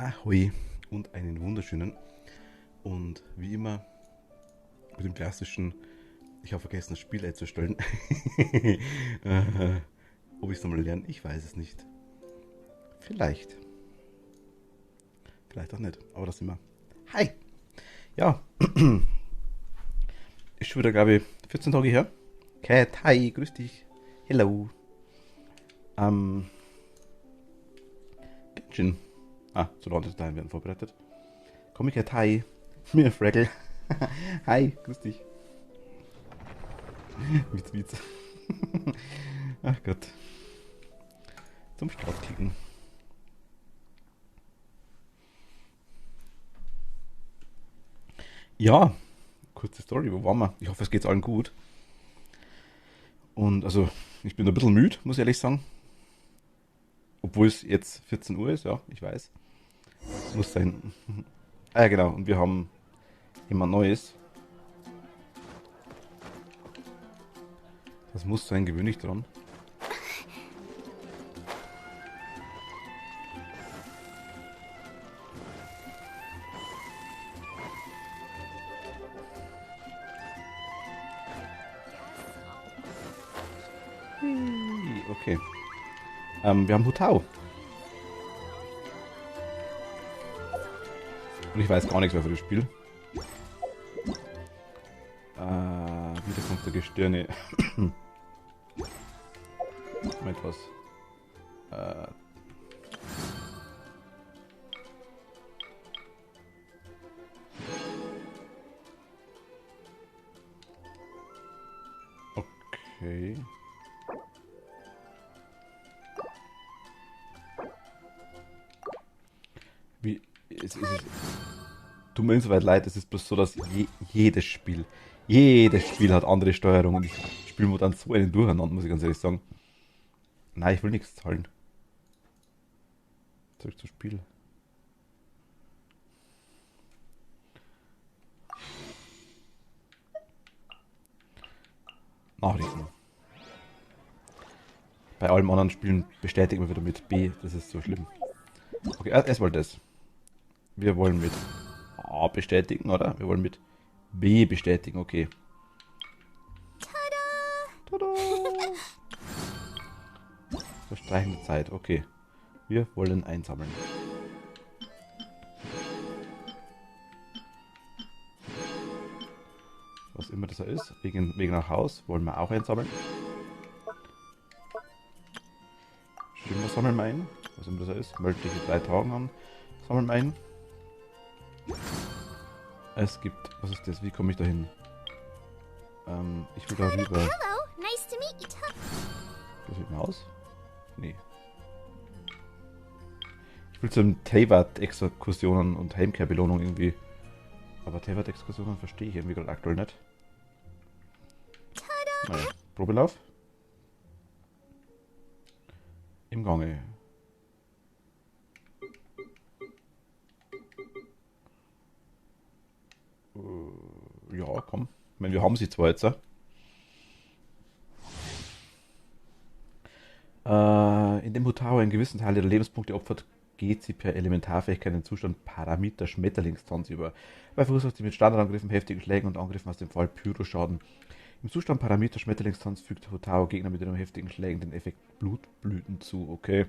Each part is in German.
Ahoi und einen wunderschönen. Und wie immer mit dem klassischen, ich habe vergessen, das Spiel einzustellen. Ob ich es nochmal lerne, ich weiß es nicht. Vielleicht. Vielleicht auch nicht, aber das sind wir. Hi! Ja, ist schon wieder, glaube ich, 14 Tage her. Cat, hi, grüß dich. Hello. Genshin. So Leute daheim werden vorbereitet. Komm, Cat, hi. Mir Fraggle. Hi, grüß dich. Witz, Witz. Ach Gott. Zum Staubkicken. Ja, kurze Story, wo waren wir? Ich hoffe, es geht allen gut. Und also, ich bin ein bisschen müde, muss ich ehrlich sagen. Obwohl es jetzt 14 Uhr ist, ja, ich weiß. Muss sein. Ja, genau. Und wir haben jemand Neues. Das muss sein, gewöhnlich dran. Okay. Wir haben Hutao. Und ich weiß gar nichts mehr für das Spiel. Wiederkunft der Gestirne. Moment, was? Okay. Wie, tut mir insoweit leid, es ist bloß so, dass jedes Spiel hat andere Steuerung und ich spiele mir dann so einen Durcheinander, muss ich ganz ehrlich sagen. Nein, ich will nichts zahlen. Zurück zum Spiel. Nachrichten. Bei allen anderen Spielen bestätigen wir wieder mit B, das ist so schlimm. Okay, erstmal das. Wir wollen mit A bestätigen, oder? Wir wollen mit B bestätigen, okay. Tada! Verstreichende Zeit, okay. Wir wollen einsammeln. Was immer das ist, wegen nach Haus wollen wir auch einsammeln. Stimmt, was sammeln wir ein? Was immer das ist, mögliche 3 Tagen an. Sammeln wir ein. Es gibt, was ist das? Wie komme ich da hin? Ich will da rüber. Hello, nice to meet you. Das sieht man aus? Nee. Ich will zu den Teyvat-Exkursionen und Heimkehrbelohnung irgendwie. Aber Teyvat-Exkursionen verstehe ich irgendwie gerade aktuell nicht. Naja, Probelauf. Im Gange. Ja, komm. Ich meine, wir haben sie zwar jetzt. In dem Hutao einen gewissen Teil ihrer Lebenspunkte opfert, geht sie per Elementarfähigkeit in den Zustand Parameter Schmetterlingstanz über. Dabei verursacht sie mit Standardangriffen, heftigen Schlägen und Angriffen aus dem Fall Pyroschaden. Im Zustand Parameter Schmetterlingstanz fügt Hutao Gegner mit ihren heftigen Schlägen den Effekt Blutblüten zu, okay.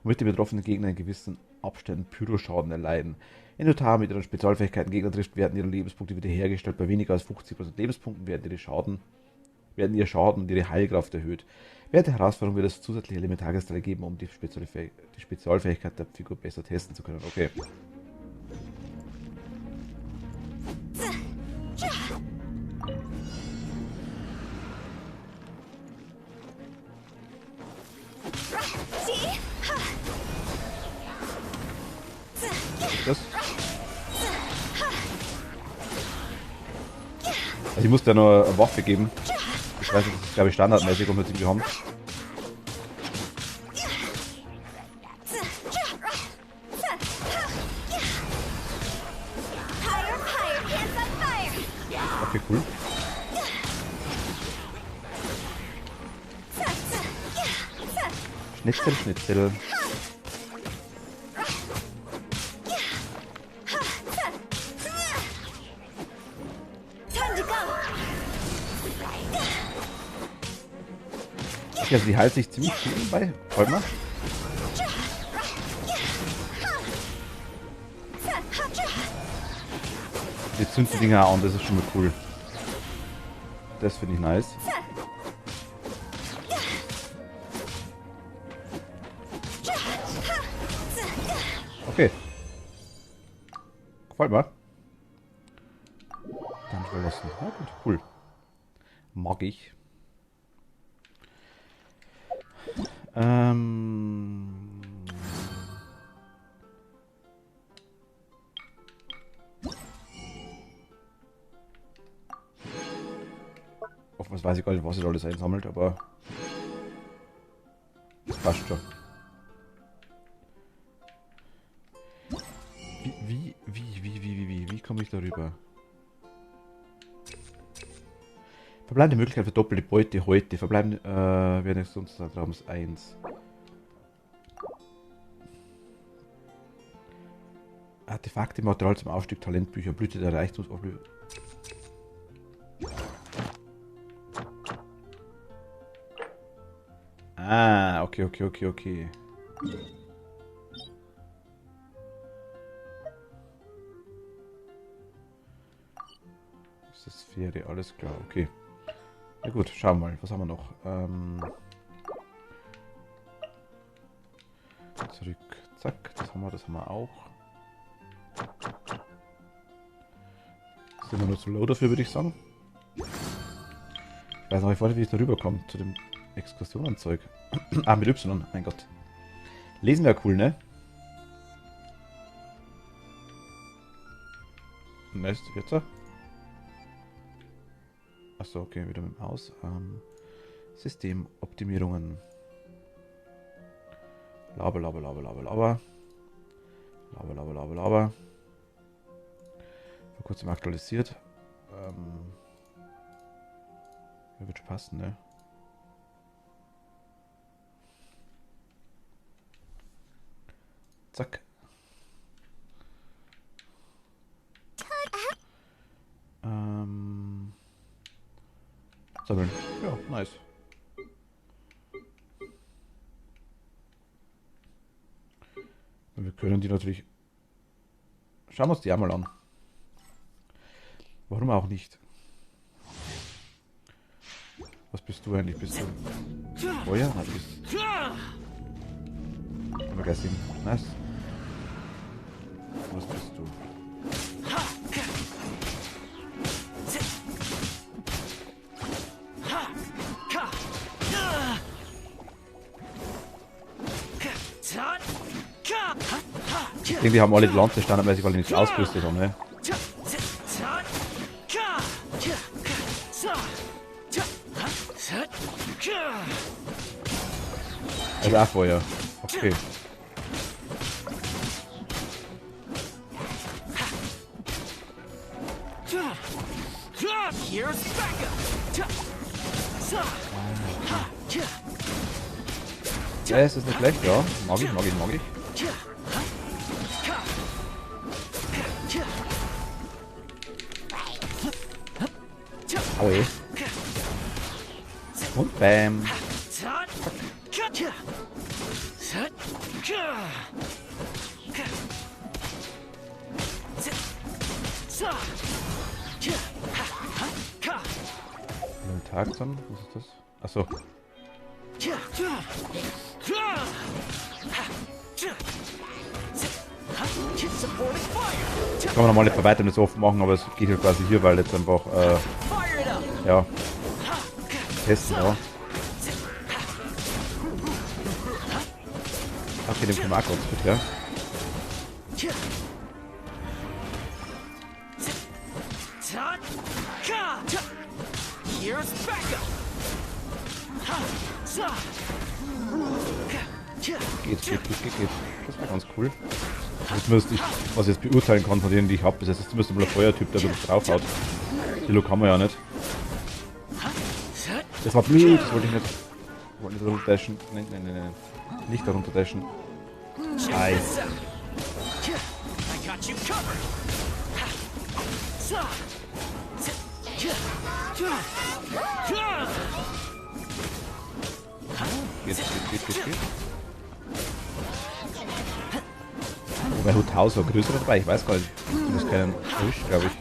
Womit die betroffenen Gegner in gewissen Abständen Pyroschaden erleiden. Wenn Hutao mit ihren Spezialfähigkeiten Gegner trifft, werden ihre Lebenspunkte wiederhergestellt. Bei weniger als 50% Lebenspunkten werden ihr Schaden und ihre Heilkraft erhöht. Während der Herausforderung wird es zusätzliche Elementarkristalle geben, um die Spezialfähigkeit der Figur besser testen zu können. Okay. Das? Also ich musste ja nur eine Waffe geben. Ich weiß nicht, das ist glaube ich standardmäßig, ob wir es irgendwie haben. Okay, cool. Schnitzel, Schnitzel. Witzig, also die heilt sich ziemlich viel bei Vollmer. Die zünden die Dinger an, das ist schon mal cool. Das finde ich nice. Okay. Gefällt mir. Ganz verlassen. Ja, gut, cool. Mag ich. Oftmals weiß ich gar nicht, was ihr alles einsammelt, aber das passt schon. Wie komme ich darüber? Verbleibende Möglichkeit für doppelte Beute heute. Verbleibende werden sonst Traums 1. Artefakte, Material zum Aufstieg, Talentbücher, Blüte der Reichtumsaufblühe. Ah, okay. Das ist Sphäre, alles klar, okay. Na gut, schauen wir mal, was haben wir noch? Zurück, zack, das haben wir auch. Sind wir nur zu low dafür, würde ich sagen. Ich weiß noch nicht, wie ich da rüberkomme zu dem Exkursionenzeug. Ah, mit Y, mein Gott. Lesen wäre cool, ne? Nice, jetzt. Achso, okay, wieder mit dem Haus. Systemoptimierungen. Laber. Vor kurzem aktualisiert. Ja, wird schon passen, ne? Zack. Sammeln. Ja, nice. Und wir können die natürlich... Schauen wir uns die einmal an. Warum auch nicht? Was bist du eigentlich? Bist du... Feuer? Nein, du bist... Haben wir gleich sehen. Nice. Was bist du? Irgendwie haben alle die Lanze standardmäßig, weil die nicht ausgerüstet haben, ne? Also auch Feuer. Okay. Ja, es ist nicht schlecht, ja. Mag ich. Oh. Und bam. Einen Tag dann? Was ist das? Achso. Kann man normal nicht bei weitem nicht so oft machen, aber es geht halt quasi hier, weil jetzt einfach ja testen, ja. Okay, den können wir auch ganz gut, ja. Geht. Das war ganz cool. Zumindest ich, was ich jetzt beurteilen kann von denen, die ich habe, ist zumindest mal ein Feuertyp, der wirklich draufhaut. Die Look haben wir ja nicht. Das war blöd, das wollte ich nicht. Ich wollte nicht darunter dashen. Nein. Nicht darunter dashen. Ei. geht. Wobei Hutau so ein größerer dabei, ich weiß gar nicht. Du hast keinen erwischt, glaube ich.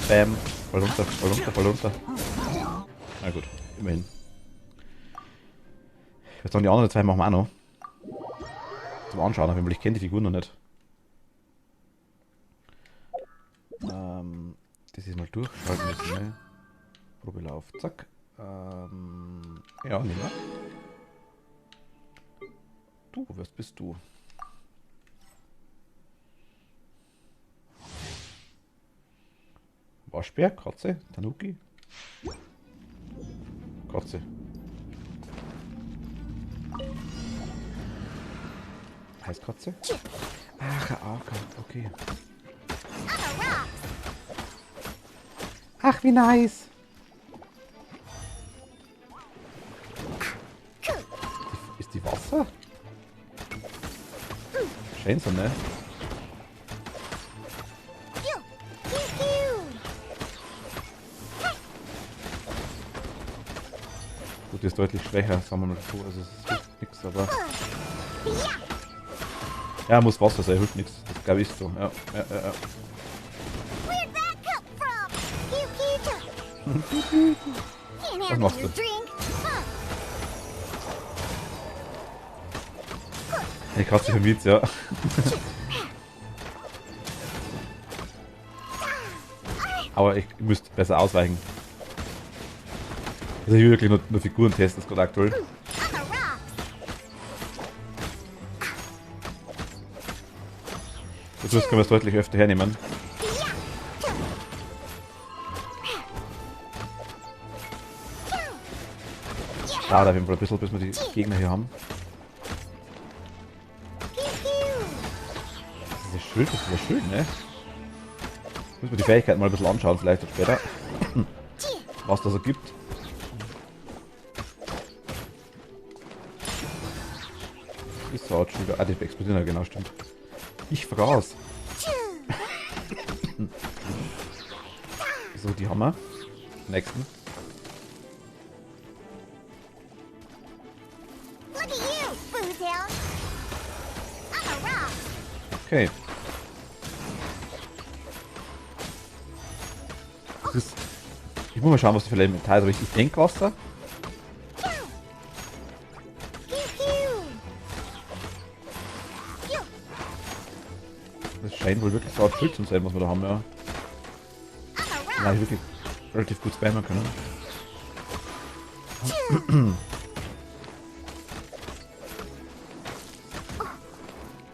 Bam. Voll runter. Na gut, immerhin. Ich würde sagen, die anderen zwei machen wir auch noch. Zum Anschauen, auf jeden Fall. Ich kenne die Figur noch nicht. Das ist mal durchschalten jetzt schnell. Probelauf, zack. Ja, nehmen wir. Du, was bist du? Waschbär, Katze, Tanuki. Katze. Heißt Katze? Ach, Arka, okay. Ach, wie nice. Ist die Wasser? Schön so, ne? Gut, die ist deutlich schwächer, sagen wir mal so. Also es hilft nichts, aber... Ja, muss Wasser sein, hilft nichts. Das glaube ich so. Ja. Was machst du? Die Katze vermiert, ja. Aber ich müsste besser ausweichen. Also ich will wirklich nur Figuren testen, das ist gerade aktuell. Das können wir es deutlich öfter hernehmen. Dauert auf jeden Fall ein bisschen, bis wir die Gegner hier haben. Das ist ja schön, ne? Müssen wir die Fähigkeiten mal ein bisschen anschauen, vielleicht auch später. Was das so gibt. Ist so schon wieder. Ah, die explodieren ja, genau, stimmt. Ich vergaß. So, die haben wir. Nächsten. Okay. Ich muss mal schauen, was die für Elementar ist, aber ich denke Wasser. Das scheint wohl wirklich so ein Schild zu sein, was wir da haben, ja. Ja, ich wirklich relativ gut spammen können.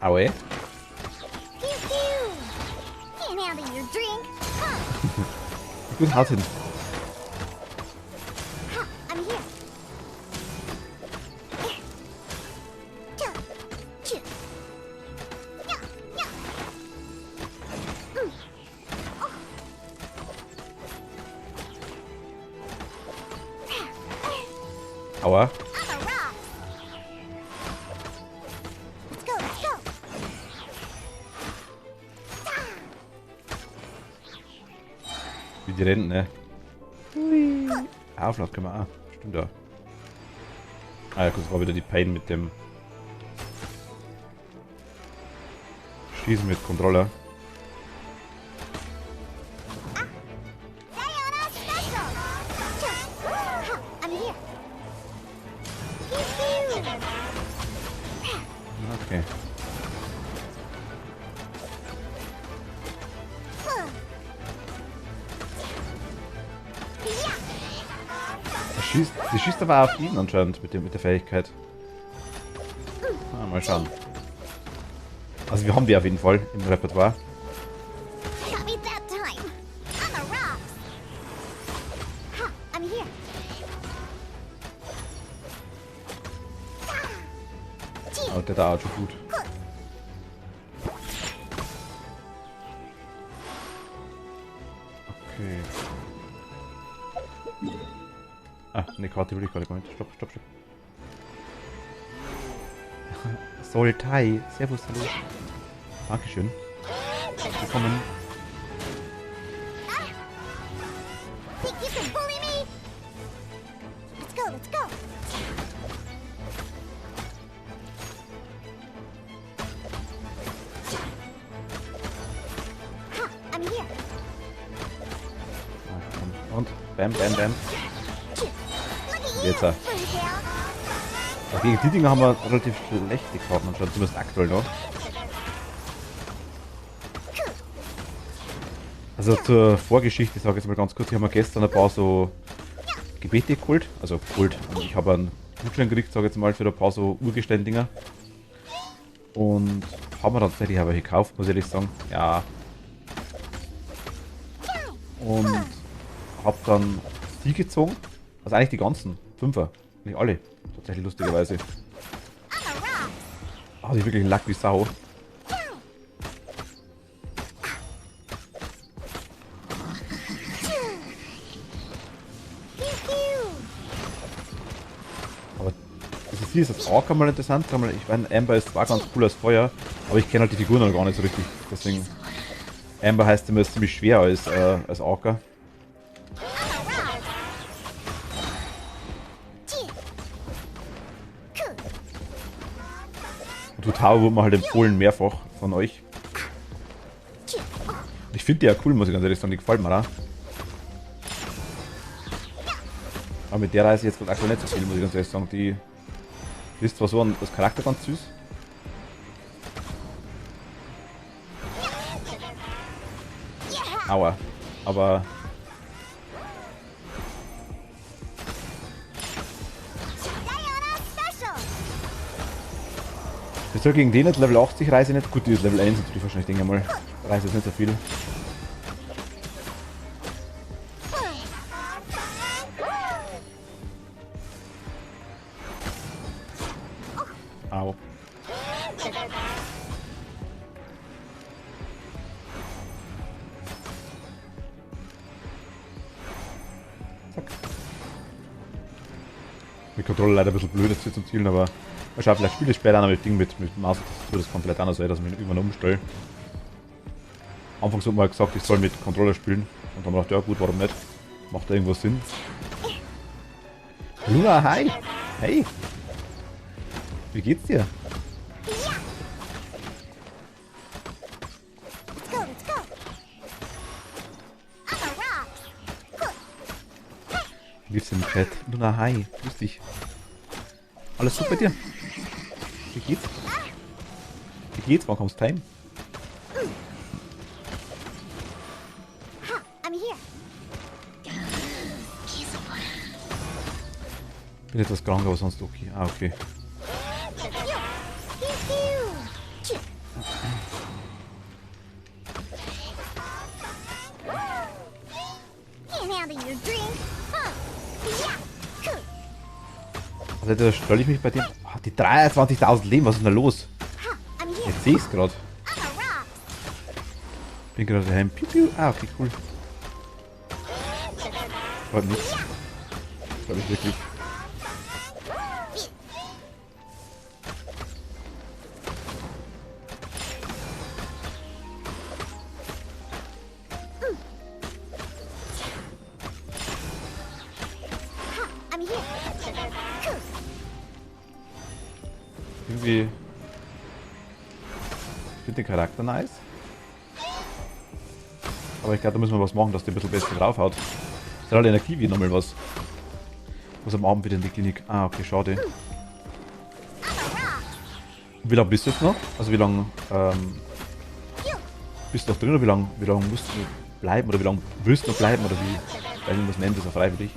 Aue. Gut, haut hin. Aua. Wie die rennen, ne? Auflauf können wir auch. Stimmt ja. Ah ja, gut, das war wieder die Pain mit dem Schießen mit Controller. Okay. Sie schießt aber auf ihn anscheinend mit der Fähigkeit. Ah, mal schauen. Also wir haben die auf jeden Fall im Repertoire. Oh, der dauert schon gut. Okay. Ah, ne, Karte will ich gar nicht. Moment. Stopp. Soltai. Servus, hallo. Dankeschön. Willkommen. Think you can bully me? Let's go, let's go. Ha, I'm here. Und bam, bam, bam. Look at you, Jetzt. Boomtail. Gegen die Dinger haben wir relativ schlechte Karten anscheinend, zumindest aktuell noch. Also zur Vorgeschichte sage ich jetzt mal ganz kurz, ich habe mir gestern ein paar so Gebete geholt, also geholt. Und ich habe einen Gutschein gekriegt, sage ich jetzt mal, für ein paar so Urgestein-Dinger. Und haben wir dann tatsächlich aber gekauft, muss ich ehrlich sagen. Ja. Und habe dann die gezogen, also eigentlich die ganzen, Fünfer, nicht alle, tatsächlich lustigerweise. I'm a rock. Ah, die wirklich Lack wie Sau. Pew, pew. Aber also sie ist das auch mal interessant. Ich meine, Amber ist zwar ganz cool als Feuer, aber ich kenne halt die Figuren noch gar nicht so richtig. Deswegen, Amber heißt immer, ist ziemlich schwer als Orca. Und Tutao wurde mir halt empfohlen, mehrfach von euch. Und ich finde die ja cool, muss ich ganz ehrlich sagen, die gefällt mir auch. Aber mit der Reise jetzt gerade aktuell nicht so viel, muss ich ganz ehrlich sagen. Die ist zwar so als Charakter ganz süß. Aua. Aber Diana Special. ich soll gegen den jetzt Level 80 Reise nicht. Gut, die ist Level 1 natürlich wahrscheinlich, denke ich mal. Reise ist nicht so viel. Au. Zack. Die Kontrolle leider ein bisschen blöd jetzt hier zum Zielen, aber mal schauen, vielleicht spiele ich später noch mit Ding mit Maus, so das komplett anders sein, dass ich mich irgendwann umstelle. Anfangs hat man halt gesagt, ich soll mit Controller spielen. Und dann haben wir gedacht, ja gut, warum nicht? Macht da irgendwo Sinn. Luna, hi! Hey! Wie geht's dir? Let's go, let's go. I'm a rock. Wie geht's dir im Chat? Luna, hi! Grüß dich. Alles gut bei dir? Wie geht's? Wie geht's? Wann kommst du heim? Ha, I'm here. Bin etwas krank, aber sonst okay. Ah, okay. Pew, pew. Choo. Can't handle your drink. Huh. Yeah. Cool. Also da stelle ich mich bei dir. Ah, die 23.000 Leben, was ist denn da los? Ha, I'm here. Jetzt sehe ich's gerade. I'm a rock. Bin gerade daheim. Piu, piu. Ah, okay, cool. Freut mich. Freut mich wirklich. Ha, I'm here. Cool. Irgendwie. Ich finde den Charakter nice. Aber ich glaube, da müssen wir was machen, dass der ein bisschen besser draufhaut. Ist halt Energie wie nochmal was. Was am Abend wieder in die Klinik. Ah, okay, schade. I'm a rock. Wie lange bist du jetzt noch? Also wie lange Pew. bist du noch drin oder wie lang musst du bleiben? Oder wie lange willst du noch bleiben? Oder wie? Ich weiß nicht, was nennt das auch freiwillig.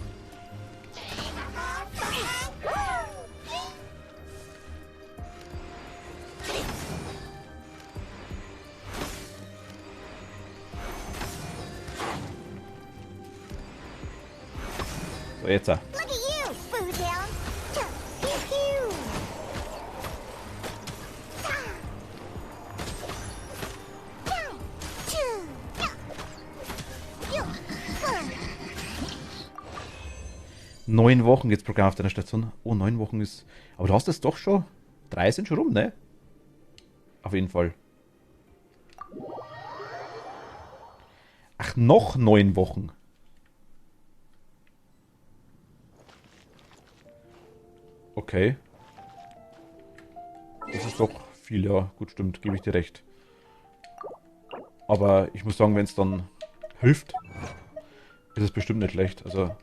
So, jetzt. Look at you, Boomtail. Choo. Pew, pew. Choo. Pew. 9 Wochen geht's Programm auf deiner Station. Oh, 9 Wochen ist. Aber du hast es doch schon. 3 sind schon rum, ne? Auf jeden Fall. Ach, noch 9 Wochen. Okay. Das ist doch viel, ja. Gut, stimmt, gebe ich dir recht. Aber ich muss sagen, wenn es dann hilft, ist es bestimmt nicht schlecht. Also.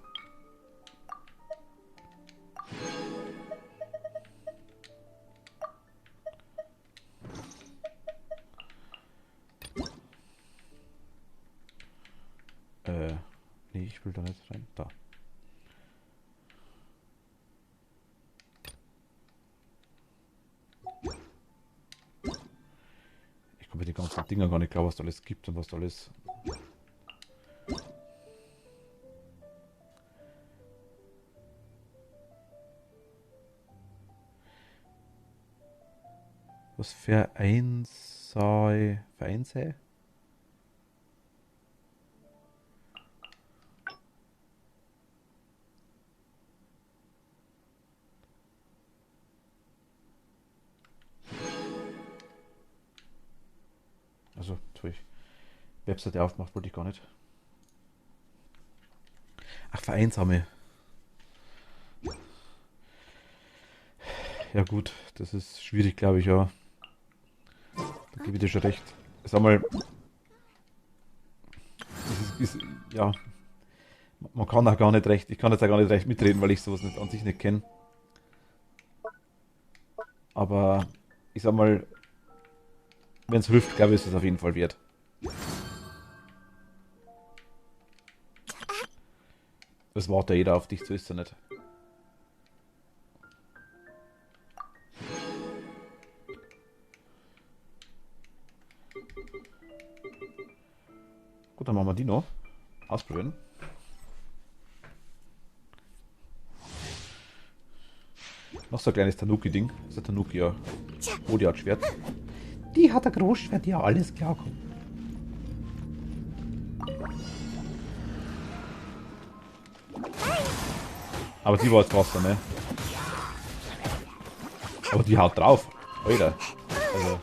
Nee, ich will da nicht rein. Da. Ich komme mit den ganzen Dinger gar nicht klar, was da alles gibt und was da alles. Was Vereinsei? Also, jetzt habe ich Webseite aufgemacht, wollte ich gar nicht. Ach, Vereinsame. Ja gut, das ist schwierig, glaube ich, ja. Da gebe ich dir schon recht. Sag mal, ja, man kann auch gar nicht recht, ich kann jetzt auch gar nicht recht mitreden, weil ich sowas nicht an sich nicht kenne. Aber ich sag mal, wenn es hilft, glaube ich, ist es auf jeden Fall wert. Das wartet ja jeder auf dich, so ist es ja nicht. Gut, dann machen wir die noch. Ausprobieren. Noch so ein kleines Tanuki-Ding. Das ist ein Tanuki, ja. Oh, die hat Schwert. Die hat ein Großschwert, ja, alles klar. Komm. Aber die war jetzt krasser, ne? Aber die haut drauf. Alter. Also.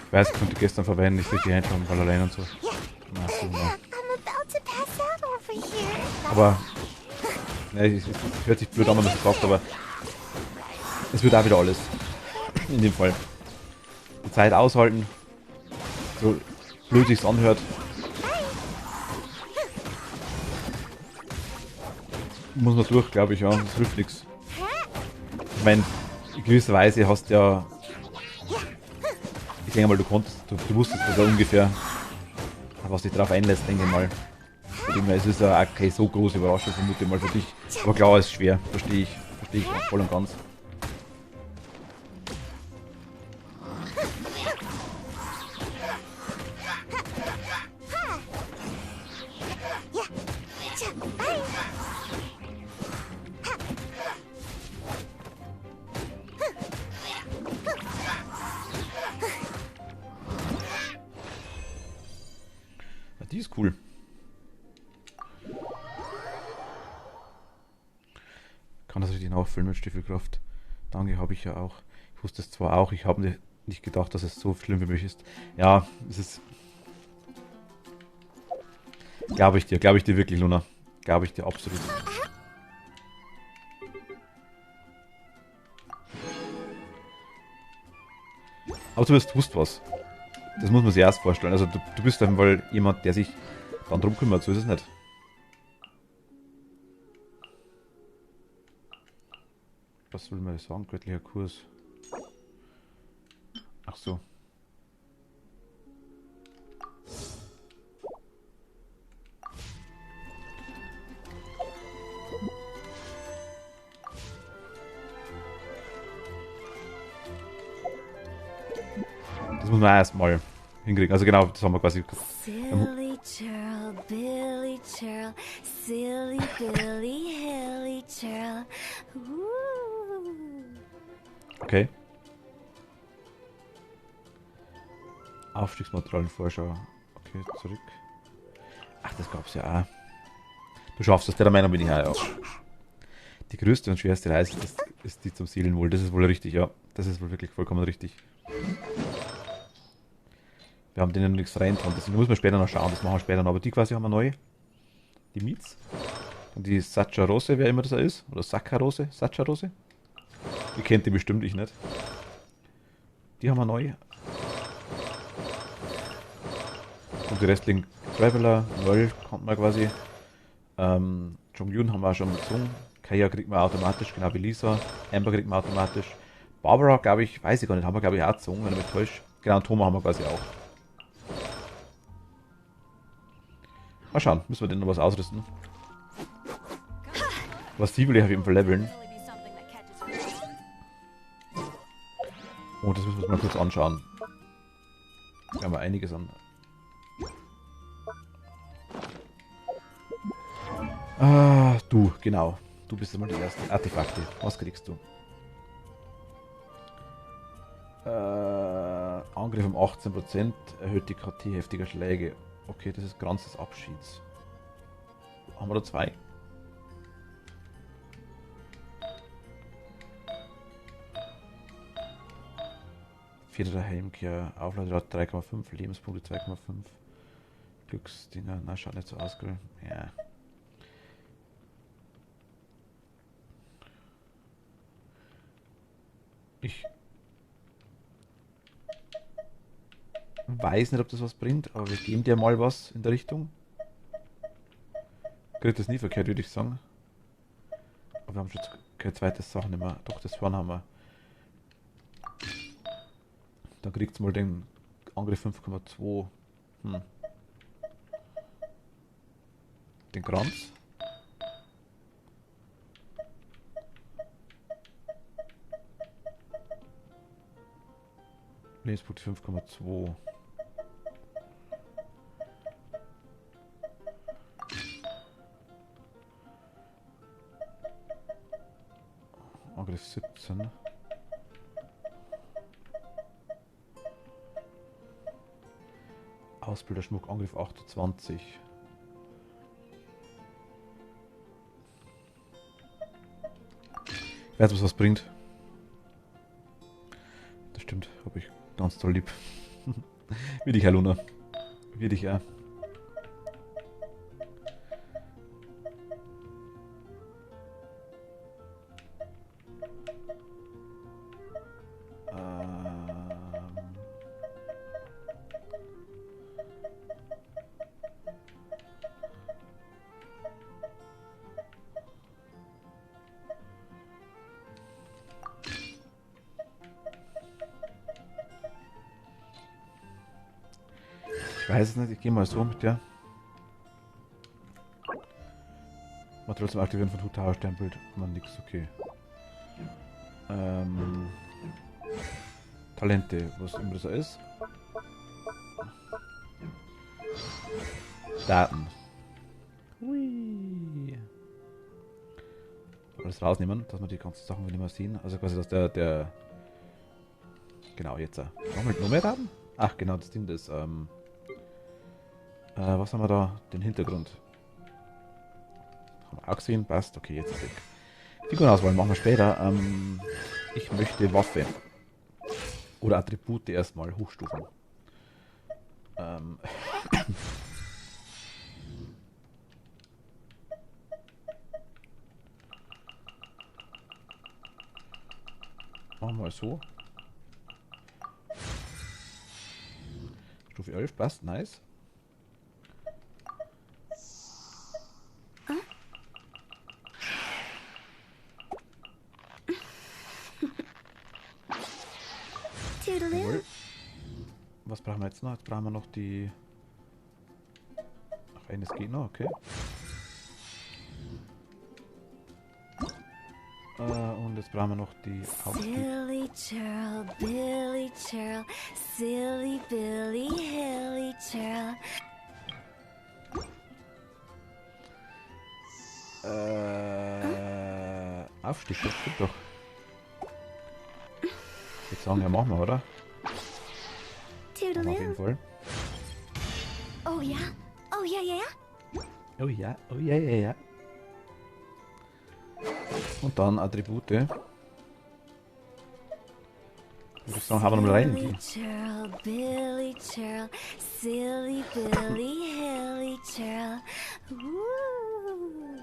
Ich weiß, ich konnte gestern verwenden, nicht richtig einschauen, weil allein und so. Na, so na. Aber, ne, es hört sich blöd an, wenn man das sagt, aber es wird auch wieder alles. In dem Fall. Die Zeit aushalten, so blöd sich's anhört. Muss man durch, glaube ich, ja. Das hilft nichts. Ich meine, in gewisser Weise hast du ja. Ich denke mal, du wusstest das ja ungefähr, was dich darauf einlässt, denke ich mal. Es ist ja auch keine so große Überraschung, vermute ich mal für dich. Aber klar, es ist schwer, verstehe ich voll und ganz. Ja, die ist cool. Kann das richtig nachfüllen mit Stiefelkraft. Danke, habe ich ja auch. Ich wusste es zwar auch, ich habe nicht gedacht, dass es so schlimm für mich ist. Ja, es ist. Glaube ich dir wirklich, Luna. Glaube ich dir absolut. Aber du wusst was. Das muss man sich erst vorstellen. Also du bist einfach mal jemand, der sich dann drum kümmert, so ist es nicht. Was will man sagen? Göttlicher Kurs. Ach so. Das muss man erstmal hinkriegen. Also genau, das haben wir quasi. Silly churl, Billy churl, silly Billy, hilly churl. Okay. Aufstiegsmaterialien-Vorschau. Okay, zurück. Ach, das gab's ja auch. Du schaffst es, der Meinung bin ich auch, ja. Die größte und schwerste Reise ist die zum Seelenwohl. Das ist wohl richtig, ja. Das ist wohl wirklich vollkommen richtig. Wir haben denen nichts reingetan, deswegen muss man später noch schauen, das machen wir später noch. Aber die quasi haben wir neu. Die Miets. Und die Saccharose, wer immer das ist. Oder Saccharose. Saccharose. Ihr kennt die bestimmt, ich nicht. Die haben wir neu. Und die restlichen Traveler, Null kommt man quasi. Jongyun haben wir auch schon gezogen. Kaya kriegt man automatisch, genau wie Lisa. Amber kriegt man automatisch. Barbara, glaube ich, weiß ich gar nicht, haben wir glaube ich auch gezogen, wenn ich mich täusche. Genau, und Thomas haben wir quasi auch. Mal schauen, müssen wir denn noch was ausrüsten. Was die will ich auf jeden Fall leveln. Oh, das müssen wir uns mal kurz anschauen. Wir haben einiges an. Ah, du, genau. Du bist immer die erste. Artefakte. Was kriegst du? Angriff um 18%, erhöht die KT heftiger Schläge. Okay, das ist Kranz des Abschieds. Haben wir da zwei? Vierter Helmkehr, Aufladerad 3,5, Lebenspunkte 2,5. Glücksdinger, na schaut nicht so aus, gell? Ja. Ich weiß nicht, ob das was bringt, aber wir geben dir mal was in der Richtung. Kriegt das nie verkehrt, würde ich sagen. Aber wir haben schon keine zweite Sache nicht mehr. Doch, das vorne haben wir. Dann kriegt es mal den Angriff 5,2. Den Kranz. Lebenspunkt 5,2. Angriff 17. Ausbilderschmuck, Angriff 28. Ich weiß, was bringt. Das stimmt, habe ich ganz toll lieb. Wie dich, Herr Luna. Wie dich, ja. Ich weiß es nicht, ich gehe mal so mit der. Material zum Aktivieren von Tower stempelt man nix, okay. Talente, was immer das ist. Daten. Hui. Alles rausnehmen, dass wir die ganzen Sachen nicht mehr sehen. Also quasi, dass der genau, jetzt. Noch mehr Daten? Ach, genau, das Ding, das, was haben wir da? Den Hintergrund. Haben wir auch gesehen, passt. Okay, jetzt ist weg. Figurenauswahl machen wir später. Ich möchte Waffe. Oder Attribute erstmal hochstufen. Machen wir mal so. Stufe 11 passt, nice. Jawohl. Was brauchen wir jetzt noch? Jetzt brauchen wir noch die... Ach, eines geht noch, okay. Und jetzt brauchen wir noch die Silly churl, Billy churl, silly Billy, hilly churl. Aufstieg, das stimmt doch. Ich würde sagen, ja, machen wir, oder? Haben wir auf jeden Toodaloo. Fall. Oh yeah? Oh yeah, yeah? Oh ja, oh ja, ja, ja. Und dann Attribute. Würde ich sagen, haben wir nochmal rein in Silly die. churl, Billy churl, silly Billy, hilly churl. Woo.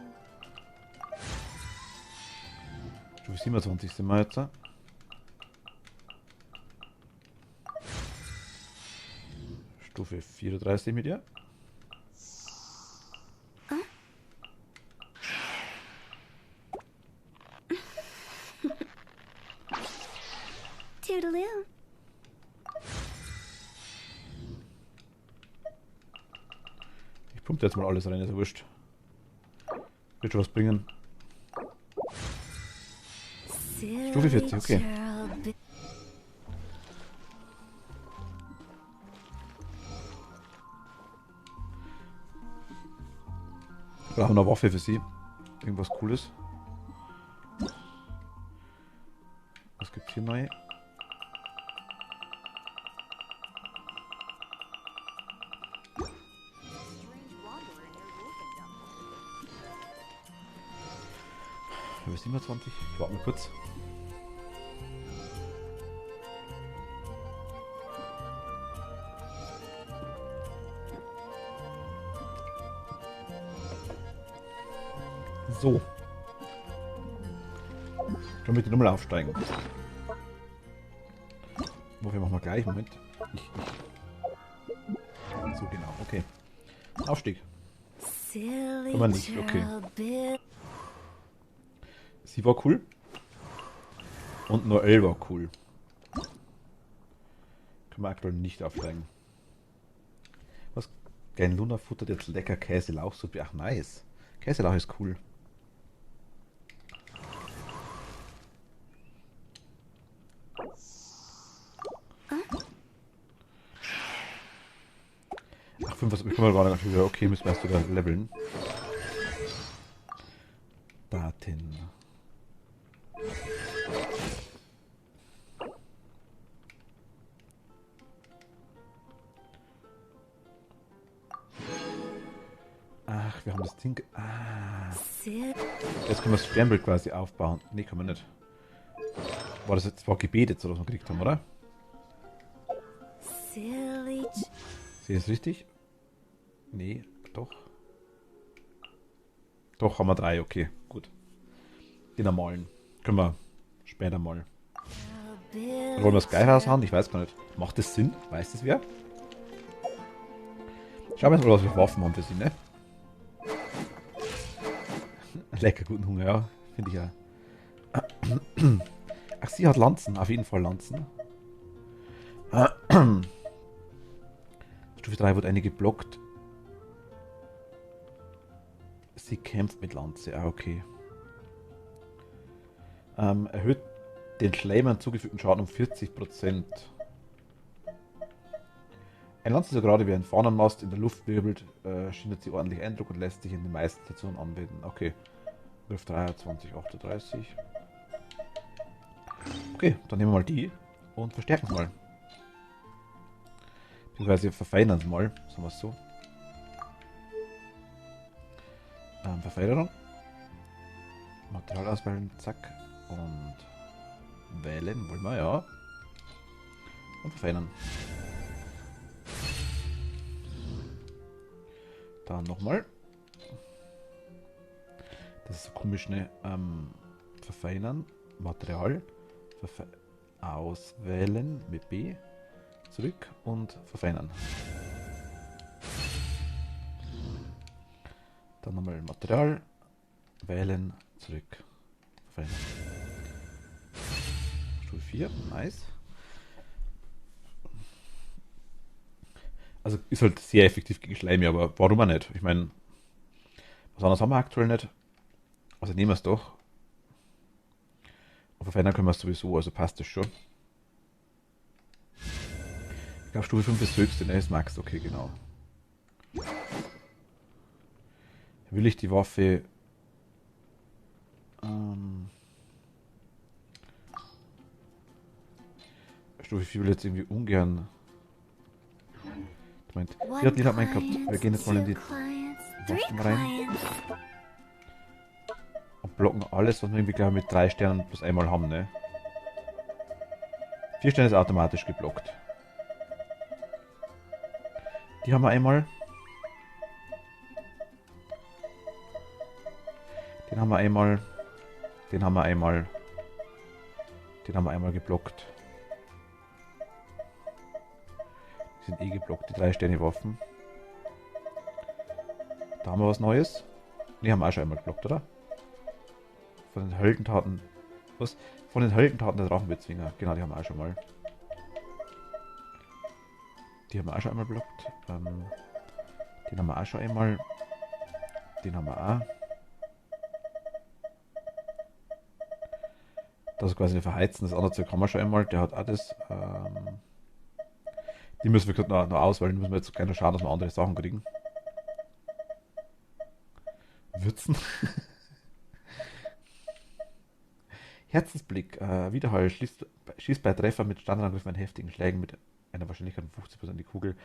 Stufe 27 sind wir jetzt. Stufe 34 mit ihr. Toodaloo. Ich pumpe jetzt mal alles rein, ist ja wurscht. Wird schon was bringen. Stufe 40, okay. Churl, Wir brauchen eine Waffe für sie. Irgendwas Cooles. Was gibt's hier neu? Level 27. Ich warte mal kurz. So. Können wir die Nummer aufsteigen? Wofür machen wir gleich? Moment. So, genau. Okay. Aufstieg. silly Kann man nicht, okay. churl, Bill. Sie war cool. Und Noelle war cool. Können wir aktuell nicht aufsteigen. Was? Geil, Luna futtert jetzt lecker Käse-Lauchsuppe. Ach, nice. Käselauch ist cool. Ach, 5, was bekommen wir gerade natürlich. Okay, müssen wir erst sogar leveln. Daten. Ach, wir haben das Ding. Ah. Sil Jetzt können wir Scramble quasi aufbauen. Nee, können wir nicht. War das jetzt war gebetet, so was wir gekriegt haben, oder? silly ch Sehe ich das richtig? Nee, doch. Doch, haben wir 3, okay, gut. Die normalen. Können wir später mal. Bill. Wollen wir das gleich raushauen? Ich weiß gar nicht. Macht das Sinn? Weiß das wer? Schauen wir jetzt mal, was wir für Waffen haben für sie, ne? Lecker, guten Hunger, ja. Finde ich ja. Ach, sie hat Lanzen. Auf jeden Fall Lanzen. Stufe 3 wird eine geblockt. Sie kämpft mit Lanze. Ah, okay. Erhöht den Schlämern zugefügten Schaden um 40%. Ein Lanze, so gerade wie ein Fahnenmast in der Luft wirbelt, schindet sie ordentlich Eindruck und lässt sich in den meisten Situationen anwenden. Okay. Griff 23, 38. Okay, dann nehmen wir mal die und verstärken es mal. Beziehungsweise verfeinern es mal, sagen wir es so. Verfeinerung. Material auswählen, zack. Und wählen wollen wir, ja. Und verfeinern. Dann nochmal. Das ist so komisch, ne? Verfeinern, Material, auswählen mit B, zurück und verfeinern. Dann nochmal Material, wählen, zurück, verfeinern. Stufe 4, nice. Also ist halt sehr effektiv gegen Schleim, aber warum auch nicht? Ich meine, was anderes haben wir aktuell nicht. Also nehmen wir es doch. Und verfeinern können wir es sowieso, also passt das schon. Ich glaube Stufe 5 ist das höchste, ne? Ist Max, okay, genau. Will ich die Waffe... Stufe 4 will jetzt irgendwie ungern Moment. Die One hat Lila gemeint gehabt. Wir client, gehen jetzt mal in two die clients, three Waffen rein clients. und blocken alles, was wir irgendwie, glaube ich, mit 3 Sternen plus einmal haben, ne? 4 Sterne ist automatisch geblockt. Die haben wir einmal. Den haben wir einmal. Den haben wir einmal. Den haben wir einmal geblockt. Die sind eh geblockt, die 3 Sterne Waffen. Da haben wir was Neues. Die haben wir auch schon einmal geblockt, oder? Von den Heldentaten. Was? Von den Heldentaten der Drachenbezwinger. Genau, die haben wir auch schon mal. Die haben wir auch schon einmal blockt. Den haben wir auch schon einmal. Den haben wir auch. Das ist quasi eine Verheizen. Das andere Zeug haben wir schon einmal. Der hat auch das. Die müssen wir gerade noch auswählen. Die müssen wir jetzt gerne schauen, dass wir andere Sachen kriegen. Würzen. Herzensblick. Widerhall. Schießt bei Treffer mit Standardangriffen an heftigen Schlägen mit einer Wahrscheinlichkeit von 50% die Kugel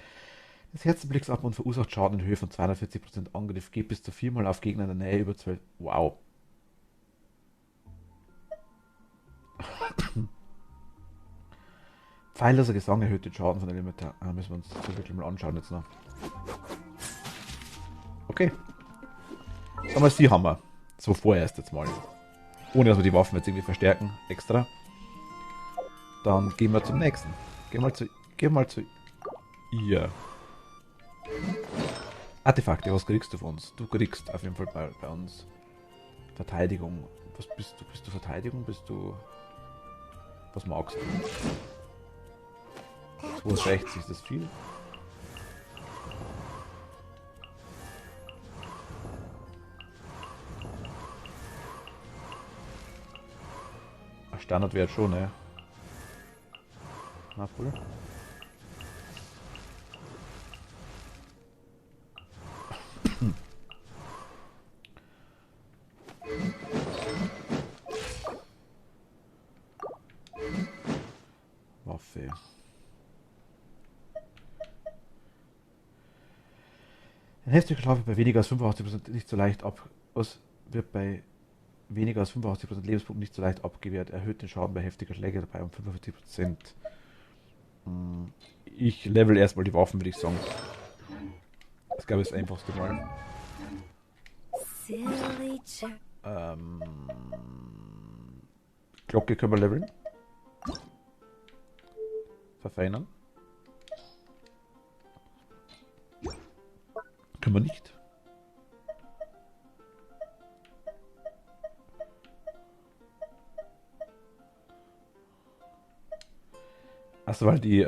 des Herzensblicks ab und verursacht Schaden in Höhe von 240% Angriff. Geht bis zu 4-mal auf Gegner in der Nähe über 12. Wow. Pfeilloser Gesang erhöht den Schaden von Elementar. Müssen wir uns das wirklich mal anschauen jetzt noch. Okay. Sagen wir, sie haben wir. So vorerst jetzt mal. Ohne dass wir die Waffen jetzt irgendwie verstärken. Extra. Dann gehen wir zum nächsten. Gehen wir mal zu ihr. Artefakte, was kriegst du von uns? Du kriegst auf jeden Fall bei uns Verteidigung. Was bist du? Bist du Verteidigung? Bist du... Was magst du? 62, ist das viel? Standardwert schon, ne? Na, cool. Waffe. Ein heftiger Schlag wird bei weniger als 85% nicht so leicht wird bei weniger als 85% Lebenspunkten nicht so leicht abgewehrt. Erhöht den Schaden bei heftiger Schläge dabei um 45%. Ich level erstmal die Waffen, würde ich sagen. Das glaube ich das einfachste Mal. Glocke können wir leveln. Verfeinern. Können wir nicht. Achso, weil die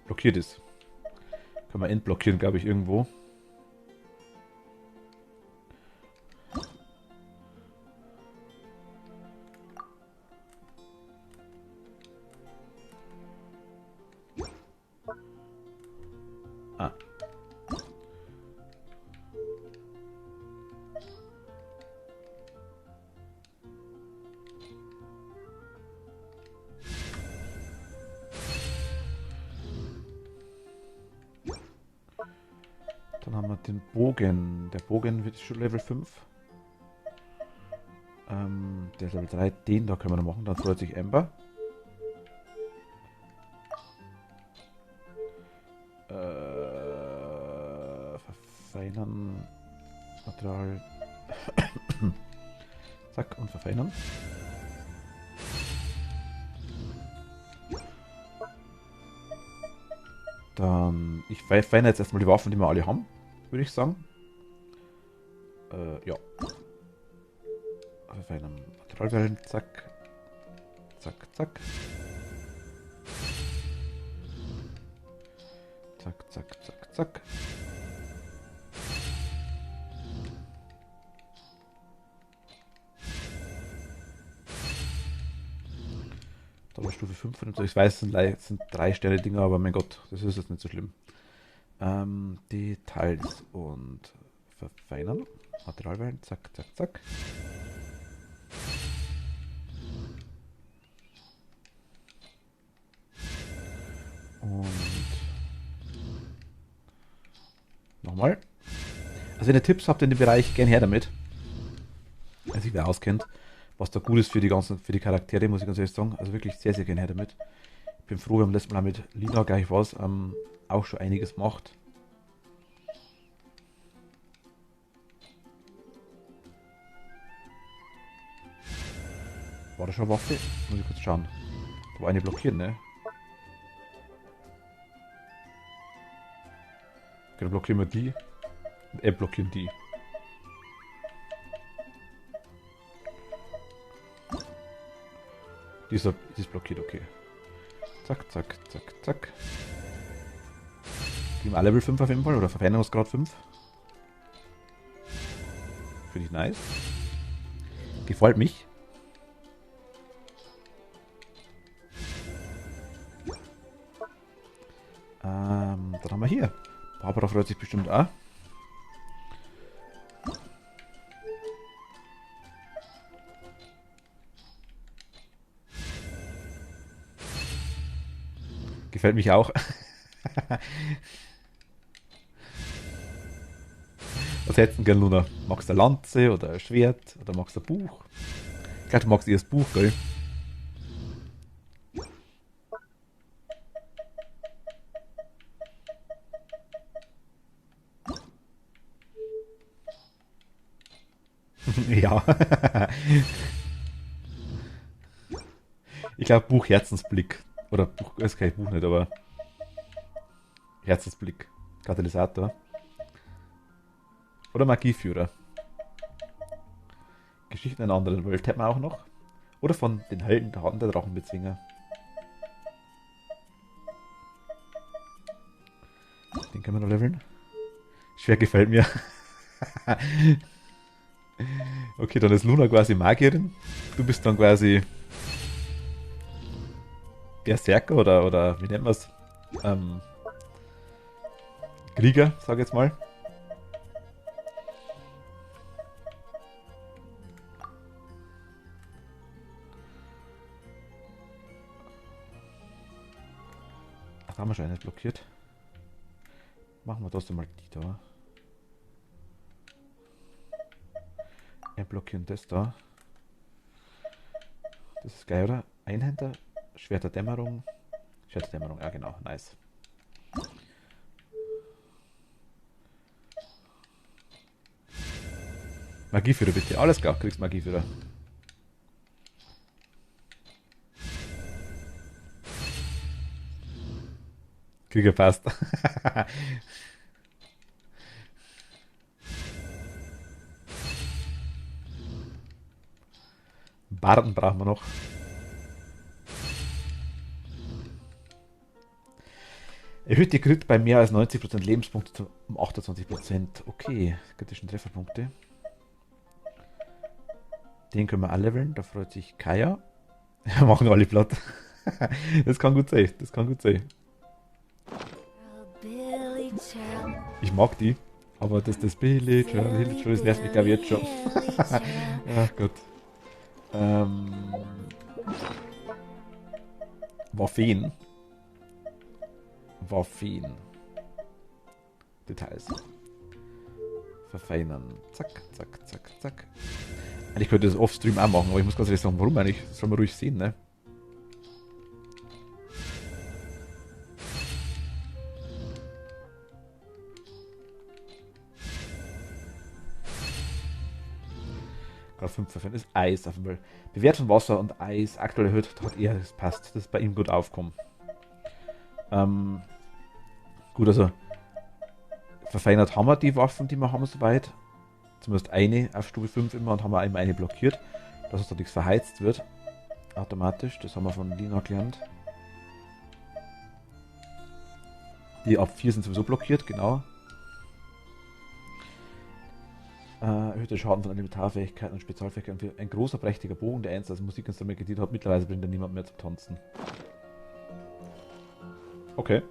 blockiert ist. Können wir entblockieren, glaube ich, irgendwo. Ah. Dann haben wir den Bogen. Der Bogen wird schon Level 5. Der ist Level 3. Den da können wir noch machen. Dann freut sich Amber. Verfeinern. Material. Zack, und verfeinern. Dann, ich feine jetzt erstmal die Waffen, die wir alle haben, würde ich sagen. Ja. Verfeinern. Materialwellen, zack. Zack, zack. Zack, zack, zack, zack. Da war Stufe 5 von dem. Ich weiß, es sind 3 Sterne Dinger, aber mein Gott, das ist jetzt nicht so schlimm. Details und verfeinern. Materialwellen, zack, zack, zack. Und Nochmal. Also wenn ihr Tipps habt in dem Bereich, gern her damit. Wenn sich wer auskennt, was da gut ist für die Charaktere, muss ich ganz ehrlich sagen. Also wirklich sehr, sehr gern her damit. Ich bin froh, wir haben letztes Mal mit Lina gleich was auch schon einiges gemacht. War da schon eine Waffe? Muss ich kurz schauen. Da war eine blockiert, ne? Okay, dann blockieren wir die. Und blockieren die. Die ist blockiert, okay. Zack, zack, zack, zack. Gehen wir alle Level 5 auf jeden Fall, oder Verfeinerungsgrad 5. Finde ich nice. Gefällt mich. Dann haben wir hier. Barbara freut sich bestimmt auch. Gefällt mich auch. Was hättest du gern, Luna? Magst du eine Lanze oder ein Schwert oder magst du ein Buch? Ich glaube, du magst eher das Buch, gell? Ja. Ich glaube, Buch Herzensblick. Oder Buch, ist kein Buch nicht, aber Herzensblick. Katalysator. Oder Magieführer. Geschichten in einer anderen Welt hätten wir auch noch. Oder von den Helden der Hand der Drachenbezwinger. Den können wir noch leveln. Schwer gefällt mir. Okay, dann ist Luna quasi Magierin. Du bist dann quasi Berserker oder wie nennt man es? Krieger, sag ich jetzt mal. Ach, da haben wir schon eine blockiert. Machen wir trotzdem mal die da. Blockieren das da. Das ist geil, oder? Einhänder, Schwert der Dämmerung. Schwert der Dämmerung, ja genau, nice. Magieführer bitte, alles klar, kriegst Magieführer. Krieger passt. Barden brauchen wir noch. Erhöht die Crit bei mehr als 90% Lebenspunkte um 28%. Okay, kritischen Trefferpunkte. Den können wir alle leveln, da freut sich Kaya. Machen alle platt. Das kann gut sein, das kann gut sein. Ich mag die, aber das Billy Joe, das nervt mich glaube ich jetzt schon. Ach Gott. Waffen. Details. Verfeinern. Zack, zack, zack, zack. Eigentlich könnte ich das off-stream auch machen, aber ich muss ganz ehrlich sagen, warum eigentlich? Das soll man ruhig sehen, ne? Grad 5 verfeinern ist Eis auf einmal. Bewährt von Wasser und Eis. Aktuell erhöht hat er, das passt. Das ist bei ihm gut aufkommen. Gut, also verfeinert haben wir die Waffen, die wir haben soweit. Zumindest eine auf Stufe 5 immer und haben wir eben eine blockiert, dass uns da nichts verheizt wird. Automatisch, das haben wir von Lina gelernt. Die ab 4 sind sowieso blockiert, genau. Erhöhter Schaden von Elementarfähigkeiten und Spezialfähigkeiten für ein großer, prächtiger Bogen, der einst als Musikinstrument gedient hat. Mittlerweile bringt er niemand mehr zum Tanzen. Okay.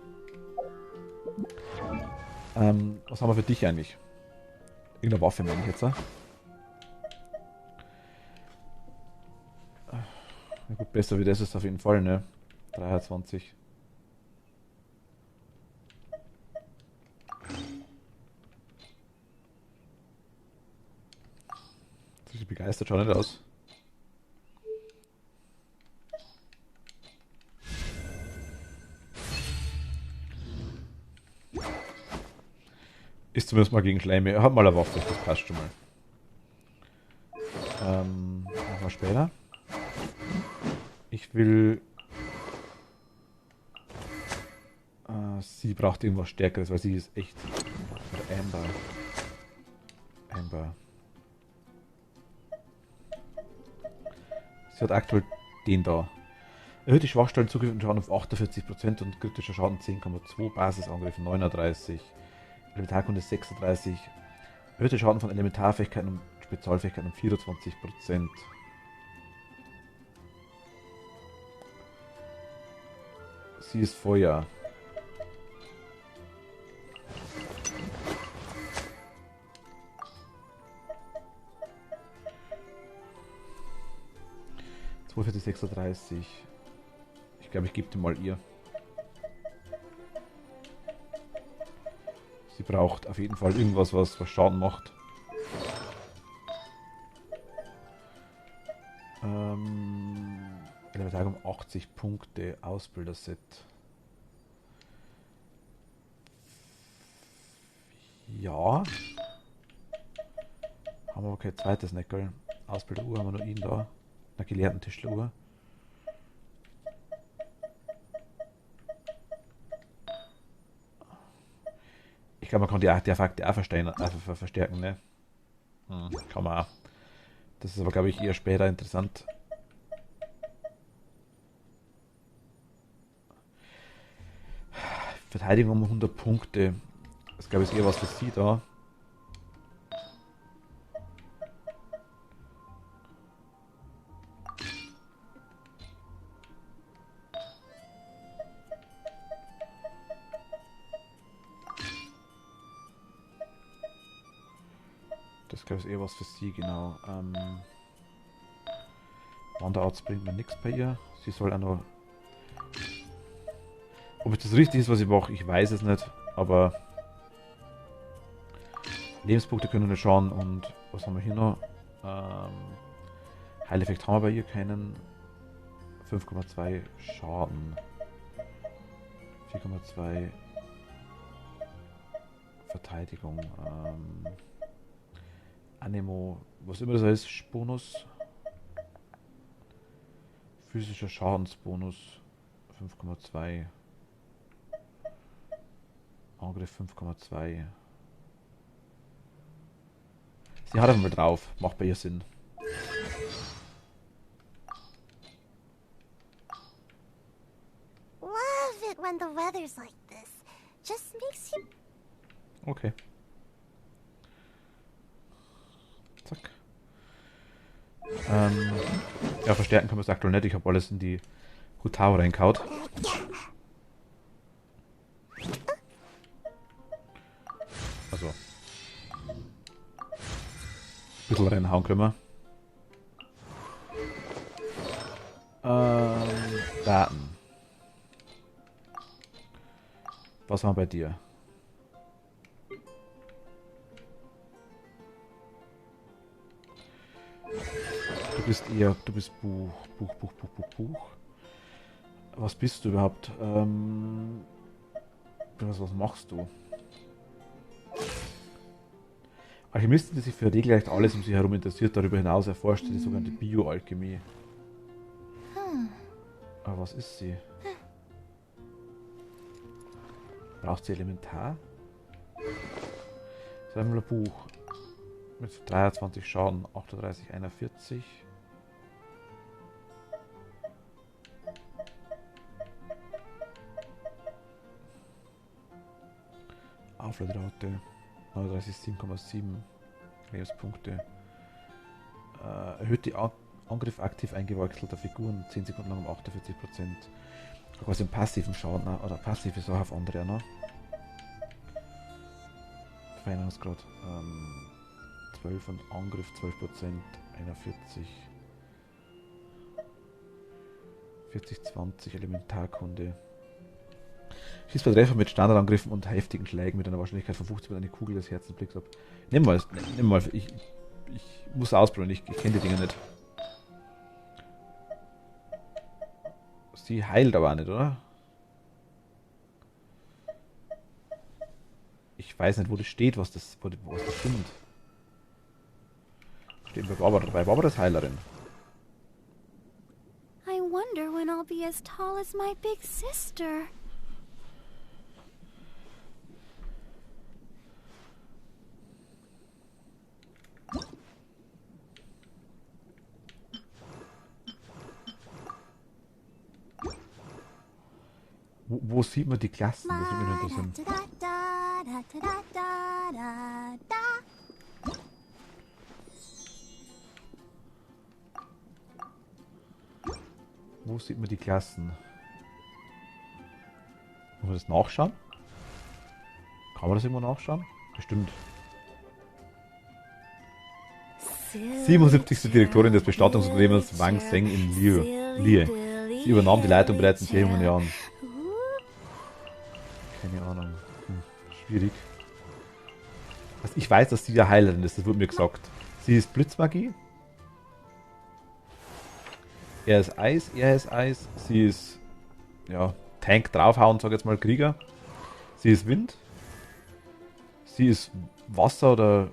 Was haben wir für dich eigentlich? Irgendeine Waffe meine ich jetzt. Na gut, besser wie das ist auf jeden Fall, ne? 23. begeistert schaut nicht aus. Ist zumindest mal gegen Schleime. Er hat mal eine Waffe, das passt schon mal. Machen wir später. Ich will... sie braucht irgendwas Stärkeres, weil sie ist echt... Oder Amber. Amber. Sie hat aktuell den da. Erhöht die Schwachstellen zugriff und Schaden auf 48% und kritischer Schaden 10,2, Basisangriff 39, Elementarkunde 36, erhöhte Schaden von Elementarfähigkeiten und Spezialfähigkeiten um 24%. Sie ist Feuer. Für die 36. Ich glaube, ich gebe die mal ihr. Sie braucht auf jeden Fall irgendwas, was Schaden macht. Elementar 80 Punkte, Ausbilderset. Ja. Haben wir aber kein zweites Neckel. Ausbilderuhr haben wir nur ihn da. Eine gelehrten Tischleruhr. Ich glaube, man kann die Artefakte auch verstärken, ne? Kann man auch. Das ist aber, glaube ich, eher später interessant. Verteidigung um 100 Punkte. Das glaube ich eher was für sie da. Das glaube ich eher was für sie, genau. Wanderarzt bringt mir nichts bei ihr. Sie soll auch noch... Ob es das richtig ist, was ich mache, ich weiß es nicht. Aber Lebenspunkte können wir nicht schauen. Und was haben wir hier noch? Heileffekt haben wir bei ihr keinen. 5,2 Schaden. 4,2 Verteidigung. Anemo, was immer das heißt, Bonus. Physischer Schadensbonus 5,2. Angriff 5,2. Sie hat einfach mal drauf, macht bei ihr Sinn. Love it when the weather's like this. Just makes you... Okay. Zack. Ja, verstärken kann man es aktuell nicht. Ich habe alles in die Hutao reinkaut. Also. Ein bisschen reinhauen können wir. Daten. Was haben wir bei dir? Du bist Buch. Was bist du überhaupt? Was machst du? Alchemistin, die sich für regelrecht alles um sie herum interessiert, darüber hinaus erforscht die sogenannte Bioalchemie. Aber was ist sie? Braucht sie Elementar? Das ist einmal ein Buch. Mit 23 Schaden, 38, 41. Aufladerate 39, 7,7 Lebenspunkte. Erhöht die Angriff aktiv eingewechselter Figuren 10 Sekunden lang um 48%. Quasi einen passiven Schaden oder passive Sache auf andere, ne? Veränderungsgrad 12 und Angriff 12%, 41. 40, 20 Elementarkunde. Schießt bei Treffer mit Standardangriffen und heftigen Schlägen mit einer Wahrscheinlichkeit von 50 mit einer Kugel des Herzenblicks ab. Nimm mal, Ich muss ausprobieren, ich kenne die Dinge nicht. Sie heilt aber auch nicht, oder? Ich weiß nicht, wo das steht, was das stimmt. Steht bei Barbara dabei. Barbara ist Heilerin. I wonder when I'll be as tall as my big sister. Wo sieht man die Klassen? Das würde mich Da, interessieren. da, da, da, da, da, da. Wo sieht man die Klassen? Muss man das nachschauen? Kann man das irgendwo nachschauen? Bestimmt. 77. Direktorin des Bestattungsunternehmens Wang Seng in Lie. Sie übernahm die Leitung bereits in sehr jungen Jahren. Keine Ahnung. Schwierig. Also ich weiß, dass sie ja Heilerin ist, das wurde mir gesagt. Sie ist Blitzmagie. Er ist Eis, sie ist, ja, Tank draufhauen, sag jetzt mal Krieger. Sie ist Wind. Sie ist Wasser oder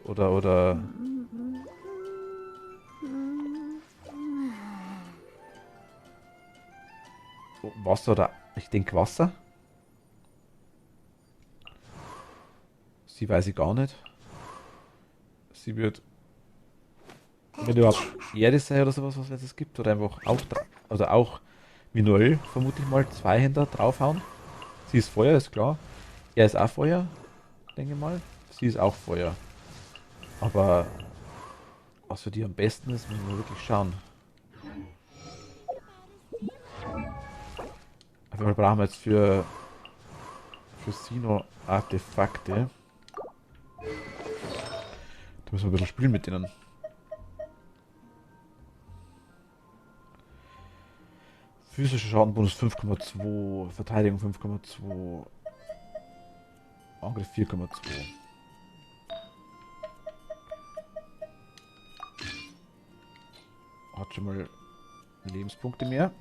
Wasser oder, ich denke Wasser. Sie weiß ich gar nicht. Sie wird, wenn überhaupt Erde sein oder sowas, was es gibt, oder einfach auch, oder auch manuell, vermute ich mal, Zweihänder draufhauen. Sie ist Feuer, ist klar. Er ist auch Feuer, denke ich mal. Sie ist auch Feuer. Aber was für die am besten ist, müssen wir wirklich schauen. Auf jeden Fall brauchen wir jetzt für Sino Artefakte. Da müssen wir ein bisschen spielen mit denen. Physischer Schadenbonus 5,2, Verteidigung 5,2, Angriff 4,2. Hat schon mal Lebenspunkte mehr.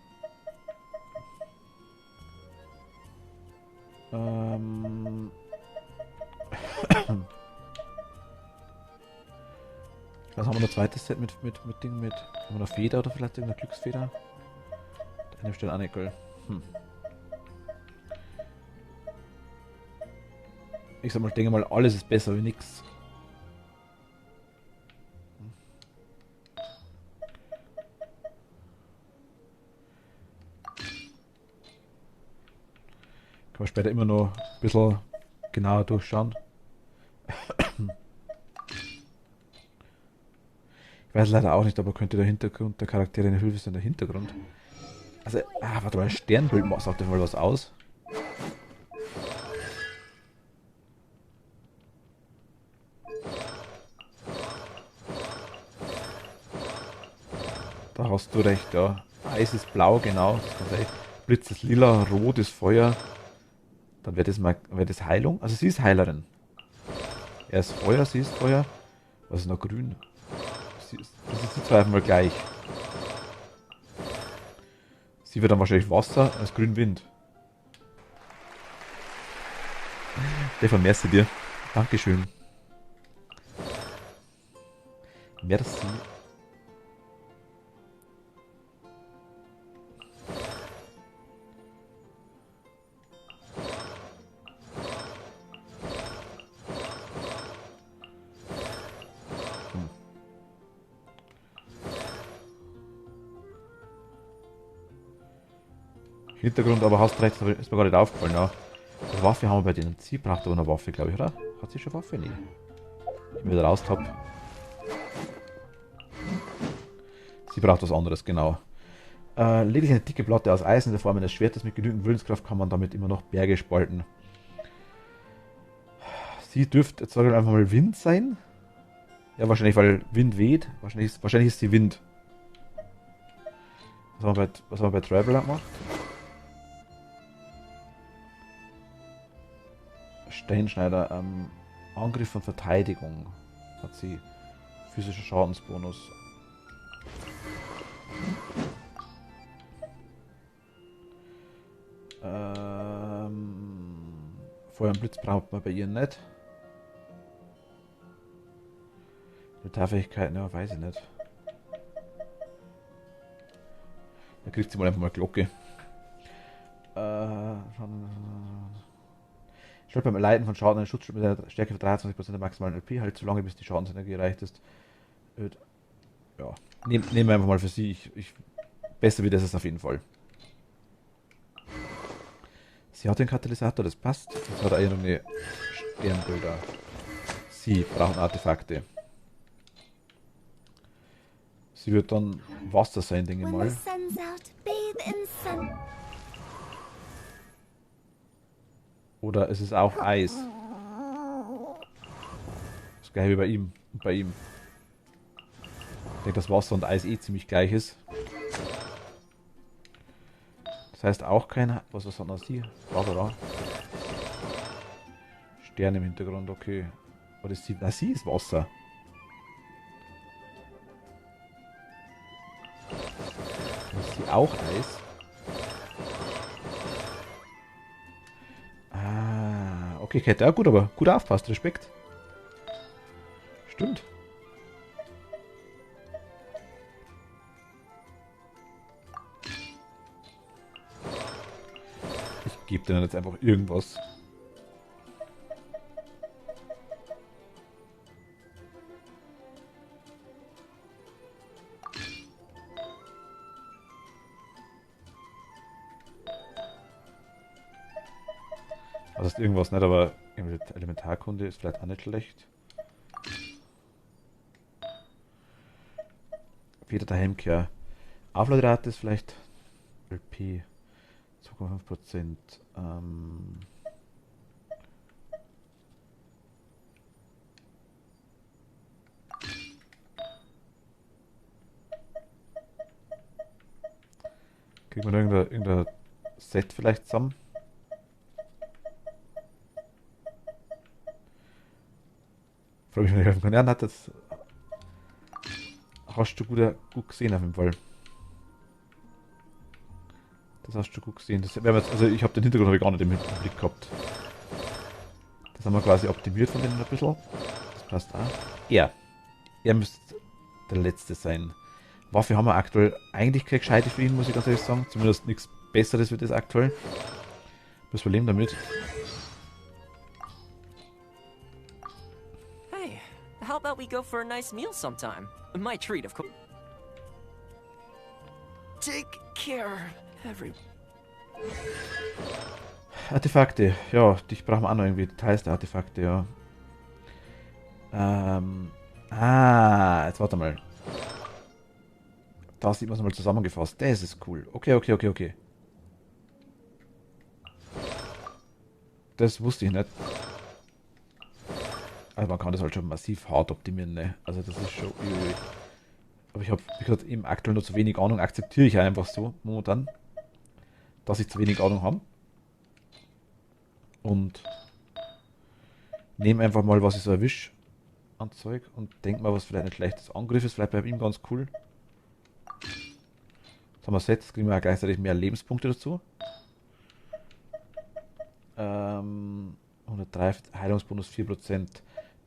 Was haben wir noch zweites Set mit Ding mit. Haben wir noch Feder oder vielleicht irgendeine Glücksfeder? An dem Stelle Aneckel. Ich sag mal, denke mal, alles ist besser wie nix. Kann man später immer noch ein bisschen genauer durchschauen. Ich weiß leider auch nicht, aber könnte der Hintergrund der Charaktere eine Hilfe sein, der Hintergrund. Also, warte mal, ein Sternbild sagt ja mal was aus. Da hast du recht, ja. Eis ist blau, genau. Blitz ist lila, rot ist Feuer. Dann wäre das Heilung. Also sie ist Heilerin. Er ist Feuer, sie ist Feuer. Was ist noch grün? Das ist die zwei mal gleich. Sie wird dann wahrscheinlich Wasser, als grün Wind. Stefan, merci dir. Dankeschön. Merci. Hintergrund, aber hast recht, ist mir gar nicht aufgefallen, ja. Eine Waffe haben wir bei denen. Sie braucht aber eine Waffe, glaube ich, oder? Hat sie schon Waffe? Nee. Ich bin wieder raus habe. Sie braucht was anderes, genau. Lediglich eine dicke Platte aus Eisen in der Form eines Schwertes mit genügend Willenskraft kann man damit immer noch Berge spalten. Sie dürfte, jetzt sage ich einfach mal Wind sein. Ja, wahrscheinlich, weil Wind weht. Wahrscheinlich ist sie Wind. Was haben wir bei Traveler gemacht? Steinschneider, Angriff und Verteidigung hat sie Physischer Schadensbonus. Feuer und Blitz braucht man bei ihr nicht. Elementarfähigkeiten, ja, weiß ich nicht. Da kriegt sie mal einfach mal Glocke. Stellt beim Erleiden von Schaden einen Schutzschild mit einer Stärke von 23% der maximalen LP, halt so lange bis die Schadensenergie erreicht ist. Ja, nehmen wir einfach mal für sie. Besser wie das ist auf jeden Fall. Sie hat den Katalysator, das passt. Jetzt hat er noch eine Sternbilder. Sie brauchen Artefakte. Sie wird dann Wasser sein, denke ich When mal. the sun's out, bathe in sun. Oder es ist auch Eis. Das gleiche wie bei ihm und bei ihm. Ich denke, dass Wasser und Eis eh ziemlich gleich ist. Das heißt auch kein... Was hat noch sie? Da. Sterne im Hintergrund, okay. Oder ist sie... Na, sie ist Wasser. Ist sie auch Eis? Ah, okay, Kette. Ja, gut, aber gut aufpasst. Respekt. Stimmt. Ich gebe denen jetzt einfach irgendwas. Also ist irgendwas nicht, aber Elementarkunde ist vielleicht auch nicht schlecht. Feder der Heimkehr. Aufladerate ist vielleicht LP 2,5%. Kriegt man irgendein Set vielleicht zusammen? Frage mich, wenn ich helfen kann. Ja, hat das hast du gut gesehen auf jeden Fall. Das hast du gut gesehen. Das jetzt, also ich habe den Hintergrund ich gar nicht im Blick gehabt. Das haben wir quasi optimiert von denen ein bisschen. Das passt auch. Er müsste der letzte sein. Waffe haben wir aktuell eigentlich keine gescheite für ihn, muss ich ganz ehrlich sagen. Zumindest nichts Besseres wird das aktuell. Müssen wir leben damit. Hey, how about we go for a nice meal sometime? My treat, of course. Take care, everyone. Artefakte. Ja, dich brauchen wir auch noch irgendwie. Details der Artefakte, ja. Jetzt warte mal. Da sieht man es mal zusammengefasst. Das ist cool. Okay. Das wusste ich nicht. Also man kann das halt schon massiv hart optimieren, ne? Also das ist schon... Aber ich habe, wie gesagt, eben aktuell noch zu wenig Ahnung. Akzeptiere ich einfach so momentan, dass ich zu wenig Ahnung habe. Und nehme einfach mal, was ich so erwische an Zeug und denke mal, was vielleicht ein schlechtes Angriff ist. Vielleicht bei ihm ganz cool. Jetzt haben wir Set, jetzt kriegen wir auch gleichzeitig mehr Lebenspunkte dazu. 103 Heilungsbonus 4%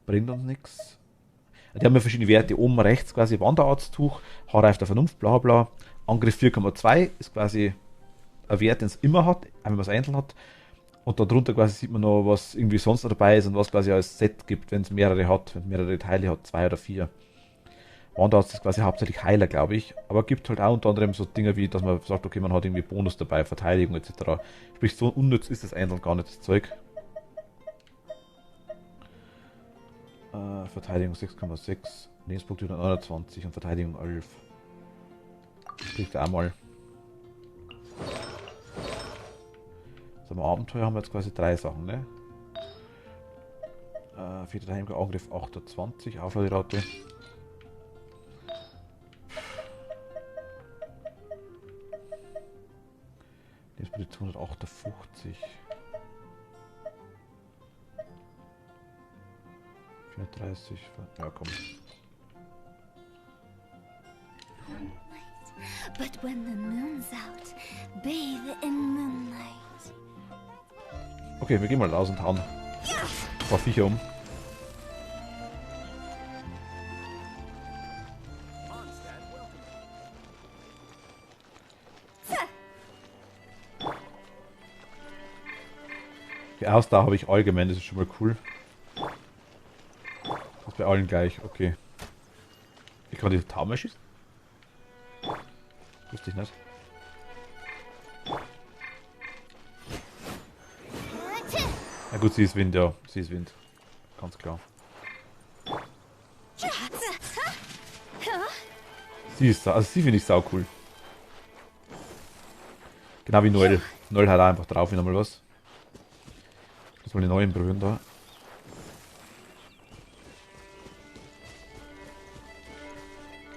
bringt uns nichts. Die haben ja verschiedene Werte. Oben rechts quasi Wanderarzttuch, Haarreif der Vernunft, bla bla. Angriff 4,2 ist quasi ein Wert, den es immer hat, wenn man es einzeln hat. Und darunter quasi sieht man noch, was irgendwie sonst noch dabei ist und was quasi als Set gibt, wenn es mehrere hat, wenn es mehrere Teile hat, 2 oder 4. Wanderarzt ist quasi hauptsächlich Heiler, glaube ich, aber gibt halt auch unter anderem so Dinge wie, dass man sagt, okay, man hat irgendwie Bonus dabei, Verteidigung etc. Sprich, so unnütz ist das einzeln gar nicht, das Zeug. Verteidigung 6,6, Lebenspunkte 129 und Verteidigung 11. Kriegt er einmal. So, im Abenteuer haben wir jetzt quasi 3 Sachen, ne? Vierter Heimkehr, Angriff 28, Aufladerate. Lebenspunkte 258. 34, ja komm. But when the moon's out, bathe in moonlight. Okay, wir gehen mal raus und hauen ein paar Viecher um. Die Ausdauer habe ich allgemein, das ist schon mal cool. Das ist bei allen gleich, okay. Ich kann die Tauben schießen? Wusste ich nicht. Na gut, sie ist Wind, ja. Sie ist Wind. Ganz klar. Sie ist, also sie finde ich sau cool. Genau wie Noel. Noel hat auch einfach drauf wieder mal was. Muss mal die neuen berühren da.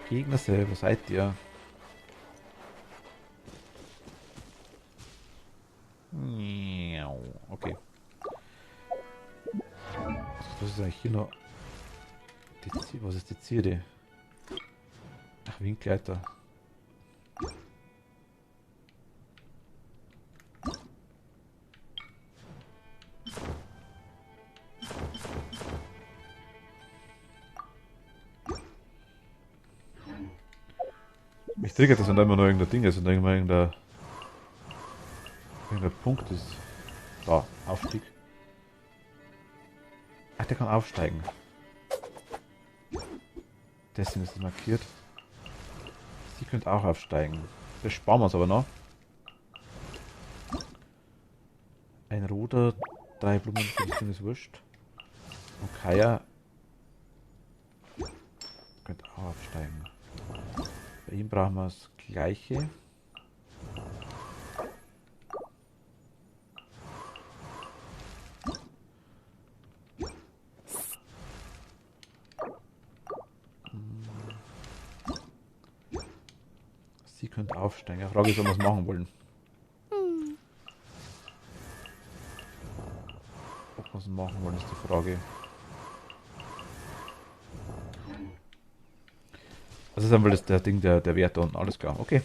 Gegner selber, seid ihr? Okay. Was ist eigentlich hier noch? Was ist die Zierde? Ach, Winkleiter. Mich triggert das, wenn da immer noch irgendein Ding ist und irgendein Punkt ist. Da, Aufstieg. Ach, der kann aufsteigen. Deswegen ist es markiert. Sie könnte auch aufsteigen. Das sparen wir uns aber noch. Ein roter, 3 Blumen, für das Ding ist wurscht. Und Kaya könnte auch aufsteigen. Bei ihm brauchen wir das gleiche. Sie könnte aufsteigen. Die Frage ist, ob wir es machen wollen. Ob wir es machen wollen, ist die Frage. Das ist einfach das der Ding, der Wert da unten. Alles klar, okay.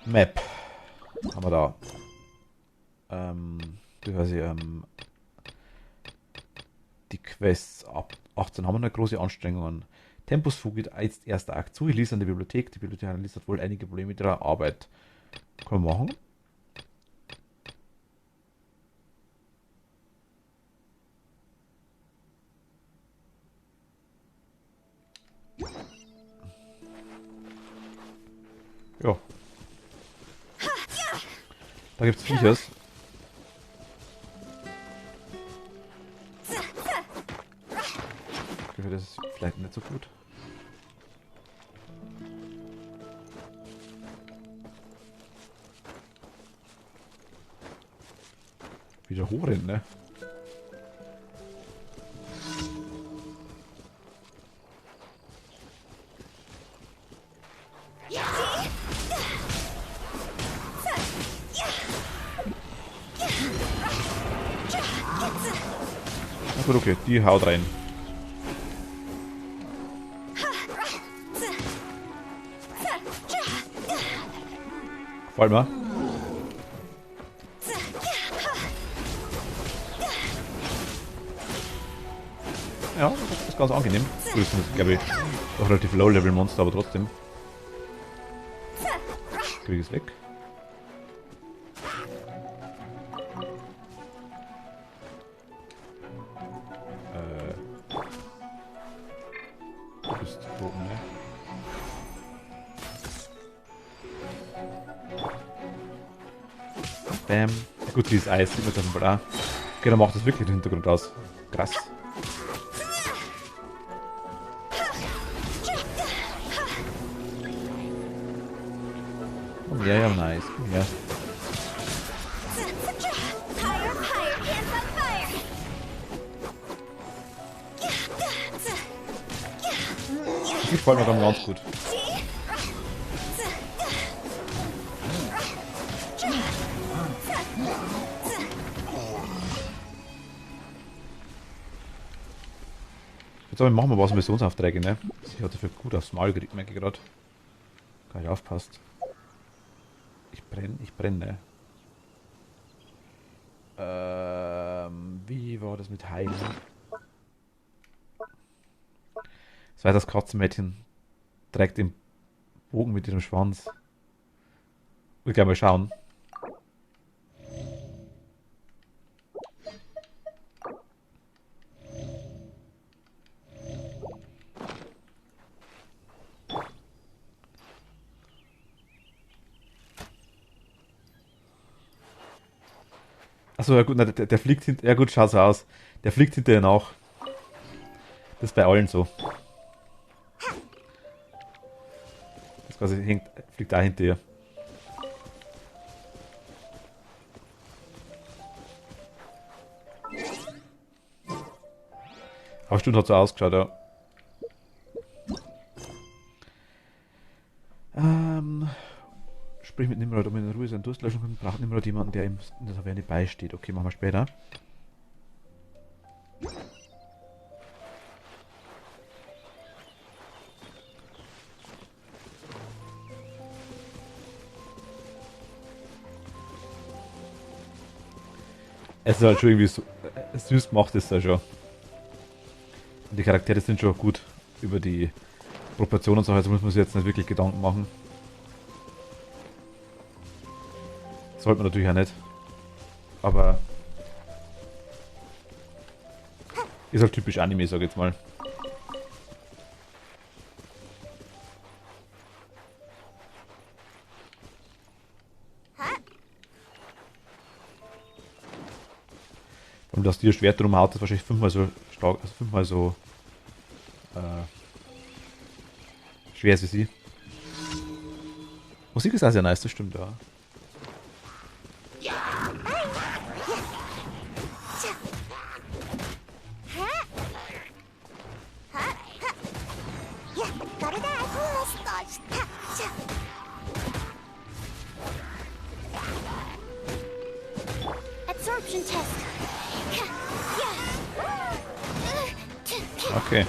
Map. Haben wir da. Die Quests ab 18 haben wir noch große Anstrengungen. Tempus fugit jetzt erster Akt zu. Ich liest an die Bibliothek. Die Bibliothekarin liest hat wohl einige Probleme mit ihrer Arbeit. Können wir machen. Ja. Da gibt's Viechers. Okay, das ist vielleicht nicht so gut. Wieder hochrennen, ne? Na gut, okay, die haut rein. Gefällt mir. Ja, das ist ganz angenehm. Gut, das ist, glaube ich, doch relativ Low-Level-Monster, aber trotzdem. Krieg es weg. Du bist oben, ne? Bam. Gut, die ist Eis, sieht man das mal auch. Okay, dann macht das wirklich den Hintergrund aus. Krass. Oh, ja, ja, nice. Ja. Das gefällt mir dann ganz gut. Jetzt aber machen wir was Missionsaufträge, ne? Sie hat dafür gut aufs Maul gekriegt, merke ich gerade. Gar nicht aufpasst. Ich brenne. Wie war das mit Heilen? Das war das Katzenmädchen. Trägt den Bogen mit ihrem Schwanz. Ich gleich mal schauen. Achso, ja gut, na, der fliegt hinter. Ja gut, schau so aus. Der fliegt hinter ihr nach. Das ist bei allen so. Das quasi fliegt da hinter ihr. Aber stimmt, hat so ausgeschaut, ja. Sprich mit Nimrod, um in Ruhe seinen Durst löschen kann, braucht Nimrod jemanden, der ihm in der Taverne beisteht. Okay, machen wir später. Es ist halt schon irgendwie so, süß gemacht ist er schon. Und die Charaktere sind schon gut über die Proportionen und so, also muss man sich jetzt nicht wirklich Gedanken machen. Sollte man natürlich auch nicht. Aber ist halt typisch Anime, sag ich jetzt mal. Und dass die ihr Schwert drum haut, ist wahrscheinlich 5-mal so stark, also 5-mal so schwer wie sie. Musik ist auch sehr nice, das stimmt, ja. Absorption test. Okay.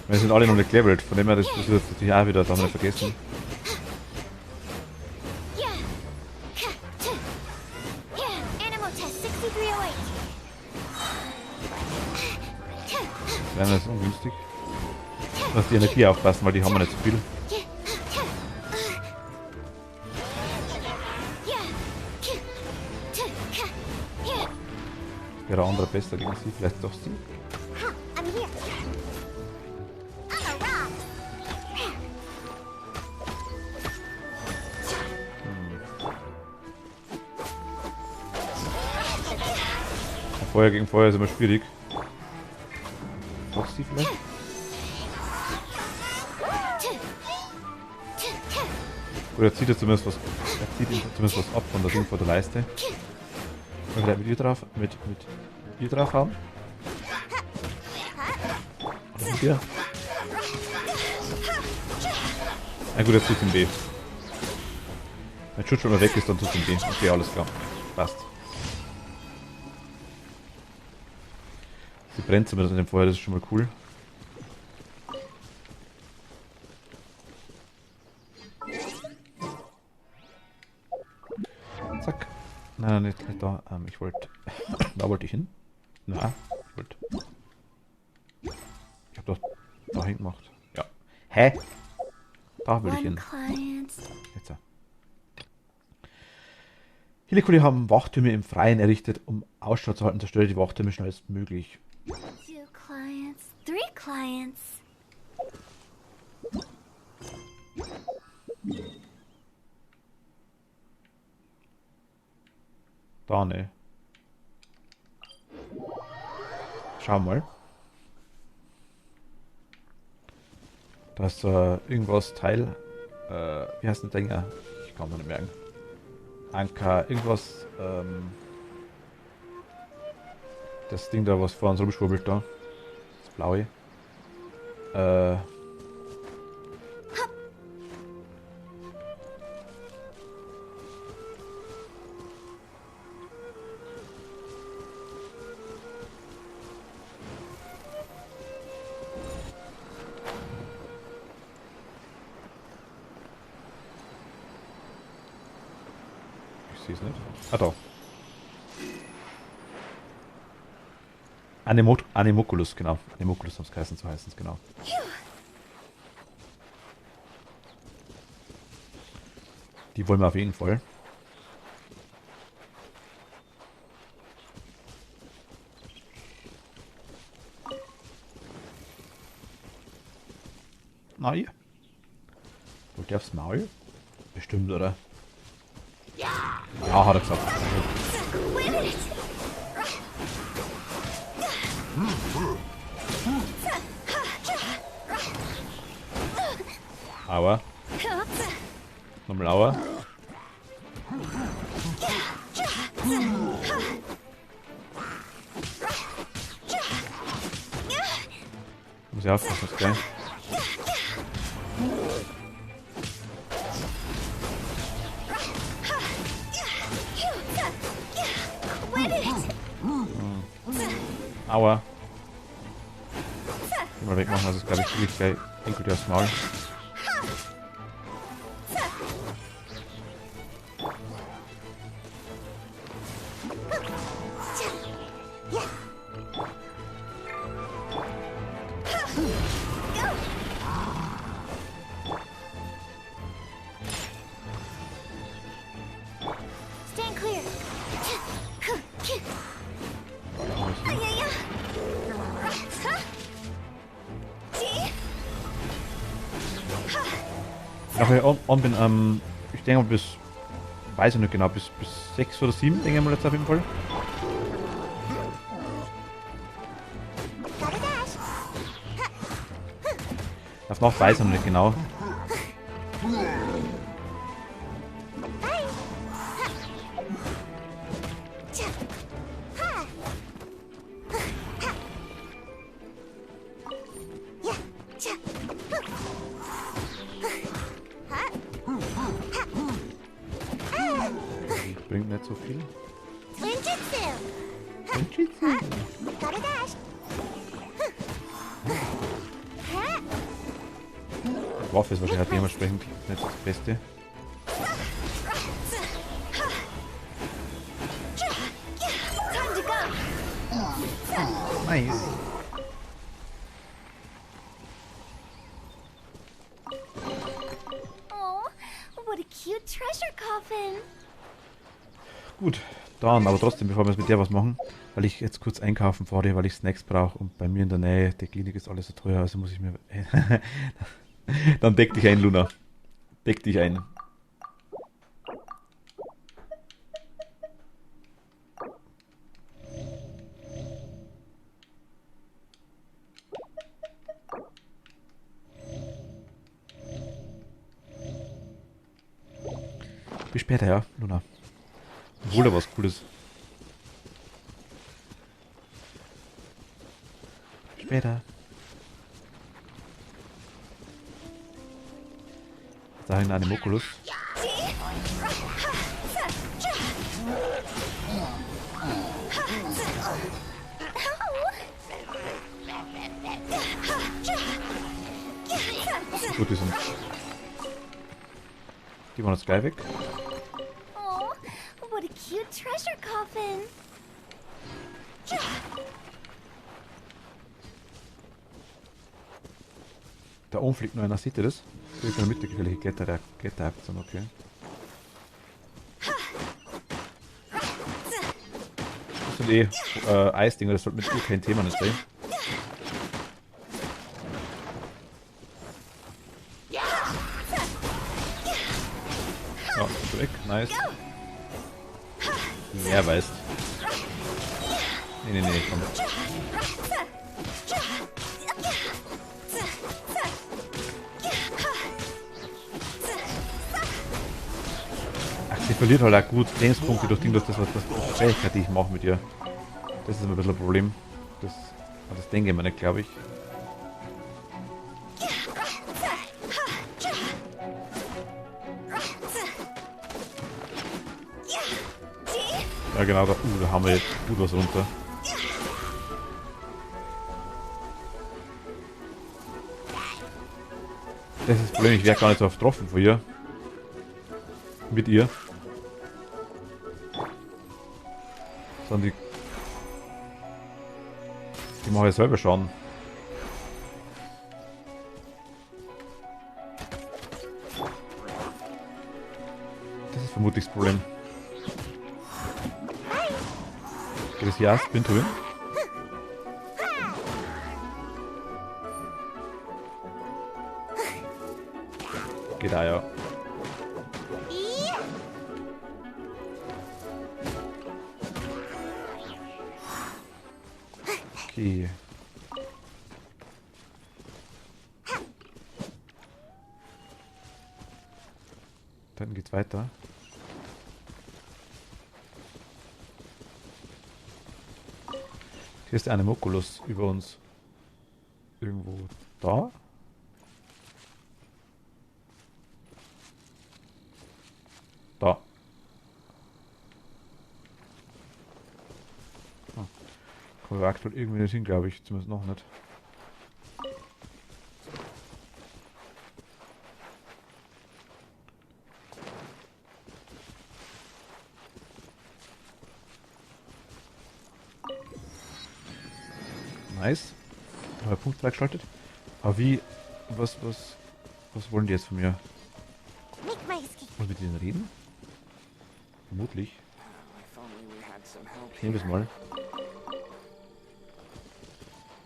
Wir sind alle noch nicht gelevelt, von dem her, das wird natürlich auch wieder, darf man nicht vergessen. Animal test 6308. Wäre das ungünstig. Dass die Energie aufpassen, weil die haben wir nicht so viel. Wäre ein anderer besser gegen sie, vielleicht doch sie. Huh, I'm here. I'm a rock. Feuer gegen Feuer ist immer schwierig. Doch sie vielleicht? Gut, er zieht jetzt zumindest was. Er zieht ihm zumindest was ab von der Ding vor der Leiste. Und gleich mit ihr drauf. Mit ihr drauf haben. Oder mit ihr. Na gut, jetzt tut ihm weh. Wenn Schutz schon mal weg ist, dann tut ihm weh. Okay, alles klar. Passt. Sie brennt zumindest in dem Feuer, das ist schon mal cool. Zack. Nein, nicht da. Ich wollte. Da wollte ich hin. Na, ich wollte. Ich hab doch da hingemacht. Ja. Hä? Da will ich hin. Jetzt. Helikuli haben Wachtürme im Freien errichtet, um Ausschau zu halten. Zerstöre die Wachtürme schnellstmöglich. 2 clients, 3 clients. Da, ne. Schau mal. Da ist irgendwas Teil. Wie heißt der Dinger? Ich kann mir nicht merken. Anker, irgendwas. Das Ding da, was vor uns rumschwurbelt da. Das blaue. sehe es nicht. Ah, da. Anemoculus, genau. Anemoculus haben es geheißen, so heißen es, genau. Die wollen wir auf jeden Fall. Nein. Wollt ihr aufs Maul? Bestimmt, oder? Ja, hat er gesagt. Quit it! Aua. Nochmal Aua. Muss ich aufpassen, das gleich. Quit it! Aua. Mal wegmachen, also glaube ich, kriege ich gleich endgültig aufs Maul. Stand clear! Nachher on bin, ich denke mal bis, weiß ich nicht genau, bis 6 oder 7, denke ich mal jetzt auf jeden Fall. Gotta dash. Auf noch weiß ich noch nicht genau. Bringt nicht so viel. Ninjutsu. Gotta dash. Waffe ist wahrscheinlich dementsprechend nicht das Beste. Time to go! Nice. Oh, what a cute treasure coffin! Gut, dann, aber trotzdem, bevor wir jetzt mit der was machen, weil ich jetzt kurz einkaufen fahre, weil ich Snacks brauche und bei mir in der Nähe der Klinik ist alles so teuer, also muss ich mir... Dann deck dich ein, Luna. Deck dich ein. Bis später, ja, Luna. Obwohl da was Cooles. Später. Da in einem Oculus. Gut, die sind. Die waren jetzt gleich weg. Oh, what a cute treasure coffin! Da oben fliegt nur einer, seht ihr das? Da ist in der Mitte gefährliche Kletteraktion, okay. Das sind Eisdinger, das sollte mit dir kein Thema nicht sein. Ja, ist weg, nice. Wer weiß. Nee, komm. Ach, sie verliert halt auch gut Trainingspunkte durch das Fähigkeit, die ich mache mit ihr. Das ist immer ein bisschen ein Problem. Das denke ich mir nicht, glaube ich. Ja genau, da haben wir jetzt gut was runter. Das ist das Problem, ich wäre gar nicht so oft getroffen von ihr. Mit ihr. Sondern die machen ja selber Schaden. Das ist vermutlich das Problem. Geht das hier aus? Bin drin. Geht auch, ja. Okay. Dann geht's weiter. Hier ist der Anemoculus über uns. Irgendwo da. Da. Kommen wir aktuell irgendwie nicht hin, glaube ich. Zumindest noch nicht. Nice. Neuer Punkt freigeschaltet. Aber wie... Was wollen die jetzt von mir? Make my escape. Muss ich mit denen reden? Vermutlich. If only we had some help Ich nehme das mal.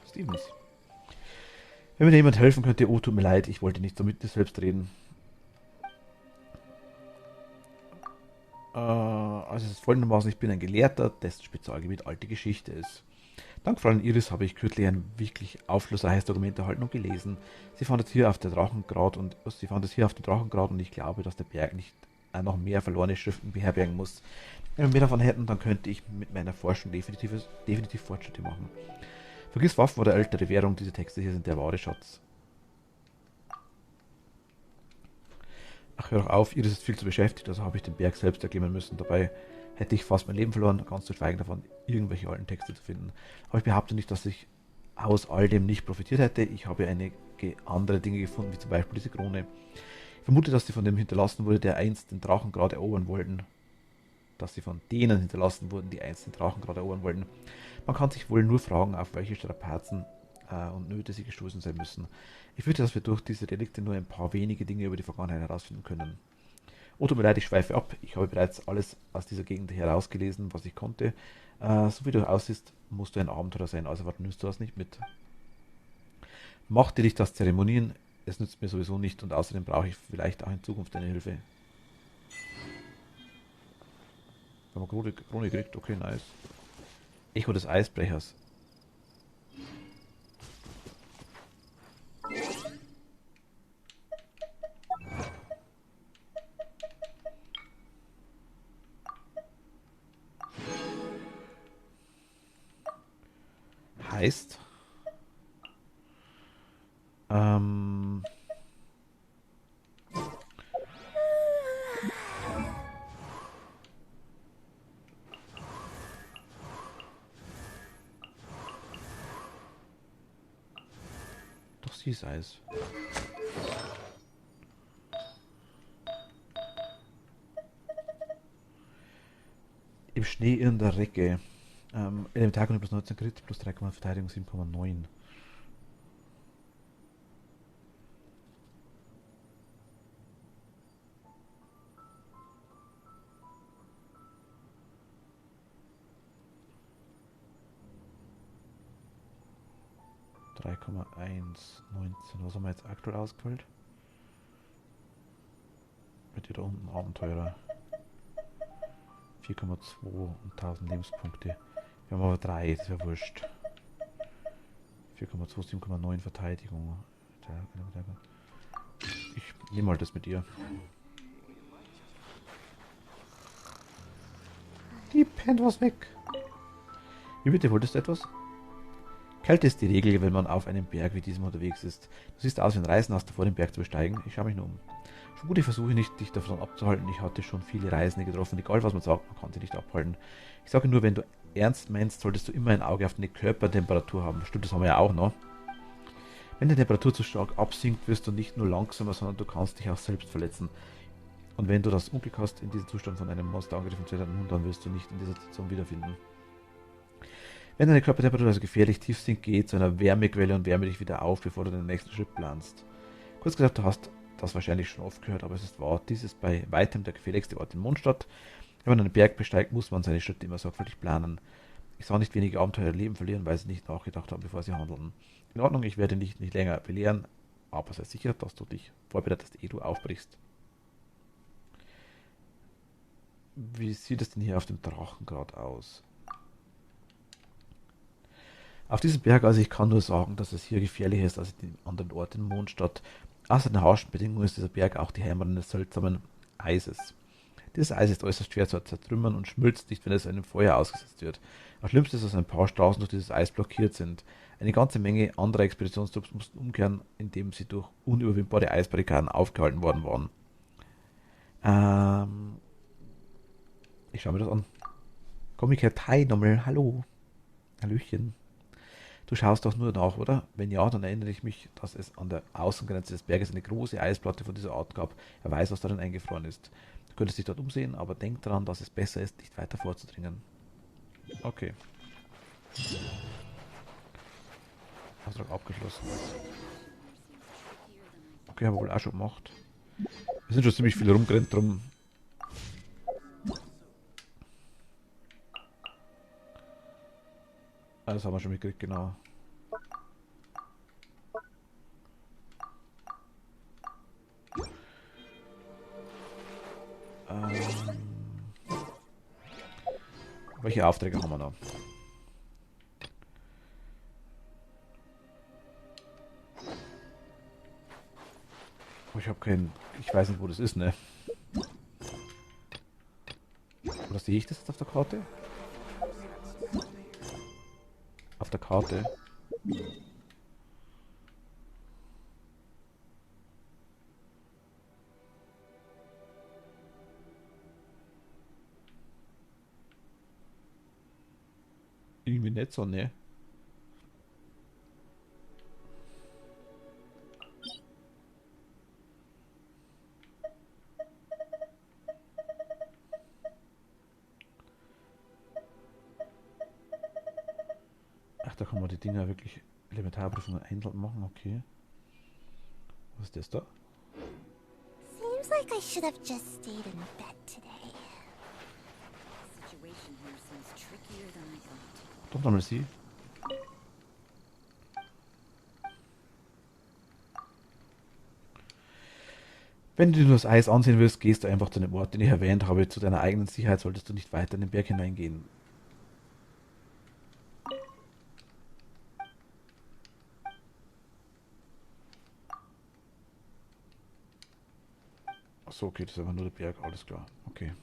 Stevens. Wenn mir jemand helfen könnte, oh, tut mir leid, ich wollte nicht so mit dir selbst reden. Also es ist folgendermaßen, ich bin ein Gelehrter, dessen Spezialgebiet alte Geschichte ist. Dank Fräulein Iris habe ich kürzlich ein wirklich aufschlussreiches Dokument erhalten und gelesen. Sie fand es hier auf der Drachengrad und ich glaube, dass der Berg nicht noch mehr verlorene Schriften beherbergen muss. Wenn wir mehr davon hätten, dann könnte ich mit meiner Forschung definitiv Fortschritte machen. Vergiss Waffen oder ältere Währung, diese Texte hier sind der wahre Schatz. Ach, hör doch auf, Iris ist viel zu beschäftigt, also habe ich den Berg selbst erklimmen müssen. Dabei hätte ich fast mein Leben verloren, ganz zu schweigen davon, irgendwelche alten Texte zu finden. Aber ich behaupte nicht, dass ich aus all dem nicht profitiert hätte. Ich habe einige andere Dinge gefunden, wie zum Beispiel diese Krone. Ich vermute, dass sie von dem hinterlassen wurde, der einst den Drachengrad erobern wollten. Dass sie von denen hinterlassen wurden, die einst den Drachengrad erobern wollten. Man kann sich wohl nur fragen, auf welche Strapazen und Nöte sie gestoßen sein müssen. Ich fürchte, dass wir durch diese Relikte nur ein paar wenige Dinge über die Vergangenheit herausfinden können. Oh, tut mir leid, ich schweife ab. Ich habe bereits alles aus dieser Gegend herausgelesen, was ich konnte. So wie du aussiehst, musst du ein Abenteurer sein, also was nimmst du das nicht mit? Mach dir nicht das Zeremonien, es nützt mir sowieso nicht und außerdem brauche ich vielleicht auch in Zukunft deine Hilfe. Wenn man Krone kriegt, okay, nice. Echo des Eisbrechers. Heißt, doch sie ist Eis. Im Schnee in der Recke. Elementarkunde plus 19 Crit plus 3,0 Verteidigung 7,9. Was haben wir jetzt aktuell ausgewählt? Mit ihr da unten Abenteurer. 4,2 und 1000 Lebenspunkte. Wir haben aber 3, das wäre wurscht. 4,2, 7,9 Verteidigung. Ich nehme mal das mit ihr. Die pennt was weg. Wie bitte, wolltest du etwas? Kälte ist die Regel, wenn man auf einem Berg wie diesem unterwegs ist. Du siehst aus wie ein Reisender, hast du vor, den Berg zu besteigen. Ich schaue mich nur um. Schon gut, ich versuche nicht, dich davon abzuhalten. Ich hatte schon viele Reisende getroffen. Egal, was man sagt, man kann sie nicht abhalten. Ich sage nur, wenn du ernst meinst, solltest du immer ein Auge auf deine Körpertemperatur haben. Stimmt, das haben wir ja auch noch. Wenn die Temperatur zu stark absinkt, wirst du nicht nur langsamer, sondern du kannst dich auch selbst verletzen. Und wenn du das Unglück hast, in diesem Zustand von einem Monster angegriffen zu werden, dann wirst du nicht in dieser Situation wiederfinden. Wenn deine Körpertemperatur also gefährlich tief sinkt, geh zu einer Wärmequelle und wärme dich wieder auf, bevor du den nächsten Schritt planst. Kurz gesagt, du hast das wahrscheinlich schon oft gehört, aber es ist wahr. Dies ist bei weitem der gefährlichste Ort in Mondstadt. Wenn man einen Berg besteigt, muss man seine Schritte immer sorgfältig planen. Ich sah nicht wenige Abenteurer ihr Leben verlieren, weil sie nicht nachgedacht haben, bevor sie handeln. In Ordnung, ich werde dich nicht länger belehren, aber sei sicher, dass du dich vorbereitest, ehe du aufbrichst. Wie sieht es denn hier auf dem Drachen gerade aus? Auf diesem Berg, also ich kann nur sagen, dass es hier gefährlicher ist als in den anderen Orten in Mondstadt. Außer den harschen Bedingungen ist dieser Berg auch die Heimat eines seltsamen Eises. Dieses Eis ist äußerst schwer zu zertrümmern und schmilzt nicht, wenn es einem Feuer ausgesetzt wird. Am schlimmsten ist, dass ein paar Straßen durch dieses Eis blockiert sind. Eine ganze Menge anderer Expeditionstrupps mussten umkehren, indem sie durch unüberwindbare Eisbarrikaden aufgehalten worden waren. Ich schaue mir das an. Komm, ich hi nochmal. Hallo. Hallöchen. Du schaust doch nur nach, oder? Wenn ja, dann erinnere ich mich, dass es an der Außengrenze des Berges eine große Eisplatte von dieser Art gab. Er weiß, was darin eingefroren ist. Du könntest dich dort umsehen, aber denk daran, dass es besser ist, nicht weiter vorzudringen. Okay. Auftrag abgeschlossen. Okay, haben wir wohl auch schon gemacht. Wir sind schon ziemlich viel rumgerannt, drum. Das haben wir schon mitgekriegt, genau. Welche Aufträge haben wir noch? Oh, ich habe keinen. Ich weiß nicht, wo das ist, ne? Oder sehe ich das jetzt auf der Karte? Auf der Karte. Irgendwie nicht so, ne? Ach, da kann man die Dinger wirklich Elementarprüfungen einzeln machen, okay. Was ist das da? Seems like I should have just stayed in bed today. Situation here seems trickier than I thought. Doch nochmal sie. Wenn du dir nur das Eis ansehen willst, gehst du einfach zu dem Ort, den ich erwähnt habe. Zu deiner eigenen Sicherheit solltest du nicht weiter in den Berg hineingehen. Achso, okay, das ist einfach nur der Berg, alles klar. Okay.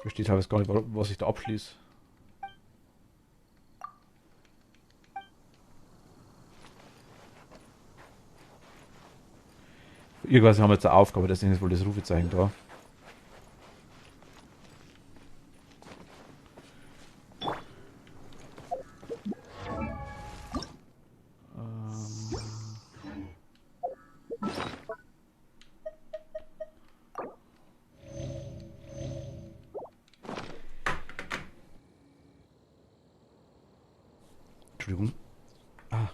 Versteht habe ich gar nicht, was ich da abschließe. Irgendwas haben wir jetzt eine Aufgabe, deswegen ist wohl das Rufezeichen da. Entschuldigung. Ah.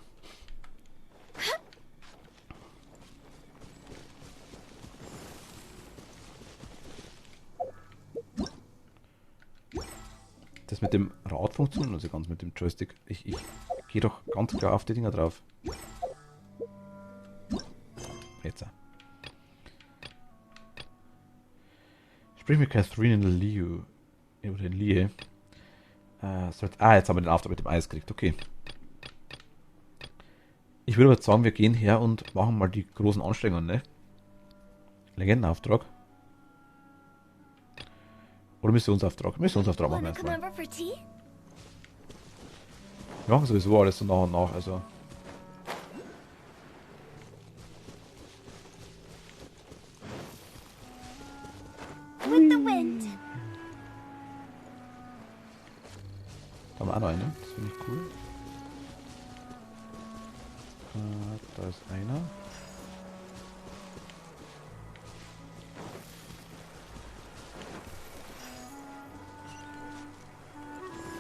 Das mit dem Rad funktioniert, also ganz mit dem Joystick. Ich gehe doch ganz klar auf die Dinger drauf. Jetzt. Sprich mit Catherine in Liu. Oder in Lie. Jetzt haben wir den Auftrag mit dem Eis gekriegt, okay. Ich würde aber sagen, wir gehen her und machen mal die großen Anstrengungen, ne? Legendenauftrag. Oder Missionsauftrag? Missionsauftrag machen wir Wanna come erstmal. over for tea? Wir machen sowieso alles so nach und nach, also. With the wind. Da haben wir auch noch einen, das finde ich cool. Da ist einer.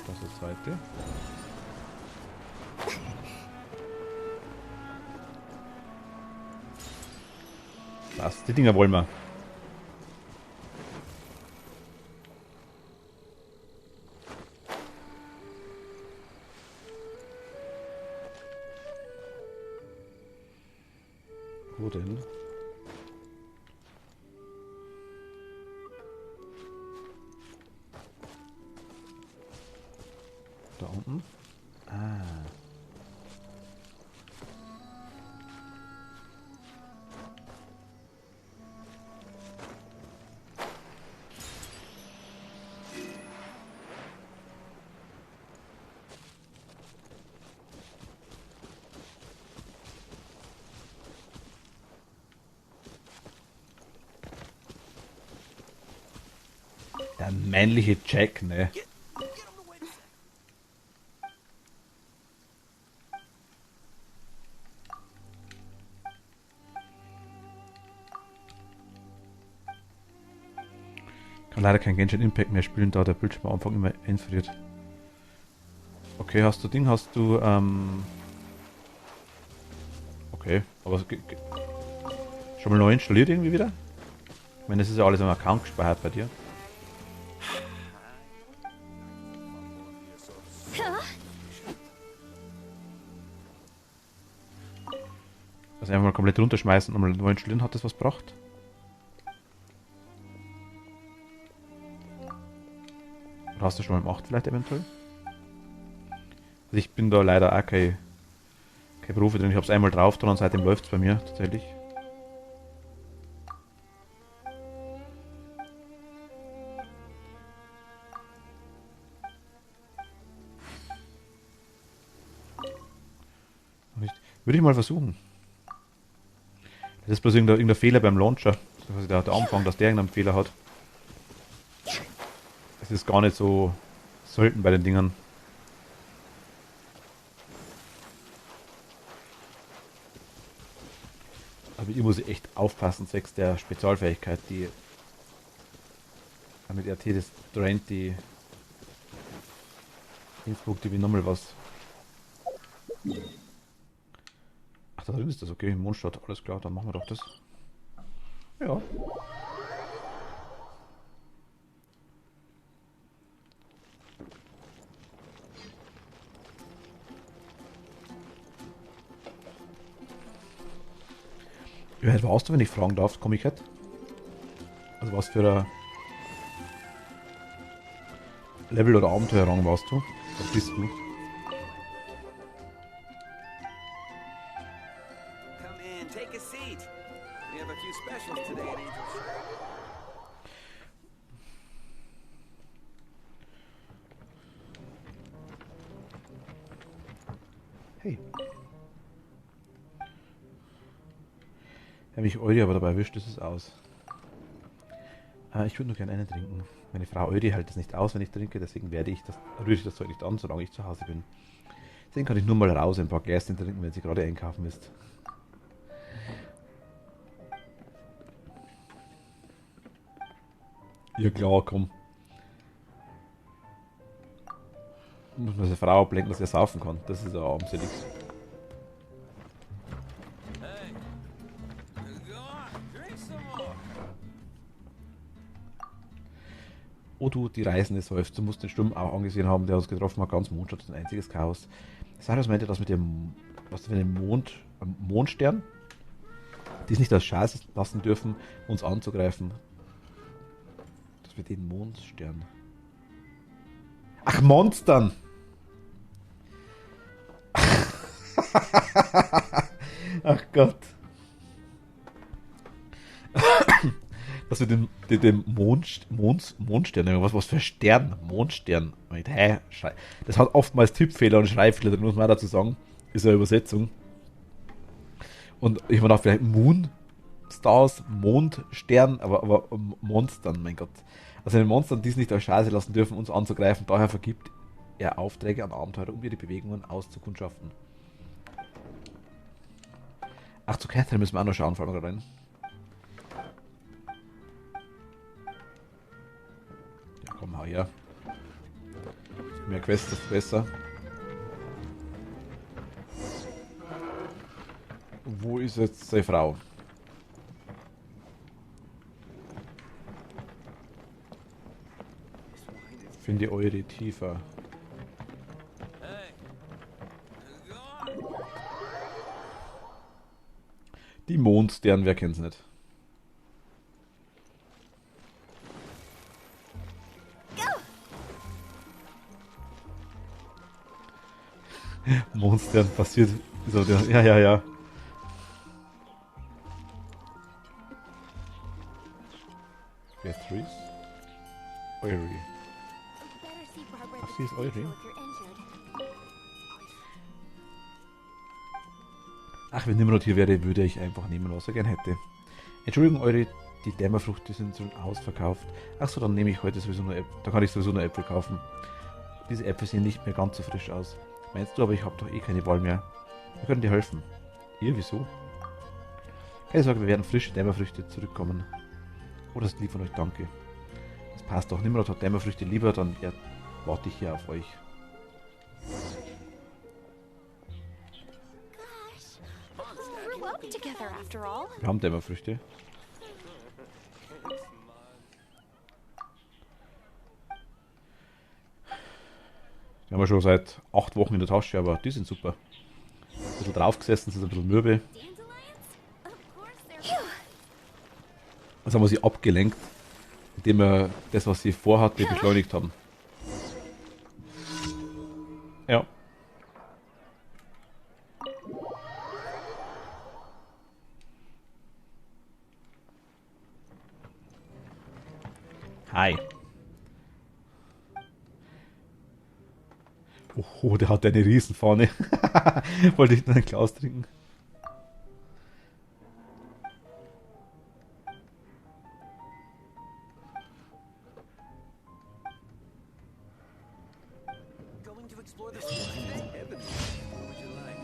Das ist das zweite. Was? Die Dinger wollen wir. Wo denn? Da unten? Ah. Der männliche Jack, ne? Kann leider kein Genshin Impact mehr spielen, da der Bildschirm am Anfang immer entfriert. Okay, hast du Ding, hast du, okay, aber schon mal neu installiert irgendwie wieder? Ich meine, das ist ja alles im Account gespeichert bei dir. Also einfach mal komplett runterschmeißen und mal neu installieren, hat das was gebracht? Oder hast du schon mal gemacht vielleicht eventuell? Also ich bin da leider auch kein Profi drin. Ich habe es einmal drauf dran und seitdem läuft es bei mir tatsächlich. Würde ich mal versuchen. Das ist bloß irgendein Fehler beim Launcher. Also der Anfang, dass der irgendeinen Fehler hat. Das ist gar nicht so selten bei den Dingern. Aber ich muss echt aufpassen, zwecks der Spezialfähigkeit, die mit RT das draint die Innsbruck, wie nochmal was. Ach, da drin ist das, okay, Mondstadt, alles klar, dann machen wir doch das. Ja. Wie weit warst du, wenn ich fragen darf, Comic Cat? Also was für ein Level oder Abenteuerrang warst du? Was bist du? Come in, take a seat. We have a few specials today at Angel's Shore. Hey. Wenn mich Eudi aber dabei erwischt, ist es aus. Ich würde nur gerne einen trinken. Meine Frau Eudi hält es nicht aus, wenn ich trinke, deswegen rühre ich das Zeug nicht an, solange ich zu Hause bin. Deswegen kann ich nur mal raus ein paar Gläschen trinken, wenn sie gerade einkaufen ist. Ja klar, komm. Muss man seine Frau ablenken, dass er saufen kann. Das ist ja armselig. Oh du, die Reisende seufzt. Du musst den Sturm auch angesehen haben, der uns getroffen hat. Ganz Mondstadt ist ein einziges Chaos. Sarus meinte, dass mit dem, was für einen Mondstern, die es nicht als Chance lassen dürfen, uns anzugreifen. Dass wir den Mondstern. Ach, Monstern! Ach Gott. Dass wir den Mondstern, was für Stern, Mondstern. Das hat oftmals Tippfehler und Schreibfehler, das muss man auch dazu sagen. Ist eine Übersetzung. Und ich habe mir gedacht, vielleicht Moonstars, Mondstern, aber Monstern, mein Gott. Also den Monstern, die es nicht als Chance lassen dürfen, uns anzugreifen, daher vergibt er Aufträge an Abenteurer, um ihre Bewegungen auszukundschaften. Ach, zu Catherine müssen wir auch noch schauen, fallen wir gerade rein. Ja, komm, hau her. mehr Quests, desto besser. Wo ist jetzt seine Frau? Finde eure tiefer. Die Mondstern, wer kennt's nicht? Mondstern passiert. So, ja. Beatrice? Eury. Better see Barbara Ach, sie ist Eury? if you're injured. Ach, wenn Nimrod hier wäre, würde ich einfach nehmen, was er gern hätte. Entschuldigung, Eury, die Dämmerfrüchte sind schon ausverkauft. Ach so, dann nehme ich heute sowieso nur Äpfel. Da kann ich sowieso nur Äpfel kaufen. Diese Äpfel sehen nicht mehr ganz so frisch aus. Meinst du, aber ich habe doch eh keine Wahl mehr. Wir können dir helfen. Ihr, wieso? Keine Sorge, wir werden frische Dämmerfrüchte zurückkommen. Oh, das ist lieb von euch, danke. Das passt doch. Nimrod hat Dämmerfrüchte lieber, dann warte ich hier auf euch. We grew up together after all. Wir haben Dämmerfrüchte. Die haben wir schon seit 8 Wochen in der Tasche, aber die sind super. Ein bisschen draufgesessen, sind ein bisschen mürbe. Jetzt haben wir sie abgelenkt, indem wir das, was sie vorhatte, beschleunigt haben. Ja. Hi. Oh, der hat eine Riesenfahne. Wollte ich noch ein Glas trinken. Going to explore this heavens. What would you like?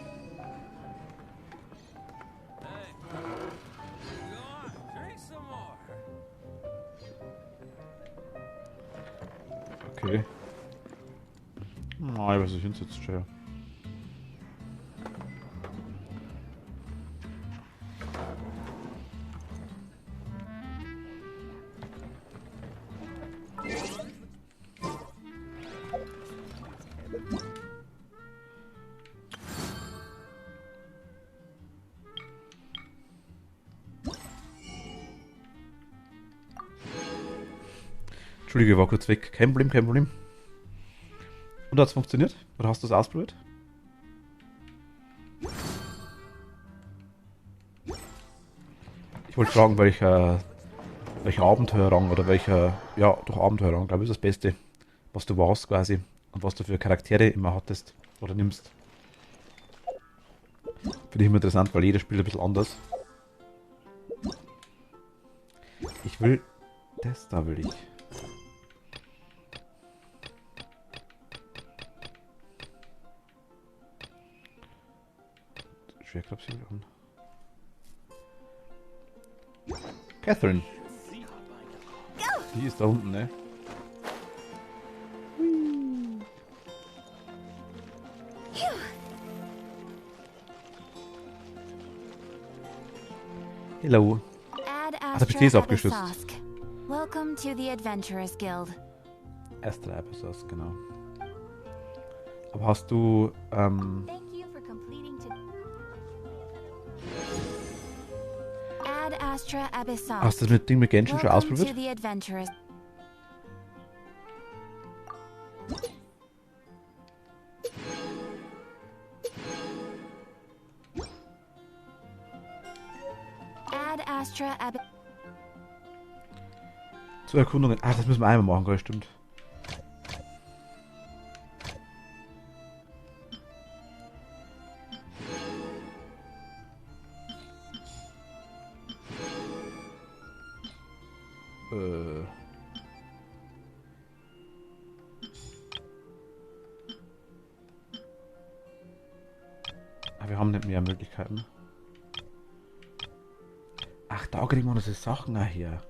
Hey. Go on, drink some more. Okay. Nein, was ich hinsetzt, schön. Entschuldige, war kurz weg. Kein Problem, kein Problem. Und hat es funktioniert? Oder hast du es ausprobiert? Ich wollte fragen, welcher Abenteuerrang oder welcher, ja, doch Abenteuerrang, glaube ich, ist das Beste, was du warst quasi und was du für Charaktere immer hattest oder nimmst. Finde ich immer interessant, weil jeder spielt ein bisschen anders. Ich will, das da will ich. Schwerkraftsiegel an. Catherine. Die ist da unten, ne? Hello. Ad Ah, der PC ist Astra abgestürzt. Abyssosk. Welcome to the Adventurers Guild. Astra Abyssos, genau. Aber hast du, Thank you for completing to Ad Astra Abyssosk. hast du das Ding mit Genshin schon Welcome to ausprobiert? the Adventurers. Ad Astra Ab Zu Erkundungen. Ah, das müssen wir einmal machen, gell, stimmt. Ah, wir haben nicht mehr Möglichkeiten. Ach, da kriegen wir unsere Sachen auch her.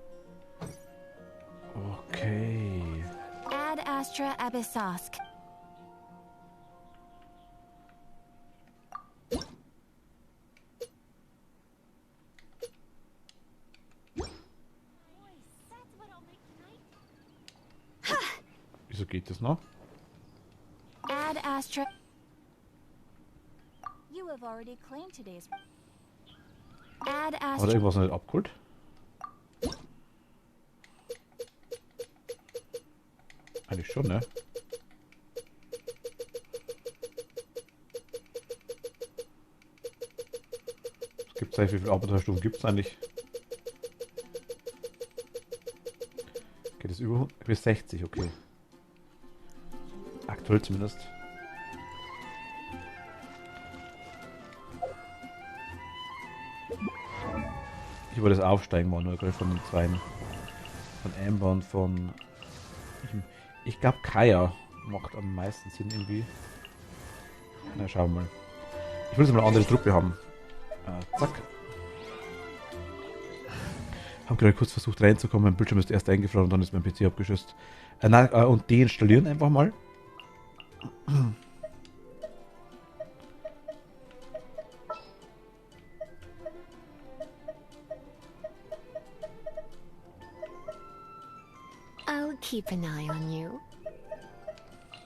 Okay. Ad Astra Abyssosk. noch? Add Astra. You have already claimed today's. Add Hat Astra. irgendwas noch nicht abgeholt? Eigentlich schon, ne? Gibt es eigentlich, wie viele Abenteuerstufen gibt es eigentlich? Geht es über bis 60, okay. Aktuell zumindest. Ich wollte das Aufsteigen machen, nur gerade von den zwei. Von Amber und von. Ich glaube, Kaya macht am meisten Sinn irgendwie. Na, schauen wir mal. Ich will jetzt mal eine andere Truppe haben. Zack. Hab gerade kurz versucht reinzukommen, mein Bildschirm ist erst eingefroren und dann ist mein PC abgeschützt. Und deinstallieren einfach mal. I'll keep an eye on you.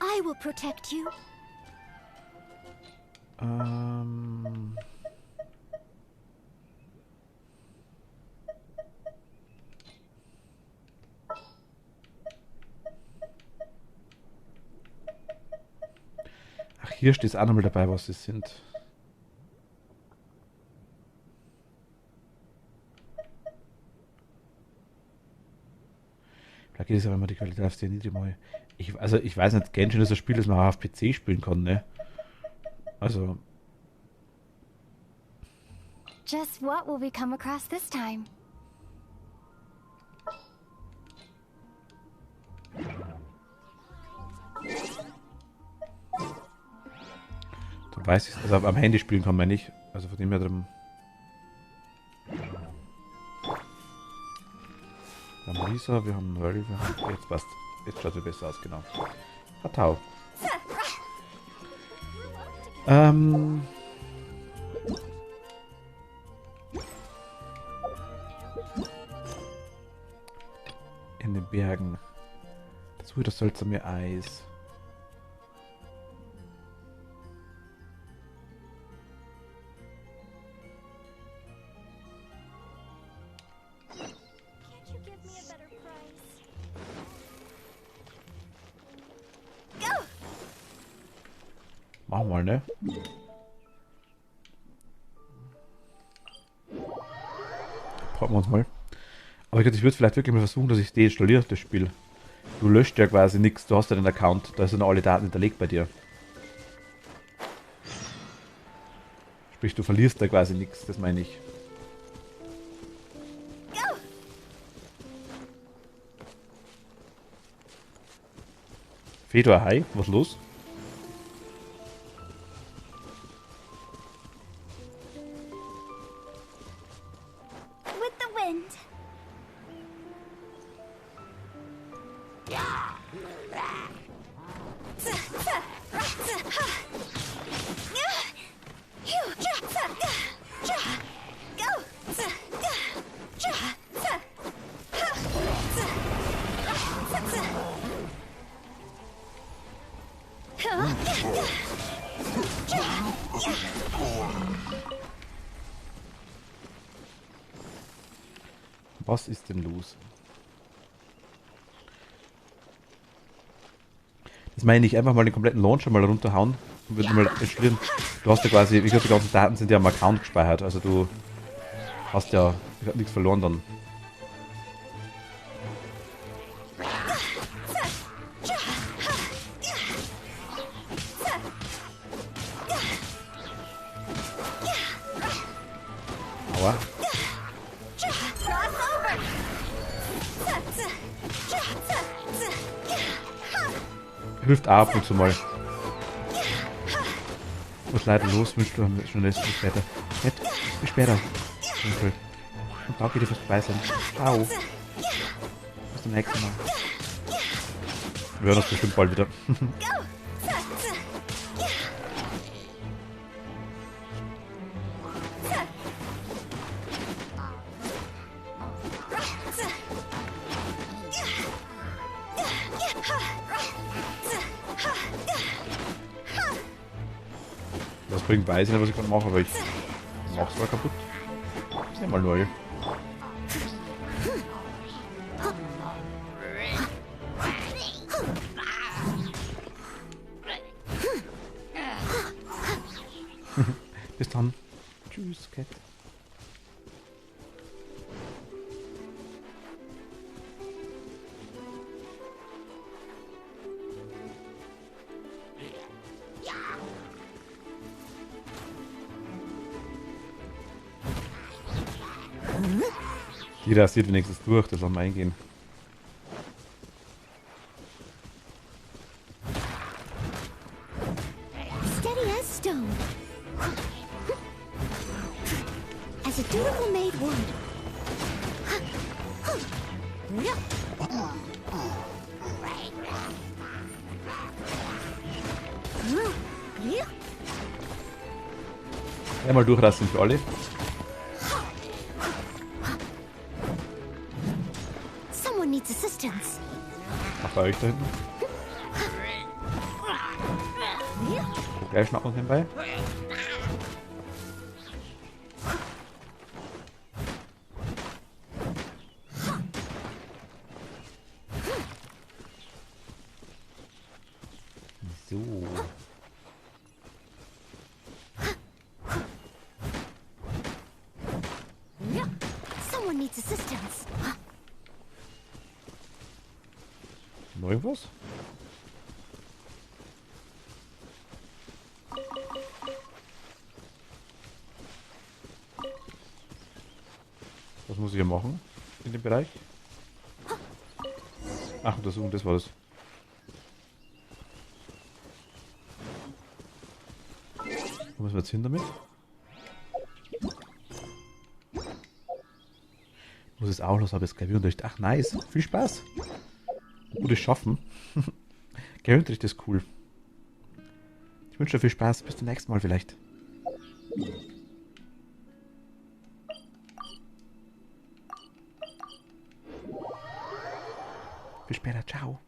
I will protect you. Ach, hier steht es auch nochmal dabei, was sie sind. Da geht es aber immer die Qualität auf sehr niedrig mal. Ich weiß nicht, Genshin ist ein Spiel, das man auch auf PC spielen kann, ne? Also. Just what will we come across this time? Dann weiß ich es. Also am Handy spielen kann man nicht. Also von dem her drin. Wir haben Lisa, wir haben Noel, jetzt passt. Jetzt schaut es besser aus, genau. Hatau. In den Bergen. Das seltsame Eis. Can't you give me a better price? Machen wir mal, ne? Packen wir uns mal. Aber ich würde vielleicht wirklich mal versuchen, dass ich deinstalliere, das Spiel. Du löscht ja quasi nichts, du hast ja den Account, da sind alle Daten hinterlegt bei dir. Sprich, du verlierst da quasi nichts, das meine ich. Fedor, hi, was los? With the wind. Was ist denn los? Das meine ich, einfach mal den kompletten Launcher mal runterhauen und würde mal installieren. Du hast ja quasi, wie gesagt, die ganzen Daten sind ja am Account gespeichert, also du hast ja nichts verloren dann. Aua. Hilft auch ab und zu mal. Was leider los, wünschst du schon bis später. Nett, bis später. Und danke dir fürs Dabei sein. Ciao. Bis zum nächsten Mal. Wir hören uns bestimmt bald wieder. Was bringt, weiß ich nicht, was ich gerade mache, aber ich mach's mal kaputt. Ist ja mal neu. Bis dann. Tschüss, Cat. Die rasiert wenigstens durch, das soll mal eingehen. Steady as stone. As a dutiful maid would. Einmal durchrasten für alle. Someone needs assistance. Ach, bei euch da hinten. Gleich schnappen hinbei. So. Someone needs assistance. Noch irgendwas? Was muss ich hier machen? In dem Bereich? Ach, untersuchen, das war das. Wo müssen wir jetzt hin damit? Muss es auch los, aber es Klavierunterricht. Ach, nice. Viel Spaß. Gutes Schaffen. Klavierunterricht ist cool. Ich wünsche dir viel Spaß. Bis zum nächsten Mal vielleicht. Bis später. Ciao.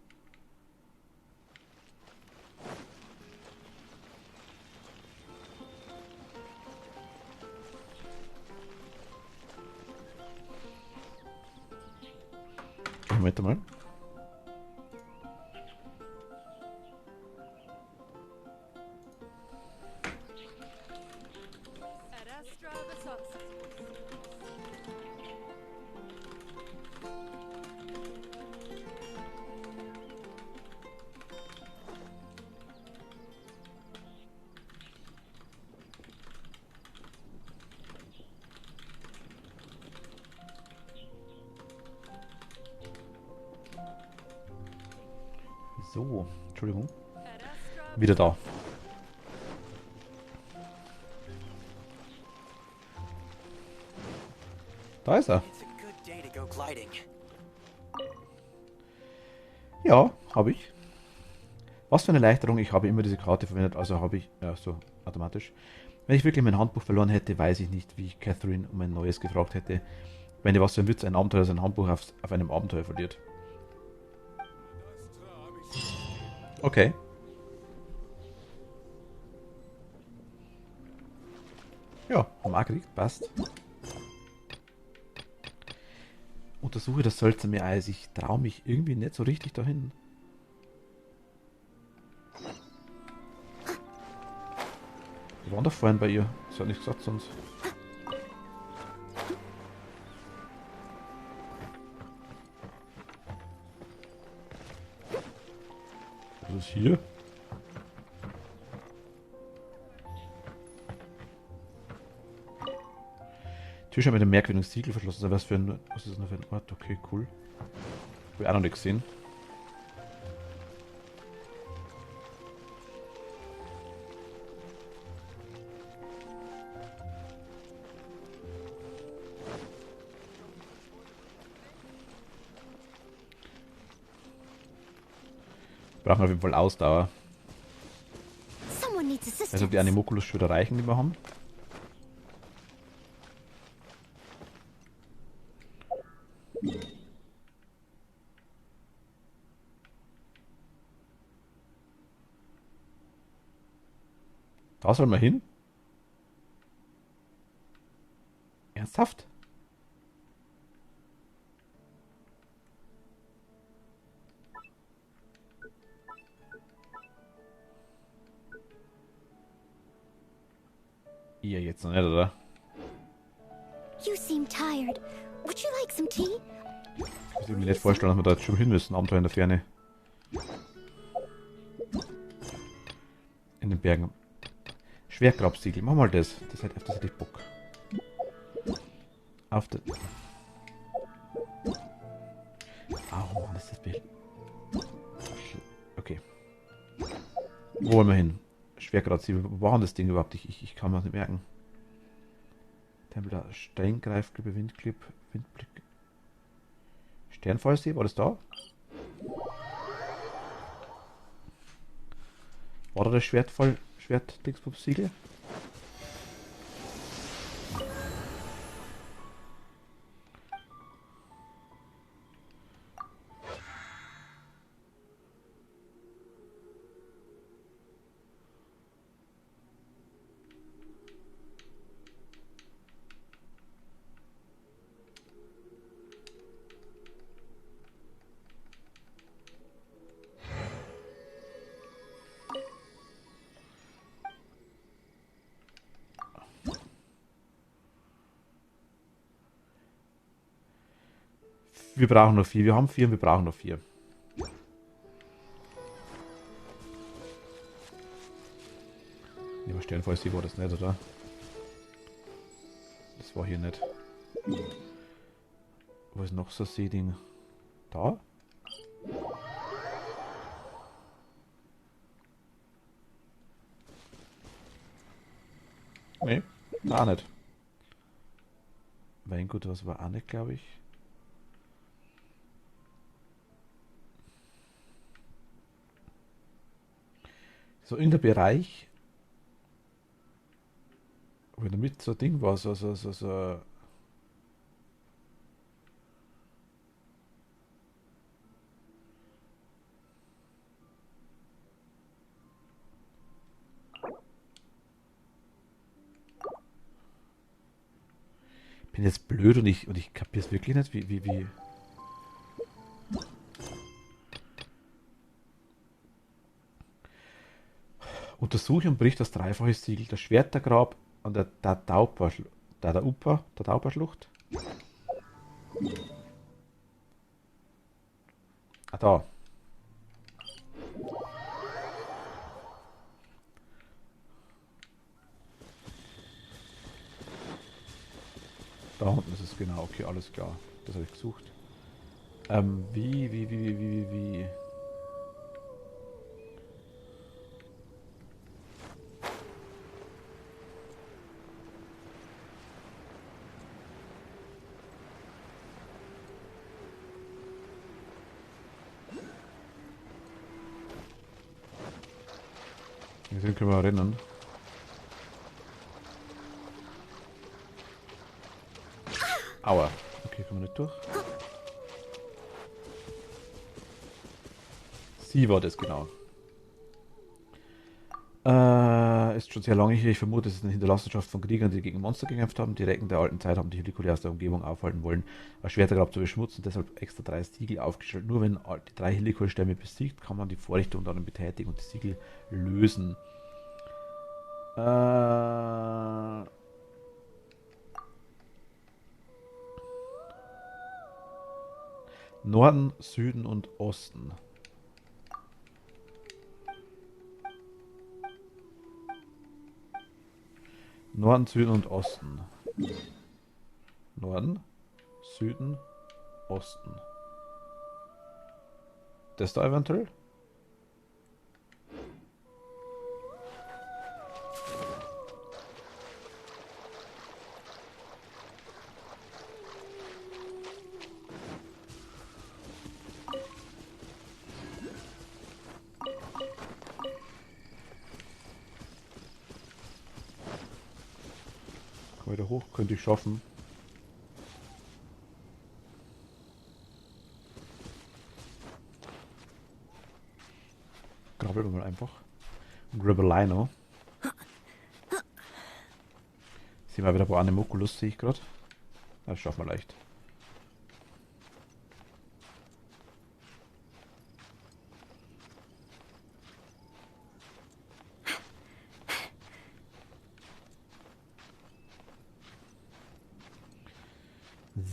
Moment mal. So, Entschuldigung. Wieder da. Da ist er. It's a good day to go gliding. Ja, habe ich. Was für eine Erleichterung, ich habe immer diese Karte verwendet, also habe ich, ja, so automatisch. Wenn ich wirklich mein Handbuch verloren hätte, weiß ich nicht, wie ich Catherine um ein neues gefragt hätte. Wenn ihr was für ein Witz, ein Abenteuer sein Handbuch auf einem Abenteuer verliert. Okay. Ja, haben wir gekriegt, passt. Untersuche das seltsame Eis. Ich traue mich irgendwie nicht so richtig dahin. Wir waren doch vorhin bei ihr. Das hat nicht gesagt sonst. Was ist hier? Tisch mit einem merkwürdigen Siegel verschlossen. Was ist das noch für ein Ort? Okay, cool. Habe ich auch noch nicht gesehen. Brauchen wir auf jeden Fall Ausdauer. Someone needs assistance. Also die Animoculus schon wieder reichen, die wir haben. Da soll man hin. Ernsthaft? Ihr jetzt noch nicht, oder? You seem tired. Would you like some tea? Ich kann mir nicht vorstellen, dass wir da jetzt schon hin müssen. Abenteuer in der Ferne. In den Bergen. Schwergrabsiegel. Mach mal das. Auf das hätte ich Bock. Auf das. Oh Mann, ist das Bild. Okay. Wo wollen wir hin? Schwergrabsiegel. Wo war denn das Ding überhaupt? Ich kann mir das nicht merken. Tempel da. Steingreifklippe, Windblick. Sternfallsee, war das da? War da das Schwert-Dingsbums-Siegel? Wir brauchen noch 4. Wir haben 4 und wir brauchen noch 4. Ja, aber Sternfallsee war das nicht, oder? Das war hier nicht. Wo ist noch so ein Seeding? Da? Nee, da auch nicht. Weingut, was war auch nicht, glaube ich. So irgendein Bereich, wo in der Mitte so ein Ding war, so. Bin jetzt blöd und ich kapiere es wirklich nicht, wie. Untersuche und bricht das dreifache Siegel. Das Schwertergrab an der Tauberschlucht. Ah, da. Da unten ist es genau. Okay, alles klar. Das habe ich gesucht. Wie. Den können wir erinnern. Aua. Okay, kommen wir nicht durch. Sie war das genau. Ist schon sehr lange hier. Ich vermute, es ist eine Hinterlassenschaft von Kriegern, die gegen Monster gekämpft haben. Die Recken der alten Zeit haben die Helikole aus der Umgebung aufhalten wollen, als Schwertergrab zu beschmutzen, deshalb extra 3 Siegel aufgestellt. Nur wenn die 3 Helikol-Stämme besiegt, kann man die Vorrichtung dann betätigen und die Siegel lösen. Norden, Süden und Osten. Norden, Süden und Osten. Norden, Süden, Osten. Das da eventuell? Wieder hoch, könnte ich schaffen. Grabbeln wir mal einfach. Grabbelino. Sehen wir wieder bei Animoculus, sehe ich gerade. Das schaffen wir leicht.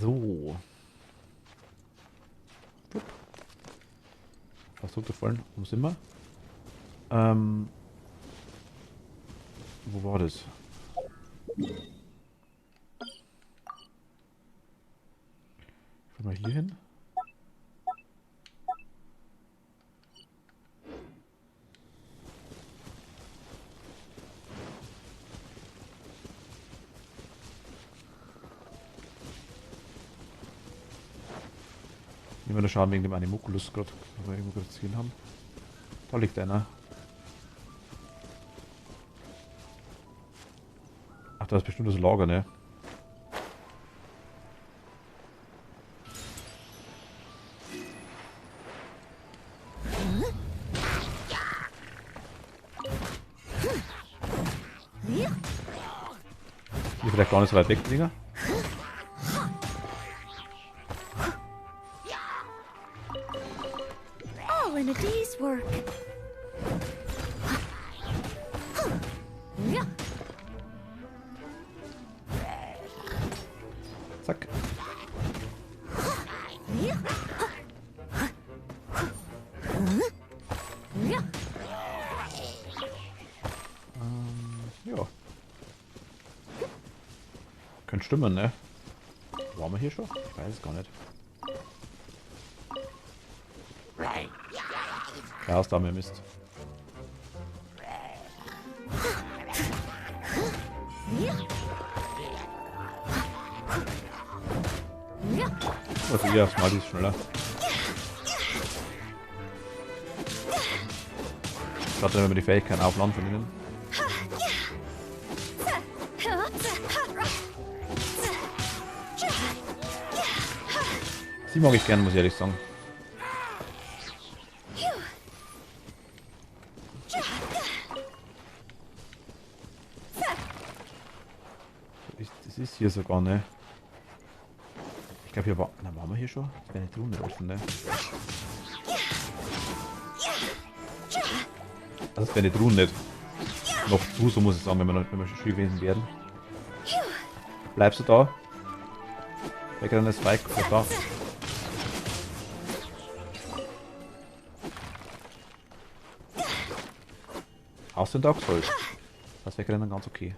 So. Upp. Fast runterfallen. Wo sind wir? Wo war das? Gehen wir hier hin. Immer der Schaden wegen dem Animoculus gerade, wo wir irgendwo gerade gesehen haben. Da liegt einer. Ach, da ist bestimmt das Lager, ne? Hier vielleicht gar nicht so weit weg, Dinger. All in a day's work. Zack. Ja. Könnte stimmen, ne? Waren wir hier schon? Ich weiß es gar nicht. Ja, ist da mehr Mist. Also ja, Smarty ist schneller. Schaut dann, wenn wir die Fähigkeiten aufladen von ihnen. Sie mag ich gerne, muss ich ehrlich sagen. Das ist hier sogar, ne? Ich glaube, hier war... Na, waren wir hier schon? Das wäre nicht Truhe nicht offen, ne? Das wäre nicht Truhe nicht. Noch zu, so muss es sein, wenn wir schon schön gewesen werden. Bleibst du da? Weg dann das Spike, da. Aus den Darkholz. Das wäre dann ganz okay.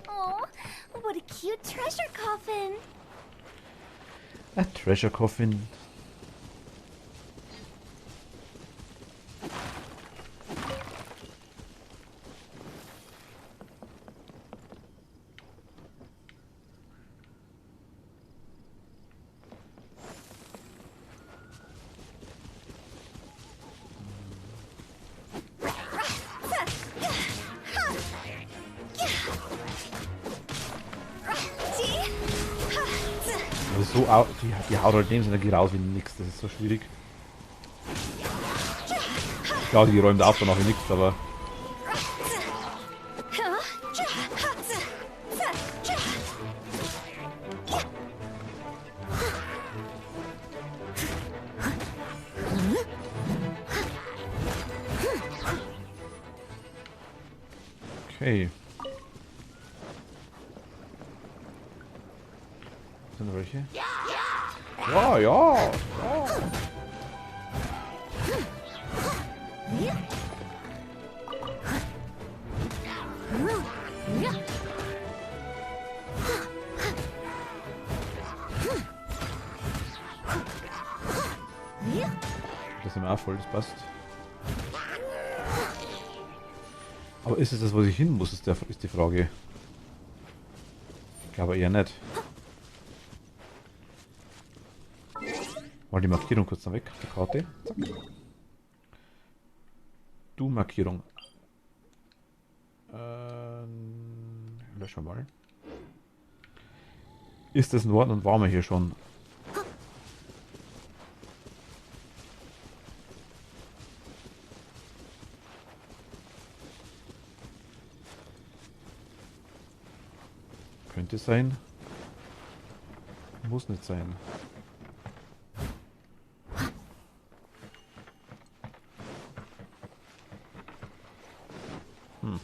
Oh, what a cute treasure coffin. A treasure coffin. Also so, die haut halt Lebensenergie raus wie nix, das ist so schwierig. Ja, die räumt auf danach wie nix, aber... Okay. Sind da welche? Ja, ja, ja. Das sind wir auch voll, das passt. Aber ist es das, wo ich hin muss, ist die Frage. Ich glaube eher nicht. Mal die Markierung kurz noch weg auf der Karte. Zack. Du Markierung. Löschen wir mal. Ist das in Ordnung und waren wir hier schon? Könnte sein. Muss nicht sein. Hm.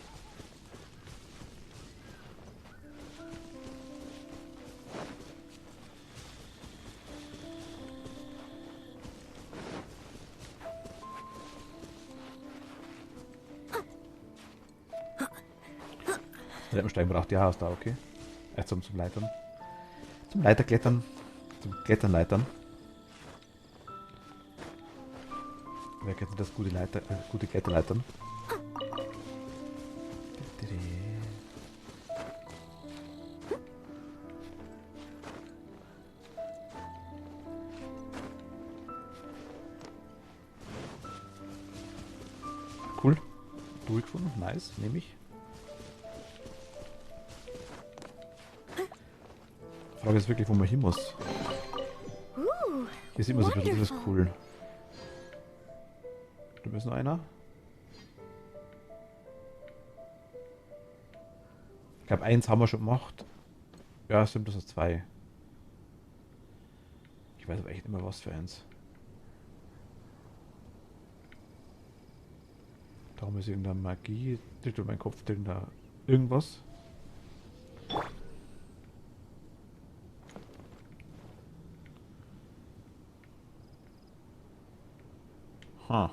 Treppensteigen braucht ja da, okay. Zum Leitern. Zum Leiterklettern. Zum Kletternleitern. Wer kennt das gute gute Kletterleitern? Cool. Durchgefunden. Nice. Nehme ich. Die Frage ist wirklich, wo man hin muss. Hier sieht man so ein bisschen, das ist cool. Da ist noch einer. Ich glaube, eins haben wir schon gemacht. Ja, stimmt, das ist 2. Ich weiß aber echt nicht mehr, was für eins. Darum ist irgendeine Magie. Durch mein Kopf da irgendwas. Ha.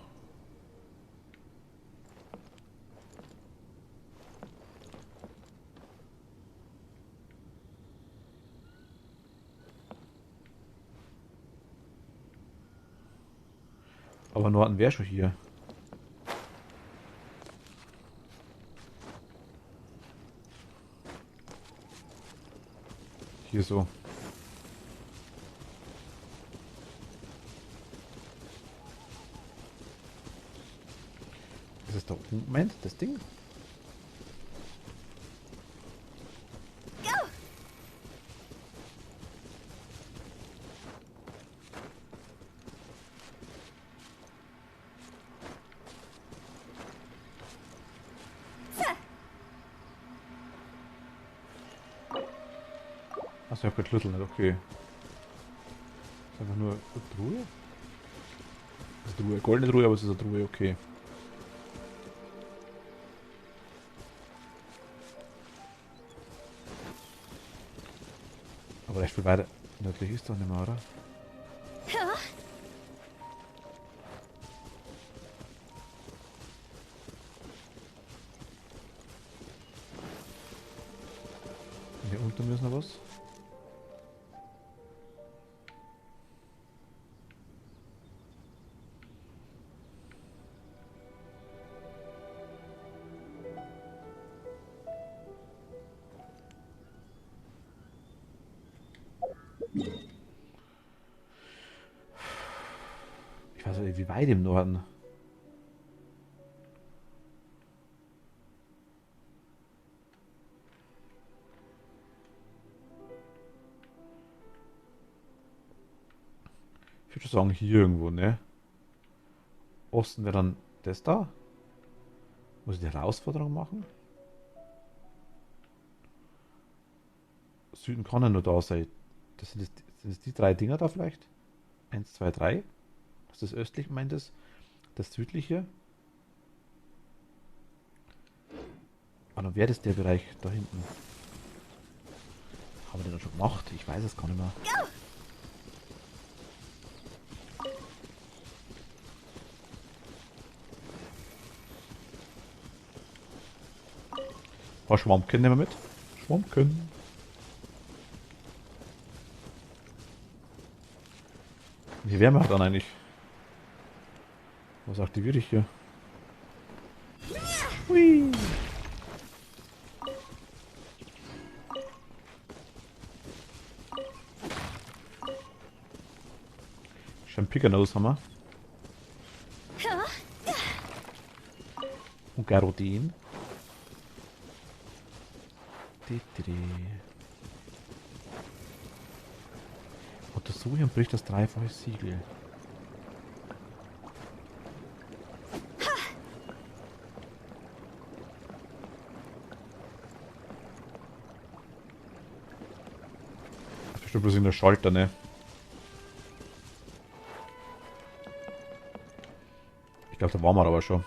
Aber Norden wäre schon hier. Hier so. Ist es da oben? Moment, das Ding? Achso, ich hab Schlüssel nicht, okay. Ist einfach nur eine Truhe? Das ist eine Truhe, goldene Truhe, aber es ist eine Truhe, okay. Aber recht viel weiter nördlich ist doch nicht mehr, oder? Hier unten müssen wir was. Ich weiß nicht, wie weit im Norden. Ich würde sagen, hier irgendwo, ne? Osten wäre dann das da. Muss ich die Herausforderung machen? Süden kann ja nur da sein. Sind das die 3 Dinger da vielleicht? 1, 2, 3. Das ist das östliche, meint es. Das südliche. Ah, dann wäre das der Bereich da hinten. Haben wir den dann schon gemacht? Ich weiß es gar nicht mehr. Oh, Schwammken nehmen wir mit. Schwammken. Wie wären wir dann eigentlich? Was aktiviere ich hier? Hui. Schon Pickernos haben wir. Und Garodin. Untersuche und bricht das dreifache Siegel. Schon bloß in der Schalter, ne? Ich glaube, da waren wir aber schon.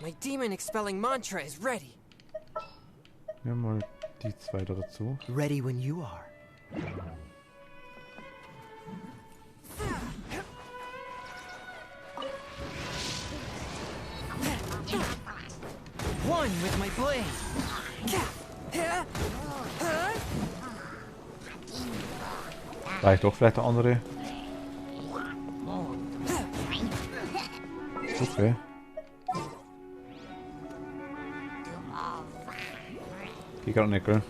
My demon expelling mantra is ready. Wir haben mal die zwei da dazu. Ready when you are. One with my blade. Reicht doch vielleicht der andere. Okay. Geh gerade nicht, gell?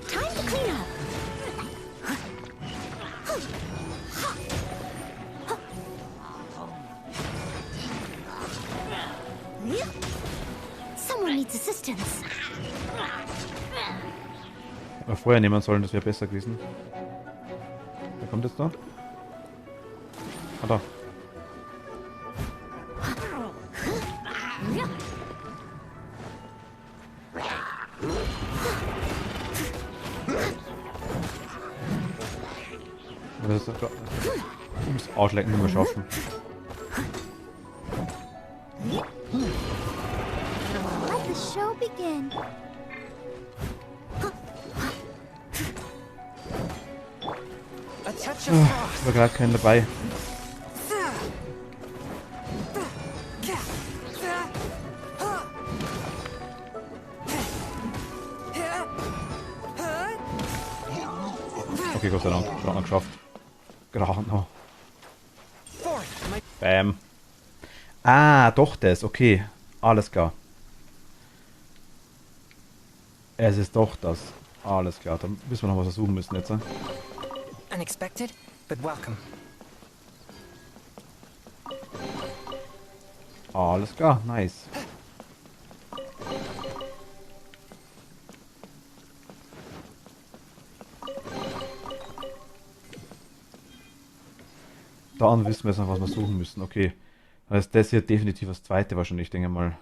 Time to clean up. Someone needs assistance. Hätten wir vorher nehmen sollen, das wäre besser gewesen. Wer kommt jetzt da? Ah, da. Das ist ums Auslecken nicht mehr schaffen. Let the show begin. A touch of frost. War gerade keinen dabei. Okay, Gott sei Dank. Schon noch geschafft. Gerade noch. Fourth, my Bam. Ah, doch das. Okay. Alles klar. Es ist doch das. Alles klar. Dann müssen wir noch was versuchen müssen jetzt. unexpected, but welcome. Alles klar. Nice. Dann wissen wir jetzt noch, was wir suchen müssen. Okay. Das heißt, das hier definitiv das zweite wahrscheinlich, denke ich mal.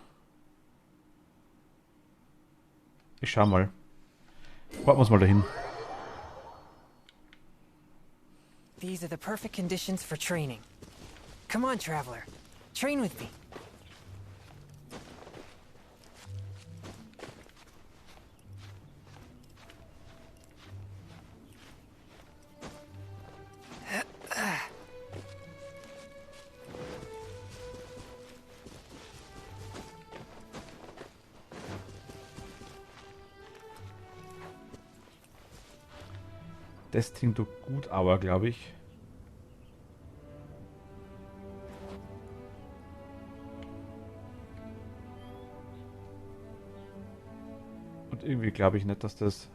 Ich schau mal. Warten wir uns mal dahin. These are the perfect conditions for training. Come on, traveler. Train with me. Das klingt doch gut, aber glaube ich. Und irgendwie glaube ich nicht, dass das.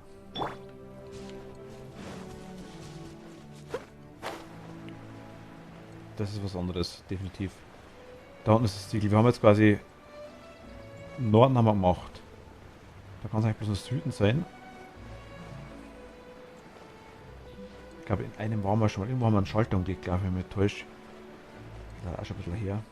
Das ist was anderes, definitiv. Da unten ist das Ziel. Wir haben jetzt quasi Norden haben wir gemacht. Da kann es eigentlich bloß noch Süden sein. Ich glaube, in einem waren wir schon mal. Irgendwo haben wir einen Schalter umgelegt, glaube ich, wenn ich mich täusche. Das ist auch schon ein bisschen her.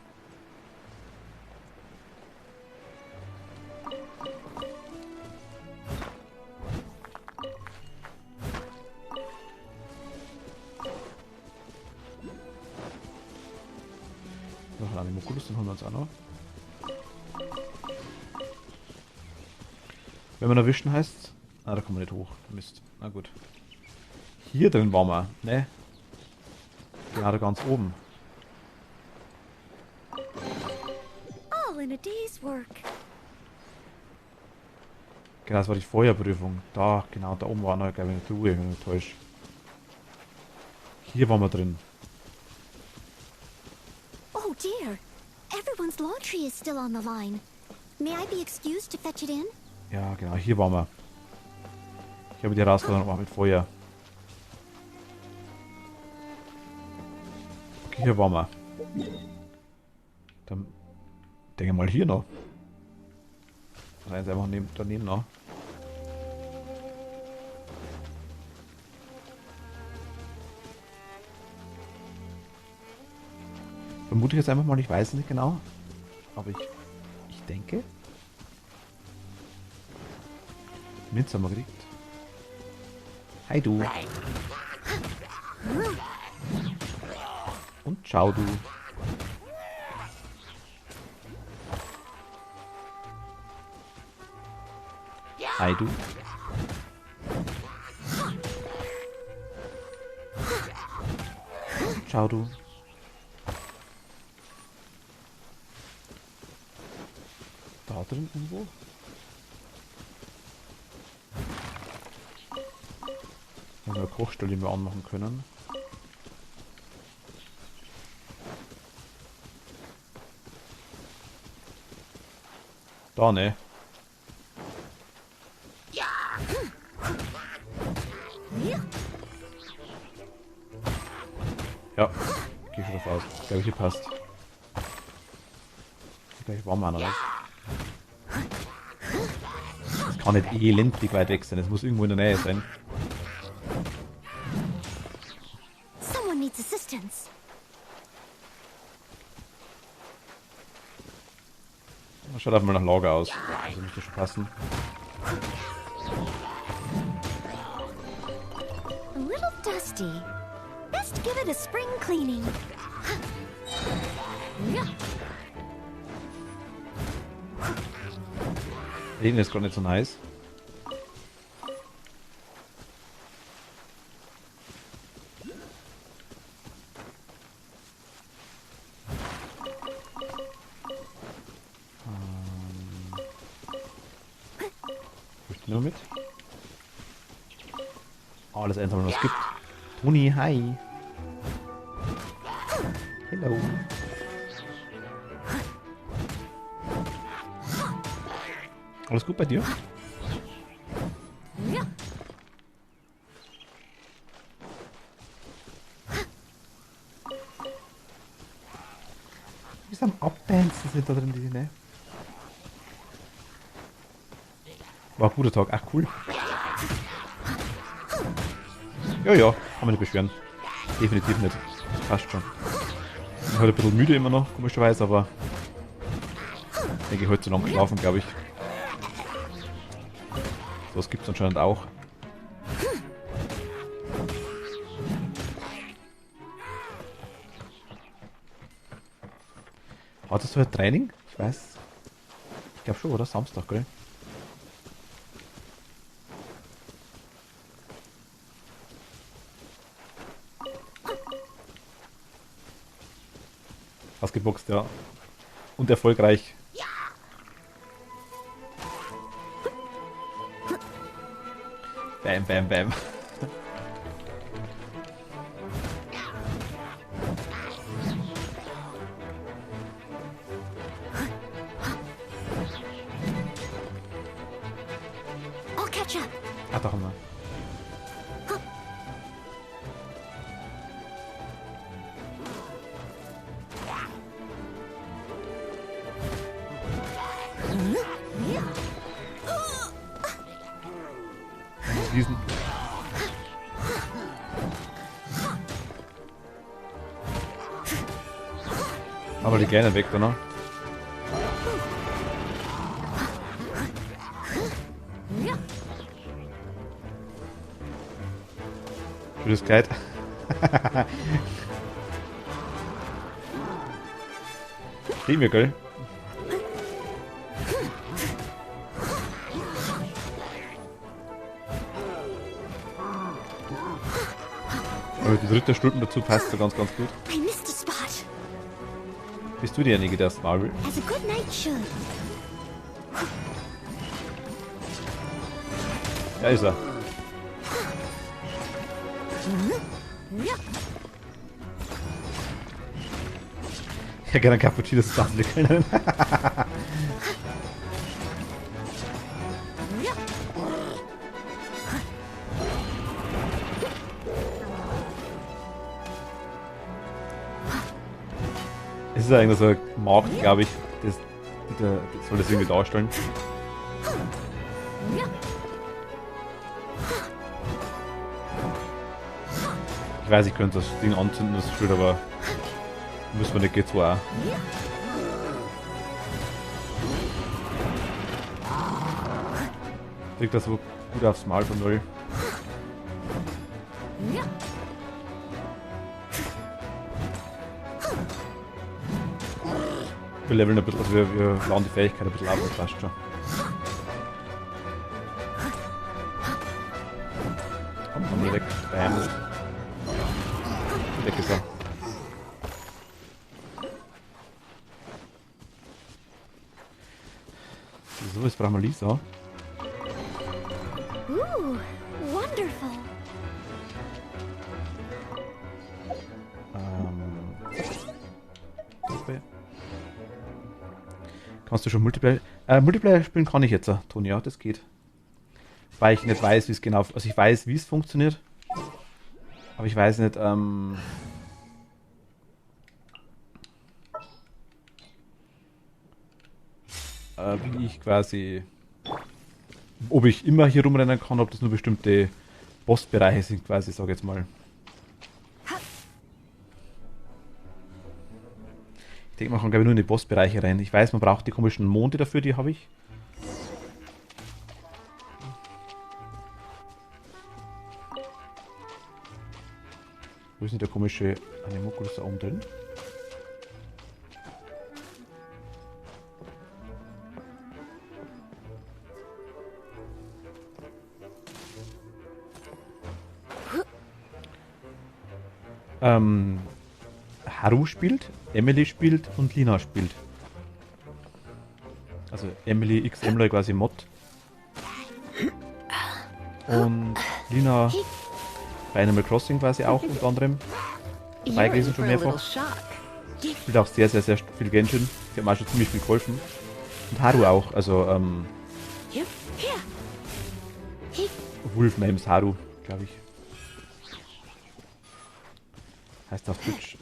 Noch einen Animoculus, den holen wir uns auch noch. Wenn man erwischen heißt. Ah, da kommen wir nicht hoch. Mist. Na gut. Hier drin waren wir, ne? Gerade ganz oben. All in a day's work. Genau, das war die Feuerprüfung. Da, genau, da oben war noch, glaube ich, eine Truhe, wenn ich mich täusche. Hier waren wir drin. Oh dear. everyone's laundry is still on the line. May I be excused to fetch it in? Ja, genau, hier waren wir. Ich habe die Herausforderung gemacht mit Feuer. Okay, hier waren wir. Dann denke mal hier noch. Nein, ist einfach daneben noch. Vermute ich jetzt einfach mal, ich weiß es nicht genau. Aber ich denke. Minze haben wir gekriegt. Hi du. Und ciao du. Hi du. Ciao du. Da drin irgendwo? Eine Kochstelle, die wir anmachen können. Da, ne? Ja, geh schon davon aus. Ich glaube, hier passt. Gleich warm an, oder? Das kann nicht elendig weit weg sein. Es muss irgendwo in der Nähe sein. Someone needs assistance. Schaut einfach mal nach Lager aus. Also müsste schon passen. A little dusty. Best give it a spring cleaning. Regen ist gerade nicht so nice. Möchte nur mit. Alles einsammeln, was es gibt. Toni, hi. Hello. Alles gut bei dir? Wie ist am Abdancen sind da drin, die, ne? War ein guter Tag. Ach, cool. Ja, kann man nicht beschweren. Definitiv nicht. Passt schon. Ich bin heute ein bisschen müde immer noch, komischerweise, aber ich denke, heute zu lang geschlafen, glaube ich. So, das gibt es anscheinend auch. Hattest du heute Training? Ich weiß. Ich glaube schon, oder? Samstag, gell? Ausgeboxt, ja. Und erfolgreich. Bam, bam, bam. I'll catch up. Ah, doch immer. Diesen. Aber die gerne weg, oder? Schönes Kleid. Stehen wir, gell? Aber die dritte Stunde dazu passt so ganz gut. I missed a spot. Bist du diejenige, der es mal will? As a good knight should. Da ist er. hätte gerne einen Cappuccino zusammen können. Es ist eigentlich so ein Markt, glaube ich. Das soll das irgendwie darstellen. Ich weiß, ich könnte das Ding anzünden, das ist schön, aber müssen wir nicht, geht so auch. Kriegt das so gut aufs Maul von null. Wir leveln ein bisschen, also wir laden die Fähigkeit ein bisschen ab, das passt schon. Kommt nochmal weg, bam. Weg ist er. So, jetzt brauchen wir Lisa. Ooh, wonderful. Okay. Kannst du schon Multiplayer? Multiplayer spielen kann ich jetzt, Toni, ja, das geht. Weil ich nicht weiß, wie es genau... Also ich weiß, wie es funktioniert. Aber ich weiß nicht, wie ich quasi... Ob ich immer hier rumrennen kann, ob das nur bestimmte Bossbereiche sind, quasi, sag ich jetzt mal. Ich denke, man kann, glaube ich, nur in die Bossbereiche rein. Ich weiß, man braucht die komischen Monde dafür, die habe ich. Wo ist denn der komische Anemokulus da oben drin? Haru spielt, Emily spielt und Lina spielt. Also Emily X Emily quasi Mod. Und Lina bei Animal Crossing quasi auch unter anderem dabei gewesen schon mehrfach. Spielt auch sehr, sehr, sehr viel Genshin. Die hat mir auch schon ziemlich viel geholfen. Und Haru auch, also Wolf Names Haru, glaube ich. Heißt auf Twitch.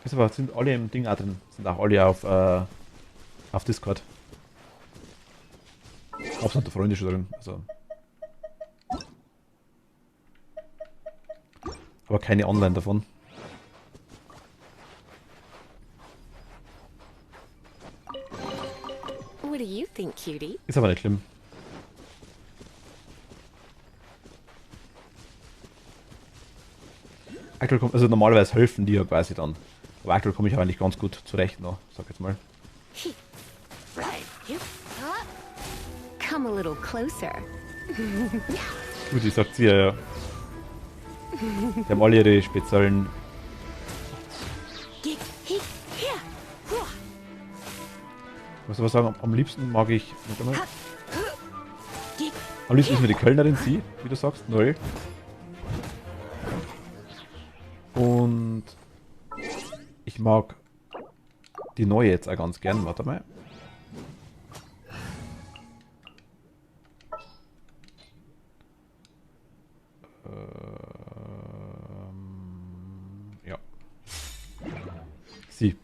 Ist aber, sind alle im Ding auch drin. Sind auch alle auf Discord. Auch sind da Freunde schon drin. Also. Aber keine Online davon. What do you think, cutie? Ist aber nicht schlimm. Aktuell also normalerweise helfen die ja quasi dann. Aber aktuell komme ich aber nicht ganz gut zurecht noch, sag jetzt mal. Come a little closer. Gut, ich sagt sie ja. Die haben alle ihre speziellen. Ich muss aber sagen, am liebsten mag ich. Am liebsten ist mir die Kölnerin sie, wie du sagst, Noel. Und ich mag die neue jetzt auch ganz gern. Warte mal. Ja. Sie.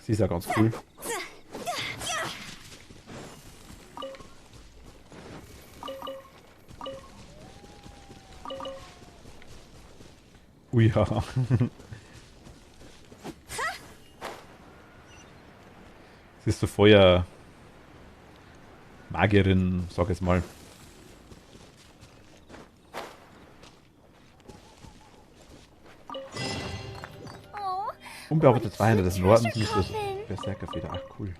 Sie ist ja ganz cool. Ui, ja. Sie ist so Feuer Magierin, sag jetzt mal. Oh, Unbearbeitete Feinde des Nordens ist das Berserkerfeder. Ach, cool.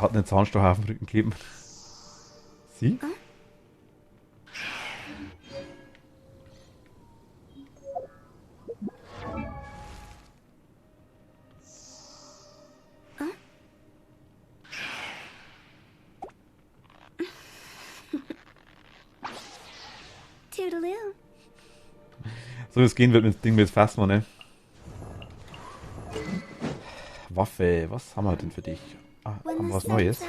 Hat einen Zahnstocher auf dem Rücken kleben. Sie? toodaloo. So wie es gehen wird mit dem Ding mit Phasma, ne? Waffe, was haben wir denn für dich? Ah, When haben the wir was sun's Neues? out,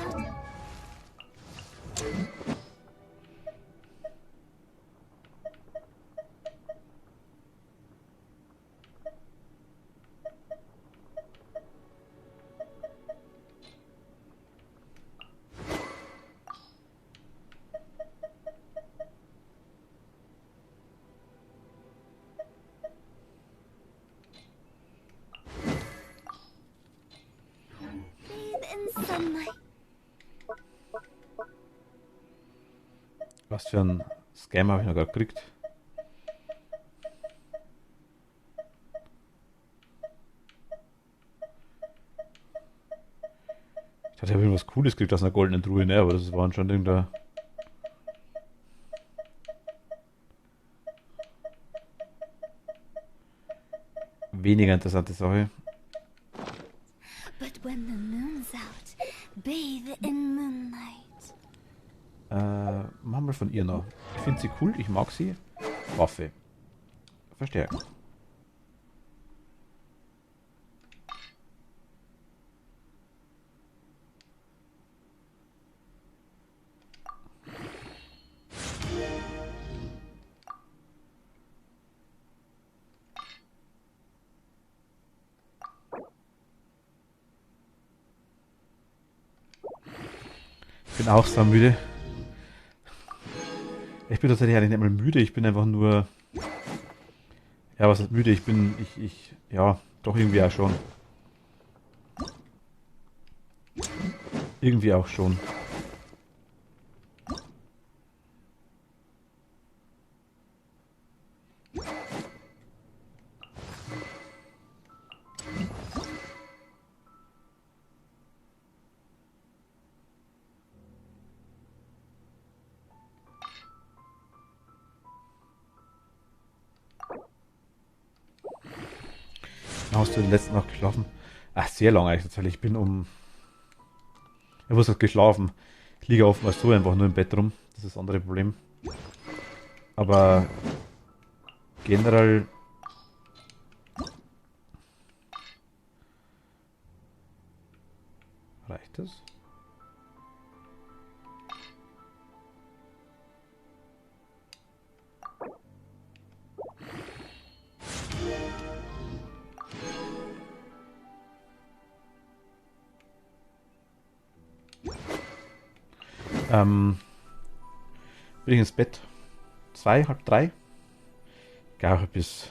bathe in sunlight. Was für ein Scam habe ich noch gerade gekriegt? Ich dachte, ich habe irgendwas Cooles gekriegt aus einer goldenen Truhe, ne? Aber das war anscheinend irgendein... weniger interessante Sache. But when the moon's out, bathe in moonlight. Machen wir von ihr noch. Ich finde sie cool, ich mag sie. Waffe. Verstärken. Ich bin auch so müde. Ich bin tatsächlich eigentlich nicht mal müde, ich bin einfach nur... Ja, was ist müde? Ja, doch irgendwie auch schon. Irgendwie auch schon. Hast du den letzten Nacht geschlafen? Ach, sehr lange eigentlich tatsächlich. Ich bin um... Ich muss halt geschlafen. Ich liege oftmals so einfach nur im Bett rum. Das ist das andere Problem. Aber generell... Reicht das? Bin ich ins Bett? 2, halb 3? Ich glaube bis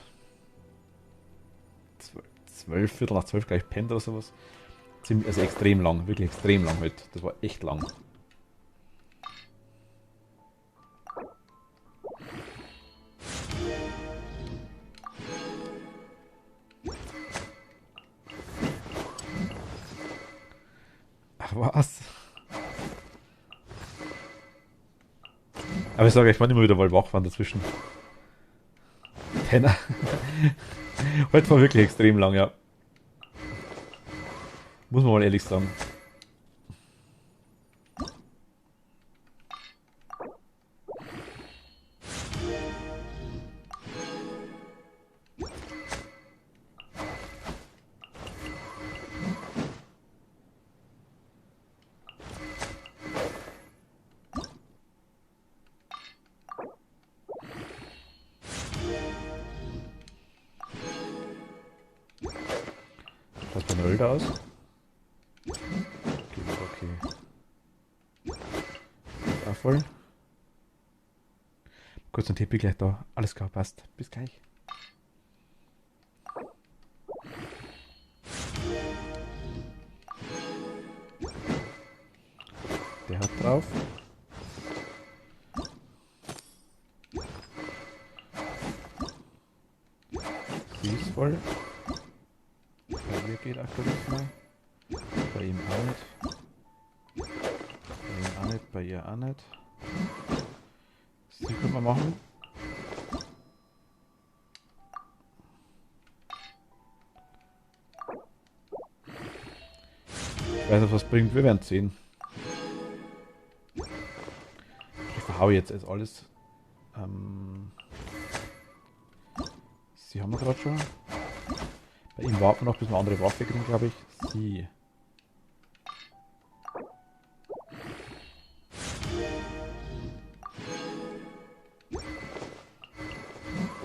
12, Viertel nach 12 gleich pennt oder sowas. Ziemlich, also extrem lang, wirklich extrem lang heute. Das war echt lang. Ach was? Aber ich sage, ich war immer wieder mal wach waren dazwischen. Penner. Heute war wirklich extrem lang, ja. Muss man mal ehrlich sagen. Schaut der Null da aus? Okay. Ist auch voll. Kurz ein TP gleich da. Alles klar, passt. Bis gleich. Der hat drauf. Die ist voll. Bei ihr geht aktuell nicht mehr. Bei ihm auch nicht. Bei ihm auch nicht, bei ihr auch nicht. Sie können wir machen. Ich weiß nicht, was bringt, wir werden sehen. Ich verhaue jetzt alles. Sie haben wir gerade schon. Bei ihm warten wir noch, bis wir eine andere Waffe kriegen, glaube ich. Sie.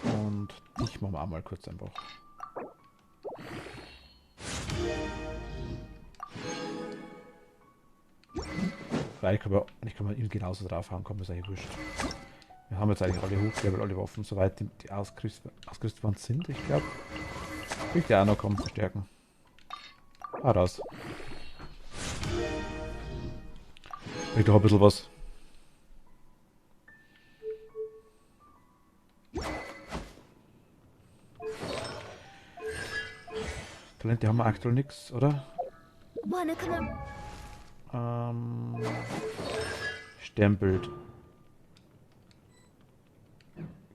Und dich machen wir auch mal kurz einfach. Weil ich kann mal ihn genauso draufhauen, kommt mir eigentlich wurscht. Wir haben jetzt eigentlich alle hochgelevelt, alle Waffen, soweit die ausgerüstet worden sind, ich glaube. Kriegt ja auch noch kommen, verstärken. Ah, raus. Kriegt doch ein bisschen was. Talente haben wir aktuell nichts, oder? Wanna come Sternbild.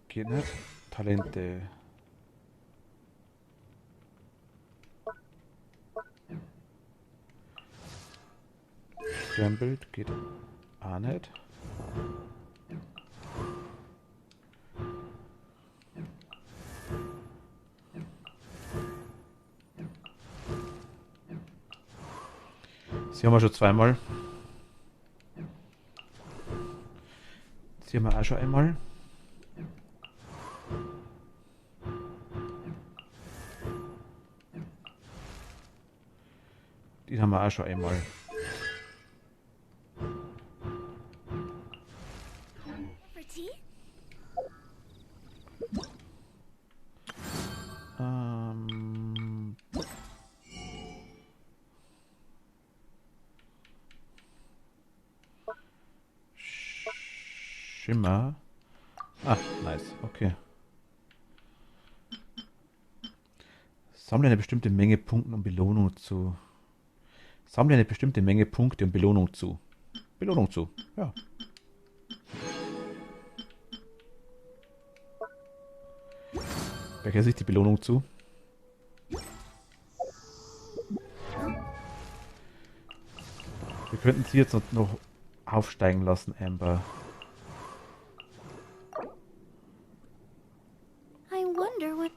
Geht nicht. Talente. Sternbild geht auch nicht. Sie haben wir schon zweimal. Sie haben wir auch schon einmal. Die haben wir auch schon einmal. for tea? Schimmer. Ah, nice. Okay. Sammle eine bestimmte Menge Punkte und Belohnung zu. Sammle eine bestimmte Menge Punkte und Belohnung zu. Belohnung zu. Ja. Wer kennt sich die Belohnung zu? Wir könnten sie jetzt noch aufsteigen lassen, Amber. I wonder what.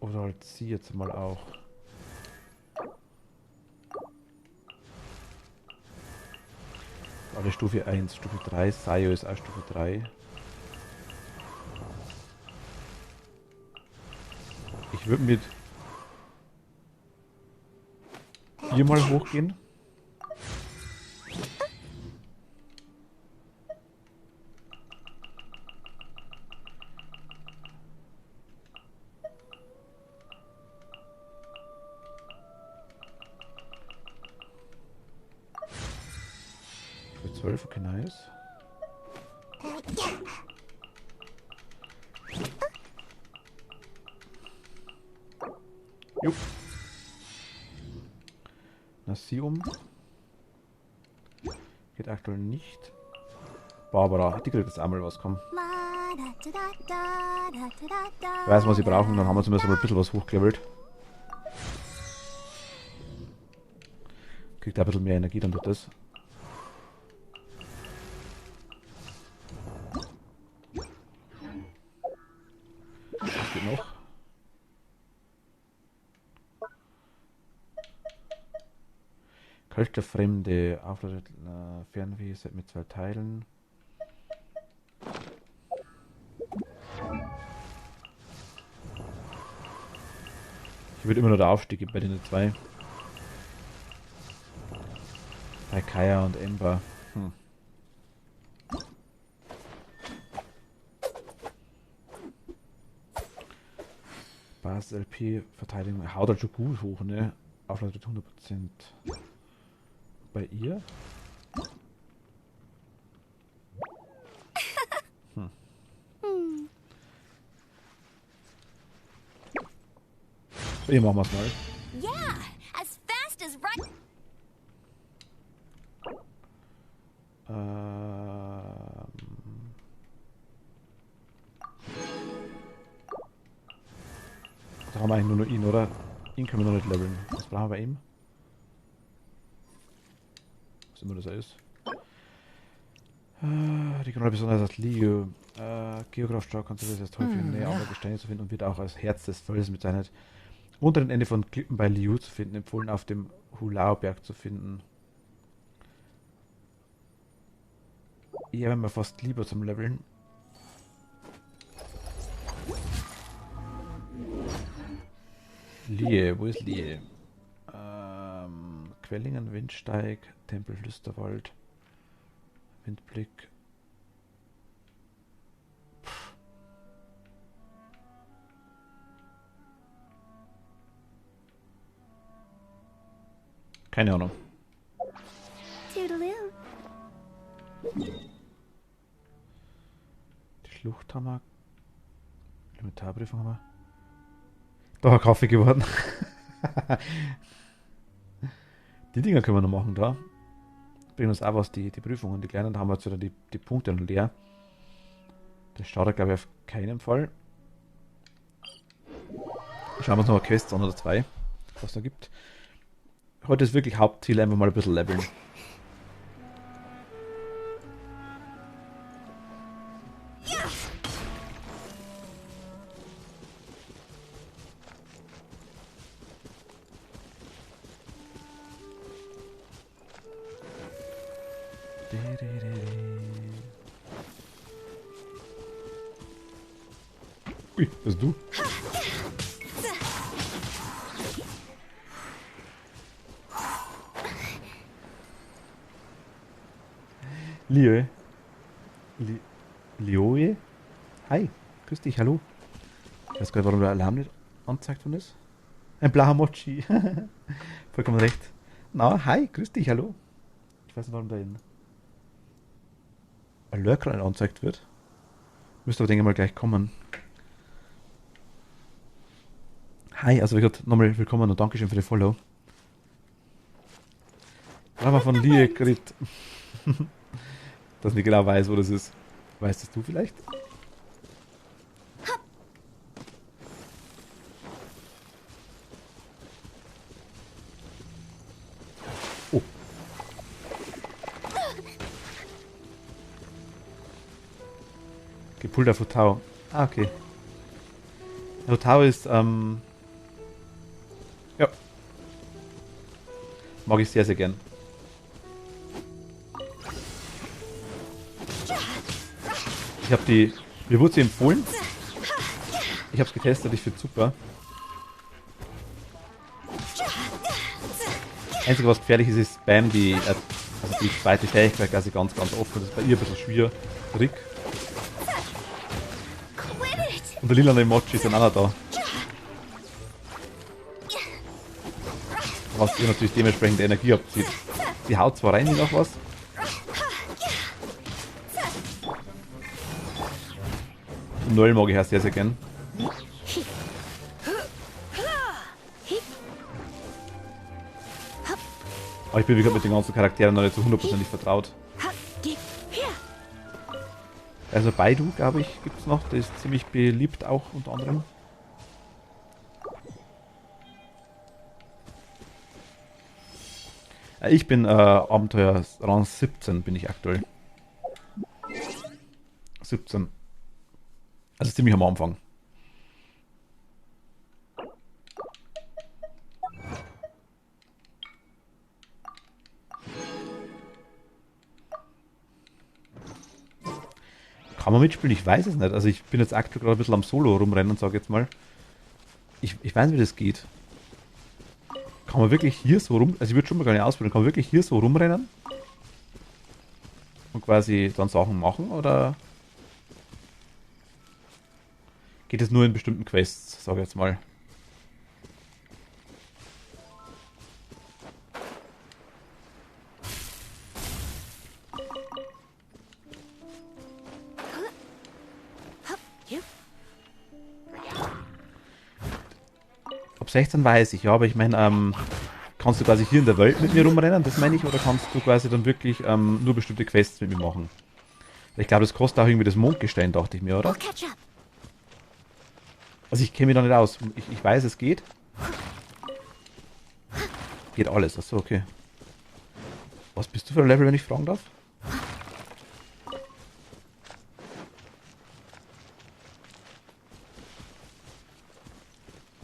Oder halt sie jetzt mal auch. Alle Stufe 1, Stufe 3, Sayo ist auch Stufe 3. Ich würde mit 4-mal hochgehen. Für 12, okay, nice. Jupp. Nasium. Geht aktuell nicht. Barbara, die kriegt jetzt einmal was, komm. La da da da da da da da. Ich weiß, was sie brauchen, dann haben wir zumindest mal ein bisschen was hochgelevelt. Kriegt ein bisschen mehr Energie dann durch das. Was geht noch? Kältefremde, aufladet Fernweh, Set mit 2 Teilen. Ich würde immer nur der Aufstieg bei den 2. Bei Kaya und Ember. Basis LP Verteidigung haut halt schon gut hoch, ne? Aufladet 100%. Bei ihr? Hier machen wir es mal. Yeah, as fast as right. Da haben wir eigentlich nur ihn, oder? Ihn können wir noch nicht leveln. Was brauchen wir bei ihm? Was immer das ist. Regional besonders als Liu. Geograf Stark kannst du das als Teufel in Nähe anderer Gesteine zu finden und wird auch als Herz des Feldes bezeichnet. Unteren Ende von Klippen bei Liu zu finden, empfohlen auf dem Hulao-Berg zu finden. Ja, wenn wir fast lieber zum Leveln. Liehe, wo ist Liehe? Quellingen, Windsteig, Tempel Flüsterwald, Windblick. Keine Ahnung. Toodaloo. Die Schlucht haben wir. Elementarprüfung haben wir. Da Kaffee geworden. Die Dinger können wir noch machen da. Bringen uns auch was, die Prüfungen, die kleinen, da haben wir jetzt wieder die Punkte noch leer. Das startet, glaube ich, auf keinen Fall. Schauen wir uns noch eine Quest an oder zwei, was es da gibt. Heute ist wirklich Hauptziel, einfach mal ein bisschen leveln. Ui, das bist du? Lioe. Lioe? Hi, grüß dich, hallo. Ich weiß gar nicht, warum der Alarm nicht angezeigt worden ist. Ein Blahamochi. Vollkommen recht. Na, hi, grüß dich, hallo. Ich weiß nicht, warum da ein Lurker angezeigt wird. Müsste aber, denke ich mal, gleich kommen. Hi, also wie gesagt, nochmal willkommen und Dankeschön für die Follow. Da haben wir von Lie geredet. Dass ich nicht genau weiß, wo das ist. Weißt das du vielleicht? Oh. Gepulter Futao. Ah, okay. Futao ist, ja. Mag ich sehr, sehr gern. Ich habe die... Mir wurde sie empfohlen. Ich habe es getestet, ich finde es super. Einzige, was gefährlich ist, ist Spam, also die zweite Fähigkeit quasi ganz, ganz offen. Das ist bei ihr ein bisschen schwierig. Und der lila Emoji ist dann auch noch da. Was ihr natürlich dementsprechend Energie abzieht. Sie haut zwar rein in noch was. Null mag ich auch sehr, sehr gern. Aber ich bin wie gesagt mit den ganzen Charakteren noch nicht so 100% vertraut. Also Baidu, glaube ich, gibt es noch. Der ist ziemlich beliebt auch unter anderem. Ich bin Abenteuer Rang 17 bin ich aktuell. 17. Also ziemlich am Anfang. Kann man mitspielen? Ich weiß es nicht. Also ich bin jetzt aktuell gerade ein bisschen am Solo rumrennen, sage jetzt mal. Ich weiß nicht, wie das geht. Kann man wirklich hier so rum... Also ich würde schon mal gar nicht ausprobieren. Kann man wirklich hier so rumrennen? Und quasi dann Sachen machen, oder... Geht es nur in bestimmten Quests, sage ich jetzt mal. Ab 16 weiß ich, ja, aber ich meine, kannst du quasi hier in der Welt mit mir rumrennen, das meine ich, oder kannst du quasi dann wirklich nur bestimmte Quests mit mir machen? Ich glaube, das kostet auch irgendwie das Mondgestein, dachte ich mir, oder? Also ich kenne mich da nicht aus. Ich weiß, es geht. Geht alles, achso, okay. Was bist du für ein Level, wenn ich fragen darf?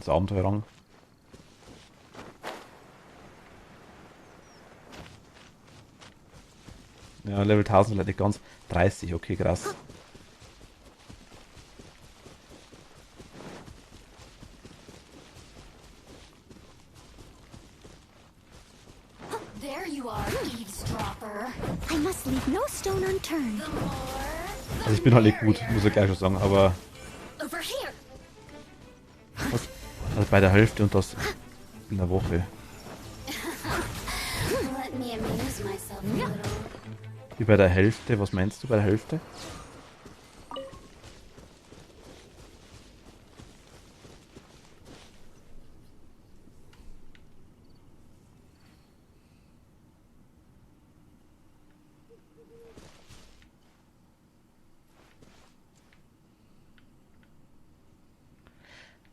der Abenteuerrang. Ja, Level 1000 leider nicht ganz. 30, okay, krass. There you are, eavesdropper. I must leave no stone unturned. Also ich bin halt nicht gut, muss ich gleich schon sagen, aber Over here. also bei der Hälfte und das in der Woche. Let me amuse myself a little. Wie bei der Hälfte, was meinst du bei der Hälfte?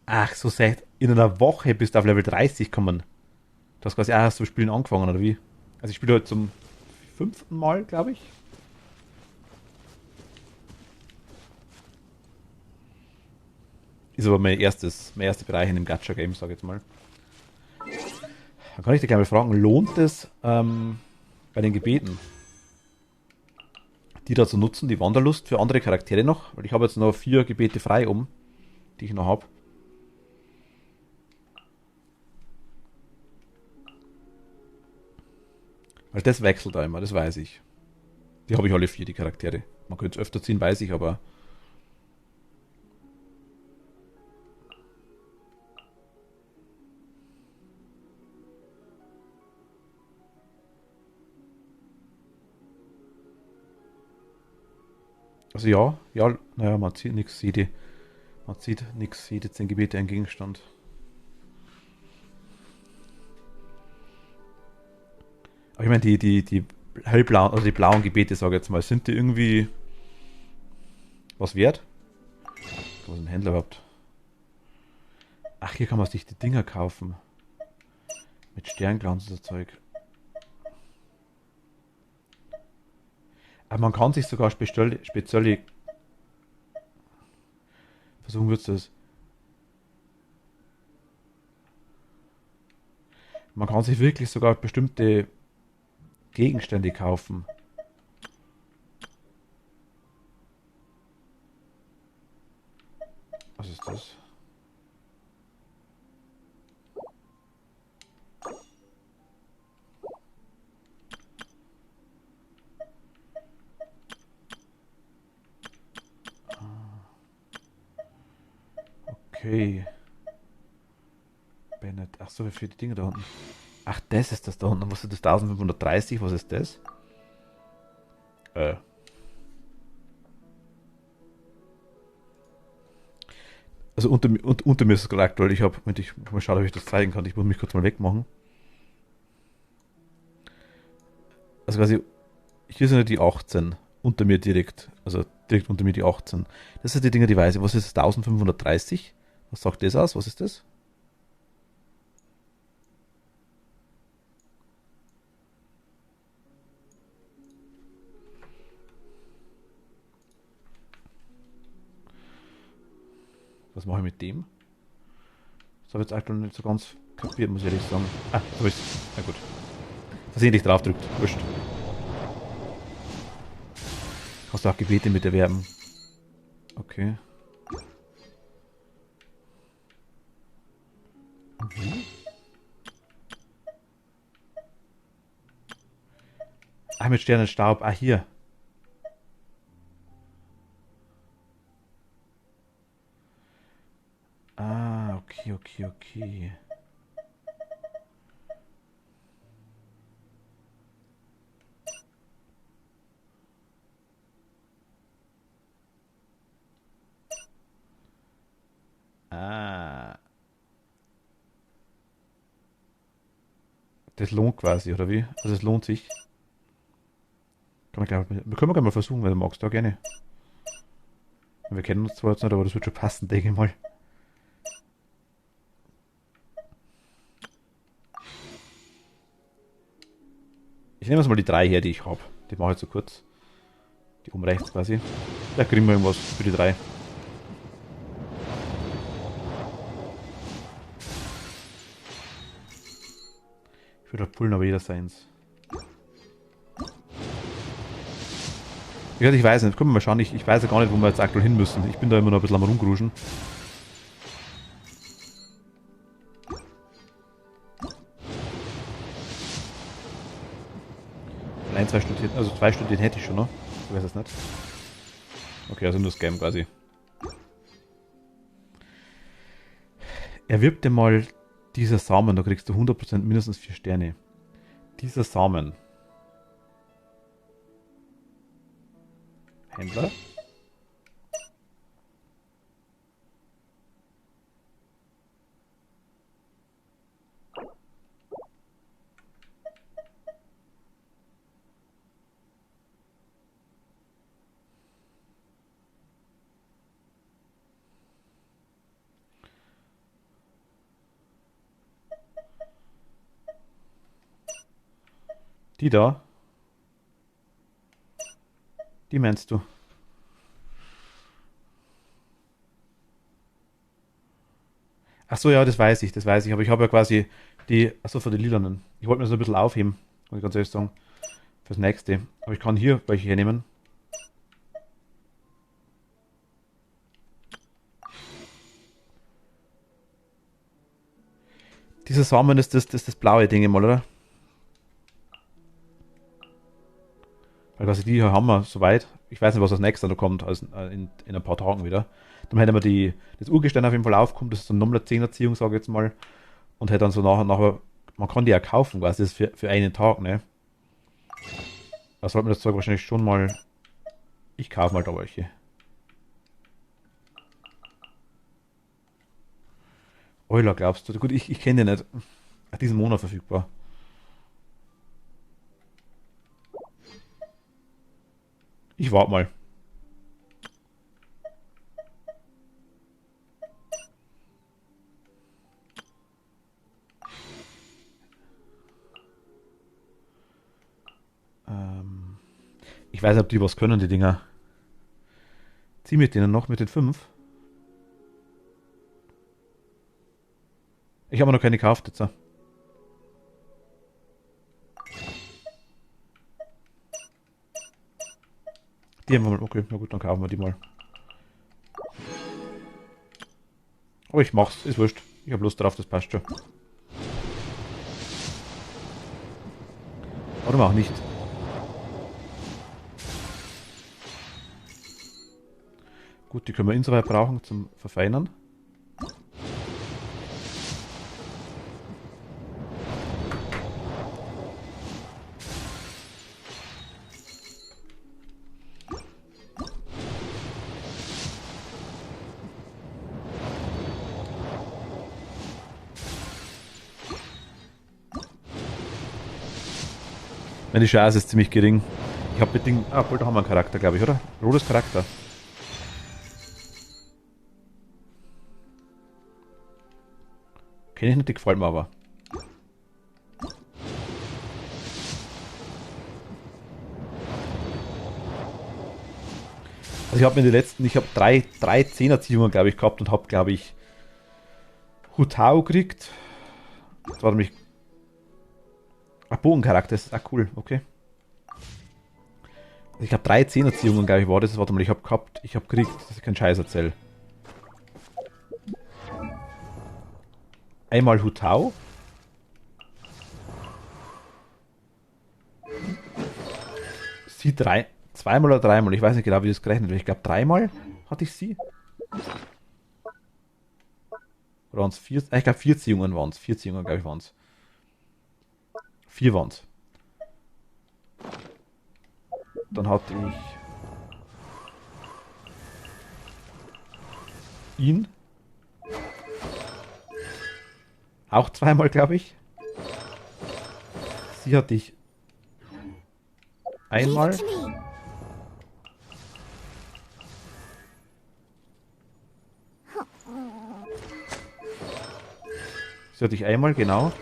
Ach, so seit in einer Woche bist du auf Level 30 kommen. Du hast quasi auch erst zum Spielen angefangen, oder wie? Also ich spiele heute zum 5. Mal, glaube ich. Ist aber mein erster Bereich in dem Gacha-Game, sage ich jetzt mal. Dann kann ich dir gleich mal fragen, lohnt es bei den Gebeten, die da zu nutzen, die Wanderlust für andere Charaktere noch? Weil ich habe jetzt noch 4 Gebete frei die ich noch habe. Weil das wechselt da immer, das weiß ich. Die habe ich alle 4, die Charaktere. Man könnte es öfter ziehen, weiß ich, aber... Also ja, naja, man zieht nichts, jede 10 Gebete ein Gegenstand. Aber ich meine, die hellblauen, also die blauen Gebete, sage ich jetzt mal, sind die irgendwie was wert? Was ist ein Händler überhaupt? Ach, hier kann man sich die Dinger kaufen. Mit Sternglanz und so Zeug. Aber man kann sich sogar spezielle versuchen würdest du das. Man kann sich wirklich sogar bestimmte Gegenstände kaufen. Was ist das? Okay. Bennett. Ach so, für die Dinge da unten. Ach, das ist das da unten. Was ist das? 1530? Was ist das? Also unter mir ist es gerade aktuell. Ich mal schauen, ob ich das zeigen kann. Ich muss mich kurz mal wegmachen. Also quasi, hier sind ja die 18. Unter mir direkt. Also direkt unter mir die 18. Das sind die Dinger, die weiß ich. Was ist das? 1530? Was sagt das aus? Was ist das? Was mache ich mit dem? Das habe ich jetzt aktuell nicht so ganz kapiert, muss ich ehrlich sagen. Ah, so ist es. Na gut. Versehentlich draufdrückt. Wurscht. Kannst du auch Gebete mit erwerben. Okay. Ah, mit Sternenstaub. Ah, hier. Ah, okay. Ah. Das lohnt quasi, oder wie? Also es lohnt sich. Wir können gleich mal versuchen, wenn du magst, da gerne. Wir kennen uns zwar jetzt nicht, aber das wird schon passen, denke ich mal. Ich nehme jetzt mal die 3 her, die ich habe. Die mache ich so kurz. Die oben rechts quasi. Da kriegen wir irgendwas für die 3. Wieder pullen, aber jeder seins. Ja, ich weiß nicht, können wir mal schauen. Ich weiß ja gar nicht, wo wir jetzt aktuell hin müssen. Ich bin da immer noch ein bisschen am Rumgruschen. Ein, zwei Studien, also 2 Studien hätte ich schon noch. Ich weiß es nicht. Okay, also nur Scam quasi. Erwirb dir mal dieser Samen, da kriegst du 100% mindestens 4 Sterne. Dieser Samen. Händler. Die da. Die meinst du? Ach so, ja, das weiß ich. Aber ich habe ja quasi die, achso, für die Lilanen. Ich wollte mir so ein bisschen aufheben, muss ich ganz ehrlich sagen, fürs nächste. Aber ich kann hier welche hernehmen. Dieser Samen ist das blaue Ding mal, oder? Weil quasi die hier haben wir soweit. Ich weiß nicht, was als nächstes noch kommt, also in ein paar Tagen wieder. Dann hätten wir das Urgestein auf jeden Fall aufkommt, das ist so eine nochmal 10er Ziehung, sage ich jetzt mal. Und hätte dann so nachher, man kann die ja kaufen, quasi, das ist für einen Tag, ne? Da sollte man das Zeug wahrscheinlich schon mal, ich kaufe mal da welche. Euler, glaubst du? Gut, ich kenne den nicht. Diesen Monat verfügbar. Ich warte mal. Ich weiß nicht, ob die was können, die Dinger. Zieh mit denen noch, mit den 5. Ich habe noch keine gekauft jetzt. Die haben wir mal. Okay, na gut, dann kaufen wir die mal. Aber ich mach's, ist wurscht. Ich habe Lust drauf, das passt schon. Oder auch nicht. Gut, die können wir insoweit brauchen zum Verfeinern. Die Chance ist ziemlich gering. Ich habe mit Ding. Ah, da haben wir einen Charakter, glaube ich, oder? Rotes Charakter. Kenne ich nicht, die gefällt mir aber. Also ich habe mir die letzten, ich habe drei 10er-Ziehungen, glaube ich, gehabt und habe, glaube ich, Hutao gekriegt. Das war nämlich Bogencharakter, das ist auch cool, okay. Also ich glaube 3 10er-Ziehungen, glaube ich, war das. Warte mal, ich habe gekriegt, das ist kein Scheiß erzähl. Einmal Hutao. Sie zweimal oder dreimal, ich weiß nicht genau, wie das gerechnet wird. Ich glaube 3-mal hatte ich sie. Oder waren es 4? Ich glaube 4 Ziehungen waren es. 4 Ziehungen, glaube ich, waren es. 4 waren es. Dann hatte ich ihn. Auch 2-mal, glaube ich. Sie hatte ich einmal. Leave it to me. Sie hatte ich einmal, genau.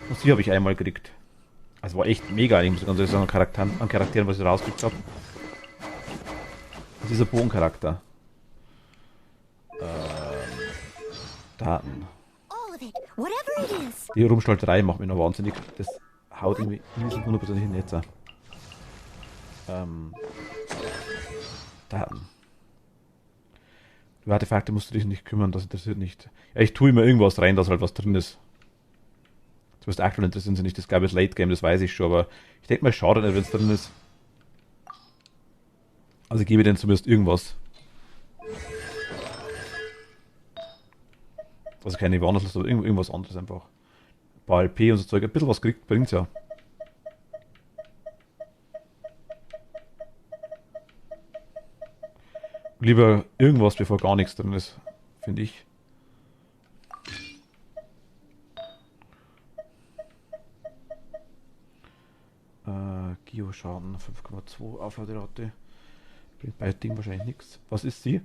Und sie habe ich einmal gekriegt. Also war echt mega, ich muss ganz ehrlich sagen, an Charakteren, was ich rausgekriegt habe. Dieser Bogencharakter. Daten. All of it. Whatever it is. Die Rumschalterei macht mich noch wahnsinnig. Das haut irgendwie nicht so 100% hin jetzt. Da. Die Artefakte musst du dich nicht kümmern, das interessiert nicht. Ja, ich tue immer irgendwas rein, dass halt was drin ist. Zumindest aktuell interessieren sie nicht, das gab es Late Game, das weiß ich schon, aber ich denke mal, schade nicht, wenn es drin ist. Also gebe denen zumindest irgendwas. Also keine Warners oder irgendwas anderes einfach. Ein paar LP und so Zeug, ein bisschen was kriegt, bringt's ja. Lieber irgendwas, bevor gar nichts drin ist, finde ich. Geo-Schaden, 5,2 Aufladerate. Bringt bei Ding wahrscheinlich nichts. Was ist sie?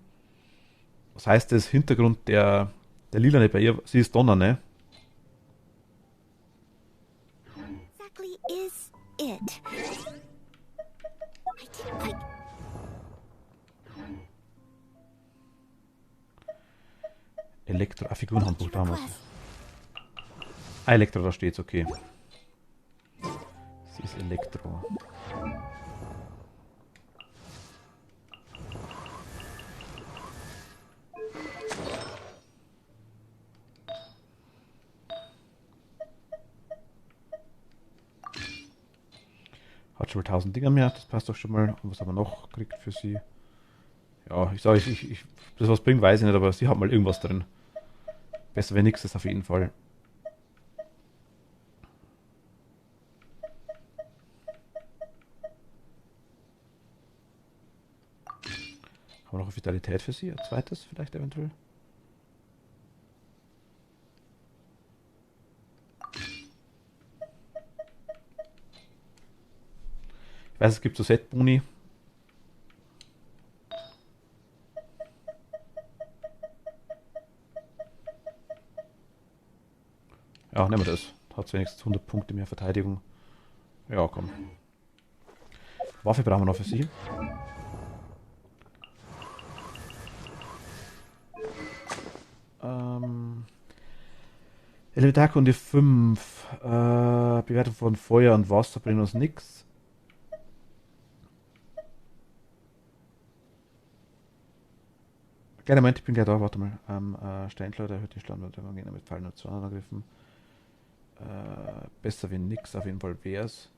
Was heißt das? Hintergrund der Lilane bei ihr? Sie ist Donner, ne? Exactly is it? I didn't like. Elektro-Figurenhandbuch damals. Ah, Elektro, da steht's, okay. Sie ist Elektro. Hat schon mal 1000 Dinger mehr, das passt doch schon mal. Und was haben wir noch gekriegt für sie? Ja, ich sage, das was bringt, weiß ich nicht, aber sie hat mal irgendwas drin. Besser wäre nichts, das auf jeden Fall. Haben wir noch eine Vitalität für sie? Ein zweites vielleicht eventuell? Ich weiß, es gibt so Set-Boni. Ja, nehmen wir das. Hat wenigstens 100 Punkte mehr Verteidigung. Ja, komm. Waffe brauchen wir noch für sie. Elementarkunde 5. Bewertung von Feuer und Wasser bringt uns nichts. Kleiner Moment, ich bin gleich da, warte mal. Steinschleuder erhöht die Standort der Gegner mit Fallen und Zornangriffen. Besser wie nix, auf jeden Fall wär's.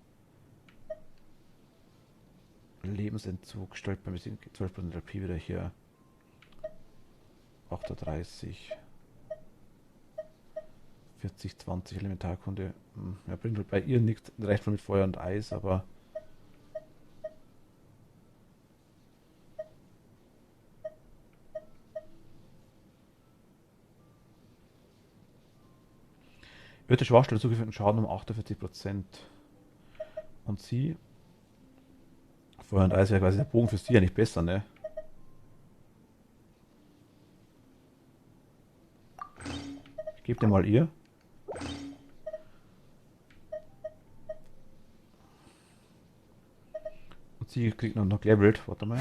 Lebensentzug, stellt beim 12% LP wieder hier. 38. 40, 20 Elementarkunde. Ja, bringt halt bei ihr nichts, reicht schon mit Feuer und Eis, aber. Wird der Schwachstelle zugeführten Schaden um 48%. Und sie. Feuer und Eis wäre quasi der Bogen für sie ja nicht besser, ne? Ich gebe dir mal ihr. Und sie kriegt noch gelevelt. Warte mal.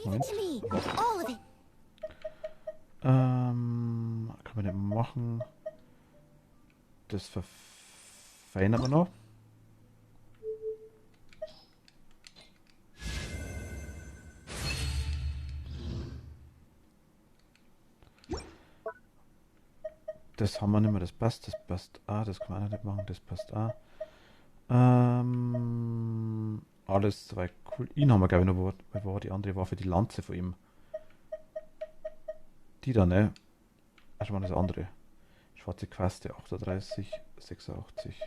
Leave it to me. All of it. Kann man nicht machen. Das verfeinern wir noch. Das haben wir nicht mehr, das passt. Das kann man auch nicht machen, das passt auch. Alles soweit cool. Ihn haben wir, glaube ich, noch. Wo war die andere Waffe? Die Lanze von ihm. Die da, ne? Erstmal das andere. Schwarze Quaste, 38, 86.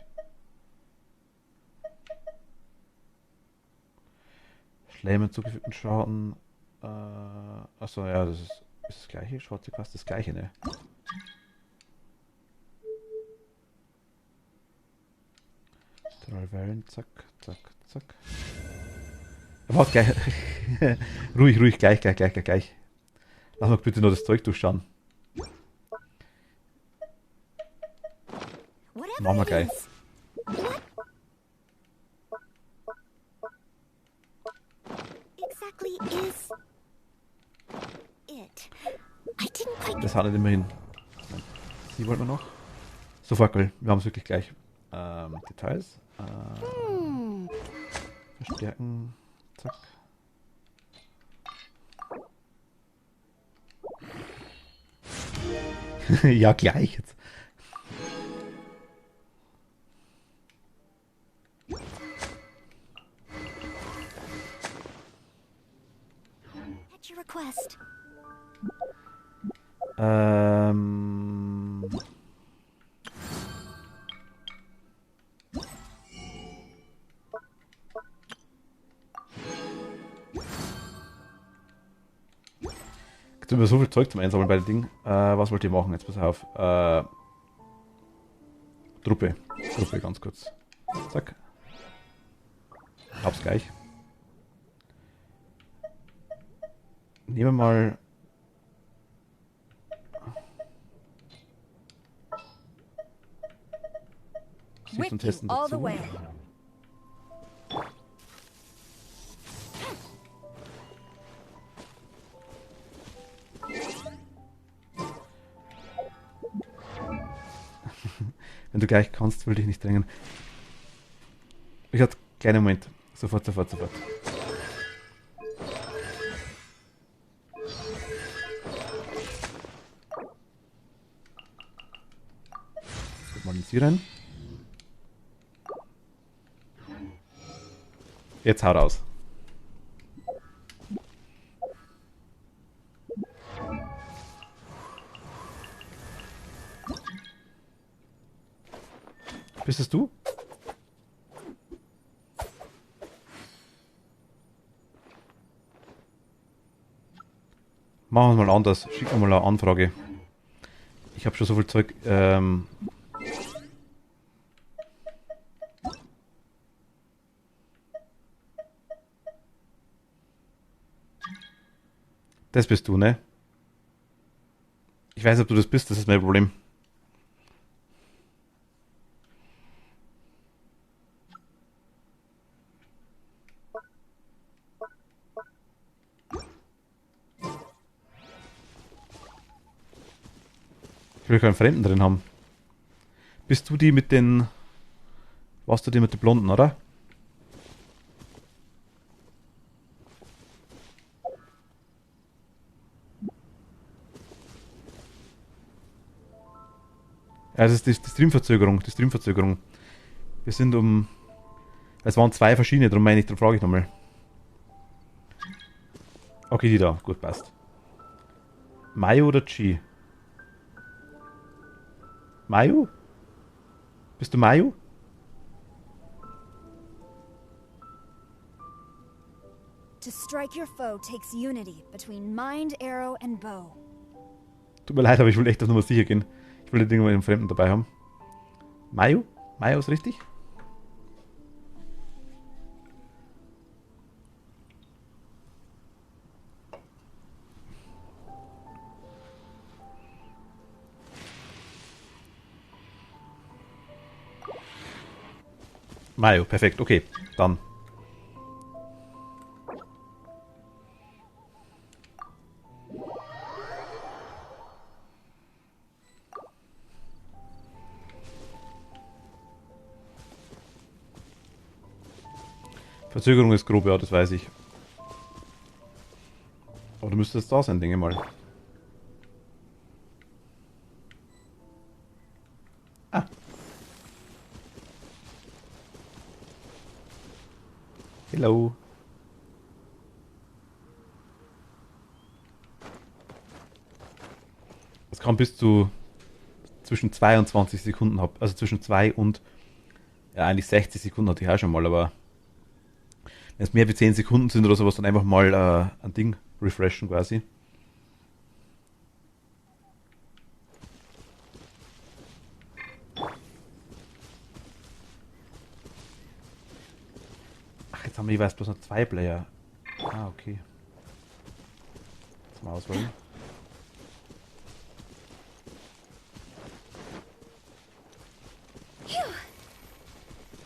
Schlämen zugefügten Schaden. Achso, ja, das ist das gleiche. Schwarze Quaste, das gleiche, ne? Drei Wellen, zack, zack, zack. Warte, gleich. ruhig, gleich. Lass mal bitte nur das Zeug durchschauen. Machen wir gleich. Exactly is it? I didn't quite Das hat nicht immerhin. Sie wollten wir noch? So, Fackel, wir haben es wirklich gleich. Details. Verstärken. Zack. Ja, gleich jetzt. at your request. Ähm. Jetzt haben wir so viel Zeug zum Einsammeln bei dem Ding. Was wollt ihr machen? Jetzt pass auf. Truppe. Truppe, ganz kurz. Zack. Hab's gleich. Nehmen wir mal. With und you testen all the dazu. way. Wenn du gleich kannst, will ich nicht drängen. Ich hatte kleinen Moment. Sofort. Mal in sie rein. Jetzt hau raus. Bist es du? Machen wir es mal anders. Schick mir mal eine Anfrage. Ich habe schon so viel Zeug. Das bist du, ne? Ich weiß, ob du das bist, das ist mein Problem. Ich will keinen Fremden drin haben. Bist du die mit den... Warst du die mit den Blonden, oder? Ja, es ist die Streamverzögerung, Wir sind um... Es waren zwei verschiedene, darum meine ich, darum frage ich nochmal. Okay, die da, gut, passt. Mayu oder Chi? Mayu? Bist du Mayu? To strike your foe takes unity between mind, arrow, and bow. Tut mir leid, aber ich will echt auf Nummer sicher gehen. Ich will nicht irgendwann einen Fremden dabei haben. Mayu? Mayu ist richtig? Mayu, perfekt, okay, dann. Verzögerung ist grob, ja, das weiß ich. Aber du müsstest da sein, denke mal. Ah. Hello. Es kann bis zu zwischen 22 Sekunden haben. Also zwischen 2 und ja, eigentlich 60 Sekunden hatte ich auch schon mal, aber wenn es mehr wie 10 Sekunden sind oder sowas, dann einfach mal ein Ding refreshen quasi. Ach, jetzt haben wir jeweils bloß noch 2 Player. Ah, okay. Jetzt mal auswählen.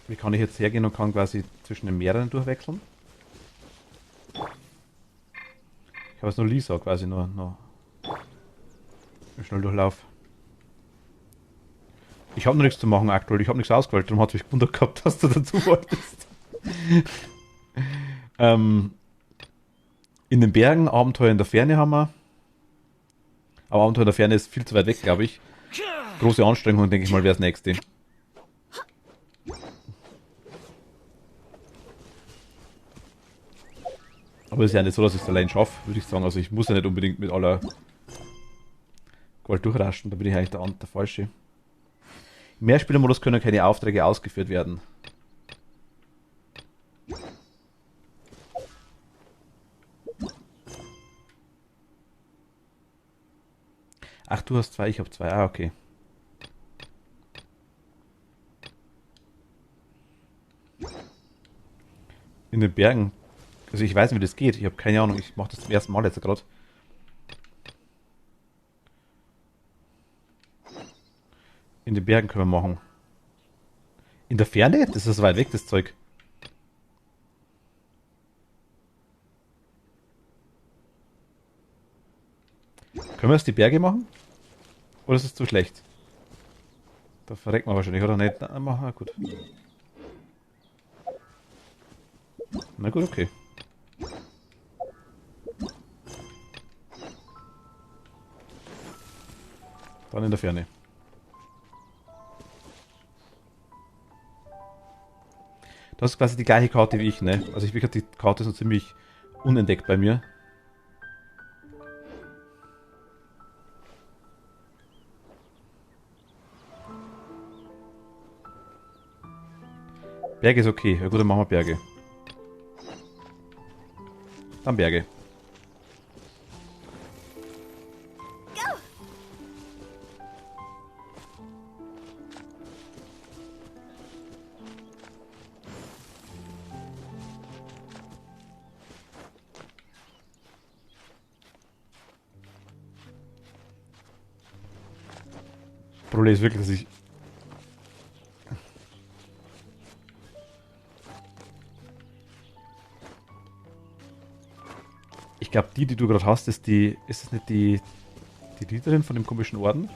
Wie kann ich jetzt hergehen und kann quasi zwischen den mehreren durchwechseln? Ich habe jetzt nur Lisa quasi noch schnell Durchlauf. Ich habe noch nichts zu machen aktuell, ich habe nichts ausgewählt, darum hat es mich gewundert gehabt, dass du dazu wolltest. In den Bergen, Abenteuer in der Ferne haben wir. Aber Abenteuer in der Ferne ist viel zu weit weg, glaube ich. Große Anstrengung, denke ich mal, wäre das nächste. Aber es ist ja nicht so, dass ich es allein schaffe, würde ich sagen. Also ich muss ja nicht unbedingt mit aller Gewalt durchraschen, da bin ich eigentlich der Falsche. Im Mehrspielermodus können keine Aufträge ausgeführt werden. Ach, du hast 2, ich habe 2. Ah, okay. In den Bergen. Also ich weiß nicht, wie das geht. Ich habe keine Ahnung. Ich mache das zum ersten Mal jetzt gerade. In den Bergen können wir machen. In der Ferne? Das ist weit weg, das Zeug. Können wir jetzt die Berge machen? Oder ist es zu schlecht? Da verreckt man wahrscheinlich, oder nicht? Na, machen wir gut. Na gut, okay. Dann in der Ferne. Das ist quasi die gleiche Karte wie ich, ne? Also ich wirklich, die Karte ist so ziemlich unentdeckt bei mir. Berge ist okay. Ja gut, dann machen wir Berge. Dann Berge. Problem ist wirklich, dass ich glaube, die du gerade hast, ist es nicht die Leaderin von dem komischen Orden?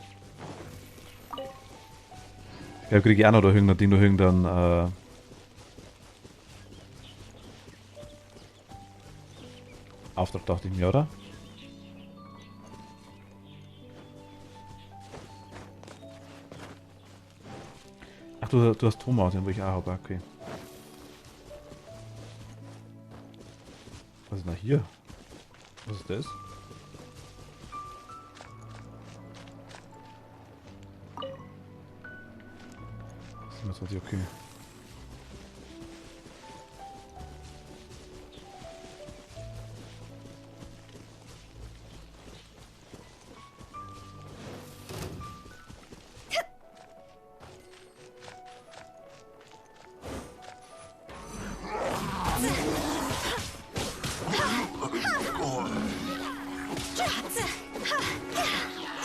Ich glaube, kriege ich auch noch da irgendein Ding, noch irgendein, Auftrag, dachte ich mir, oder? Ach, du hast Thomas, den wo ich auch habe, okay. Was ist denn da hier? Was ist das? Das ist okay.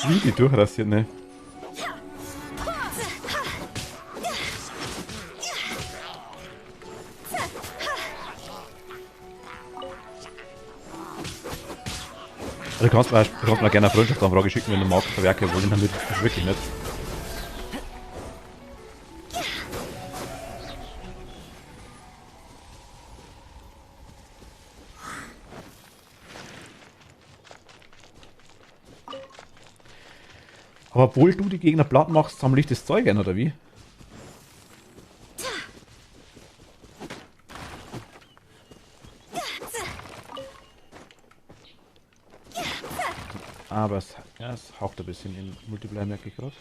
Wie die durchrasiert, ne? Du kannst mir gerne eine Freundschaftsanfrage schicken, wenn du magst, verwerke, wollen damit wirklich nicht. Aber obwohl du die Gegner platt machst, sammle ich das Zeug ein, oder wie? Aber es haucht ein bisschen in Multiplayer, merke ich gerade.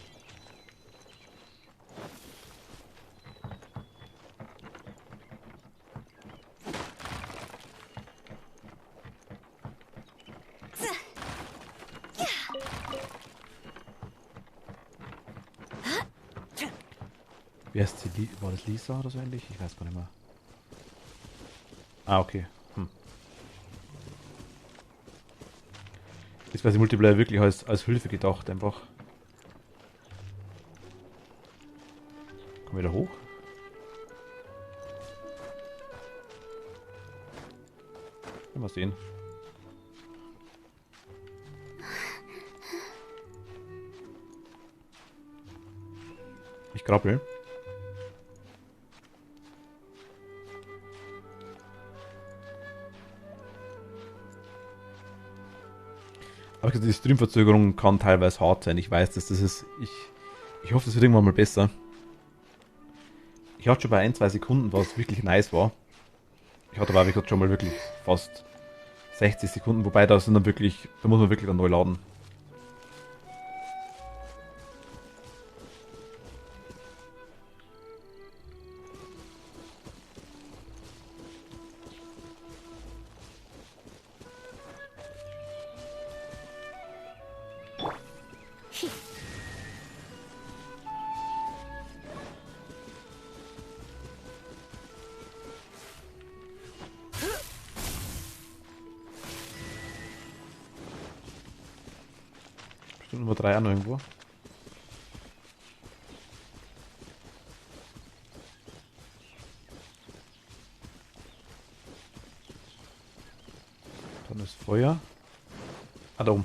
Wer ist die? War das Lisa oder so ähnlich? Ich weiß gar nicht mehr. Ah, okay. Ist quasi Multiplayer wirklich als Hilfe gedacht, einfach. Komm wieder hoch. Mal sehen. Ich krabbel. Aber die Streamverzögerung kann teilweise hart sein. Ich weiß, dass das ist. Ich hoffe, das wird irgendwann mal besser. Ich hatte schon bei 1-2 Sekunden, was wirklich nice war. Ich hatte aber, wie gesagt, schon mal wirklich fast 60 Sekunden, wobei da sind dann wirklich, da muss man wirklich dann neu laden. Bestimmt Nummer 3 auch noch irgendwo. Dann ist Feuer. Ah, da oben.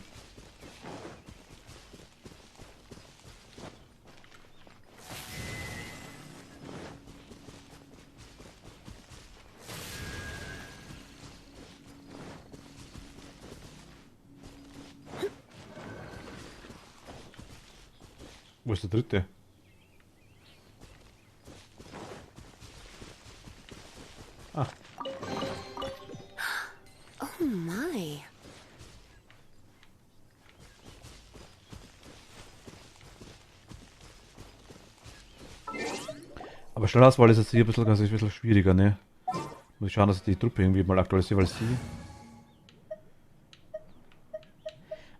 Wo ist der dritte? Ah, Oh my. aber Schnellauswahl ist jetzt hier ein bisschen schwieriger, ne? Muss ich schauen, dass ich die Truppe irgendwie mal aktualisiere, weil sie...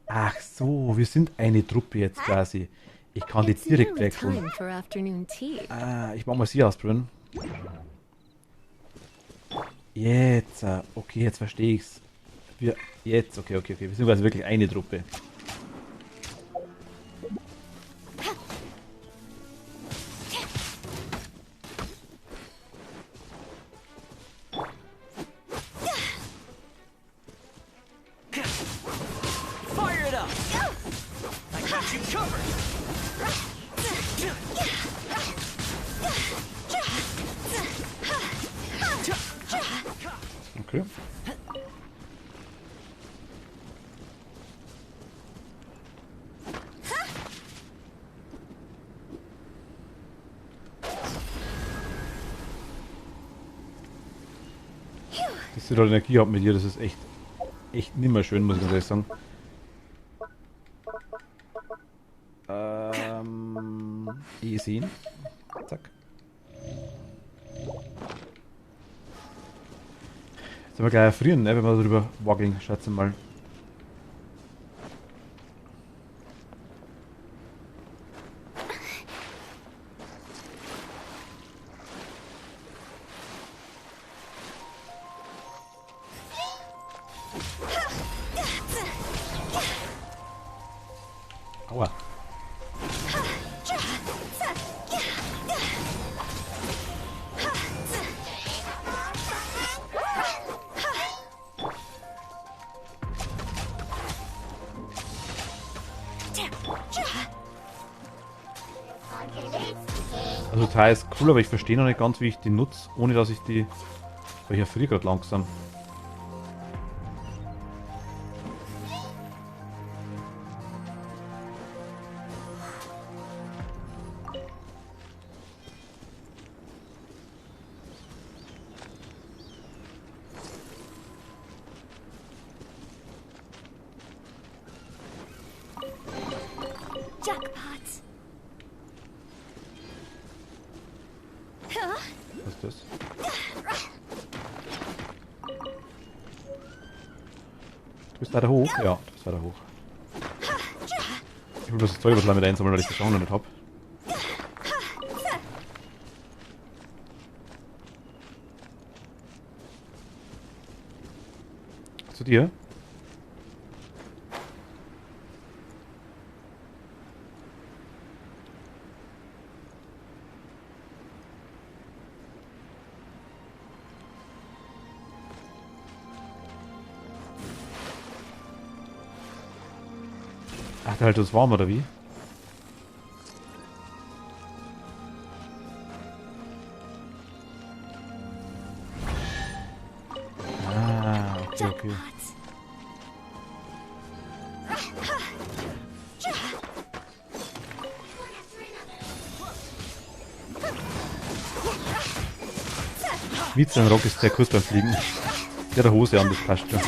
Ach so, wir sind eine Truppe jetzt quasi. Ich kann die It's direkt nearly wechseln. time for afternoon tea. Ah, ich mach mal sie ausprobieren. Jetzt, okay, jetzt verstehe ich's. Jetzt, okay. Wir sind quasi wirklich eine Truppe. Fire it up! I got you covered! Okay. Dass sie da Energie hat mit ihr, das ist echt nimmer schön, muss ich ganz ehrlich sagen. Sehen. Zack. Jetzt sind wir gleich erfrieren, ne, wenn wir drüber wackeln, schätze mal. Aua. Also Teil ist cool, aber ich verstehe noch nicht ganz, wie ich die nutze, ohne dass ich die... Weil ich erfriere gerade langsam. Jackpot. Was ist das? Du bist weiter hoch? Ja, du bist weiter hoch. Ich will bloß das Zeug was mit einsammeln, weil ich das auch noch nicht hab. Zu dir? Ach, der hält uns warm, oder wie? Ah, okay, okay. Wie sein Rock ist sehr kurz beim Fliegen. Der Hose an, das passt schon.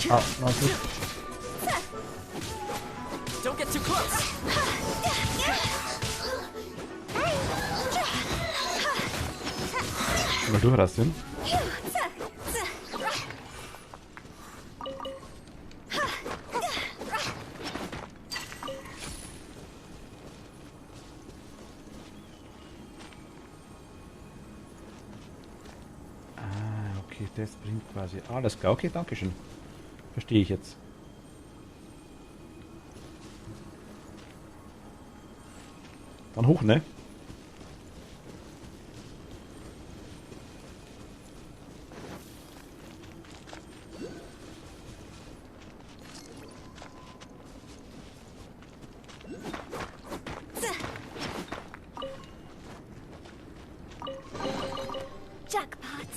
Ah, na gut. Don't get too close. Mal durchrasten. Ah, okay, das bringt quasi alles klar. Okay, danke schön. Verstehe ich jetzt. Dann hoch, ne? Jackpot.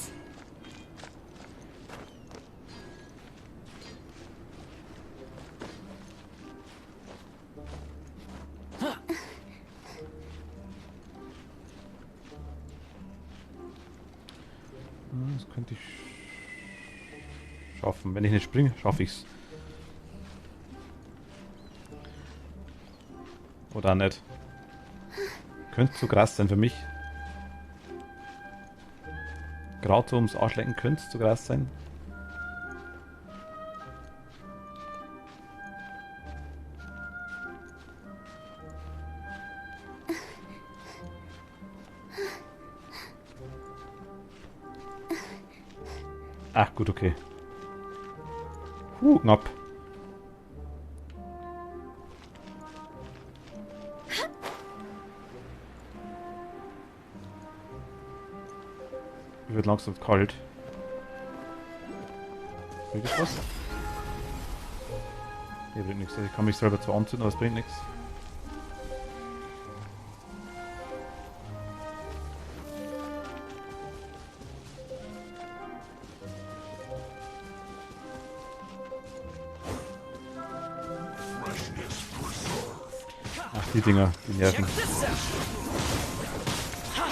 Das könnte ich schaffen. Wenn ich nicht springe, schaffe ich's. Oder nicht. Könnte zu krass sein für mich. Gerade so ums Arschlecken könnte es zu krass sein. Ach gut, okay. Knapp. Mir wird langsam kalt. Bringt das was? Nee, bringt nichts. Ich kann mich selber zwar anzünden, aber es bringt nichts. Ach, die Dinger, die nerven. Check this out. Ha!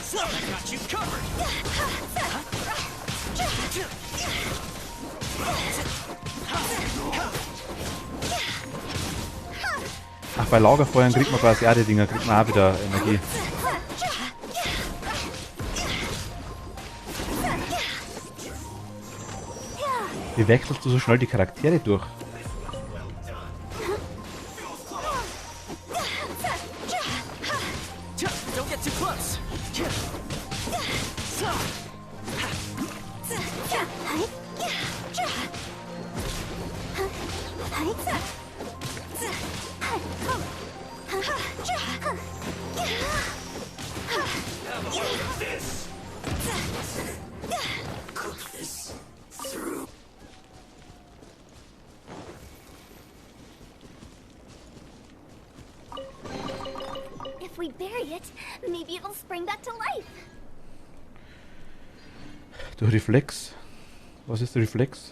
So I got you covered. Ach, bei Lagerfeuern kriegt man quasi auch die Dinger, kriegt man auch wieder Energie. Wie wechselst du so schnell die Charaktere durch? Don't get too close. If we bury it, maybe it'll spring back to life. Durch Reflex. Was ist der Reflex?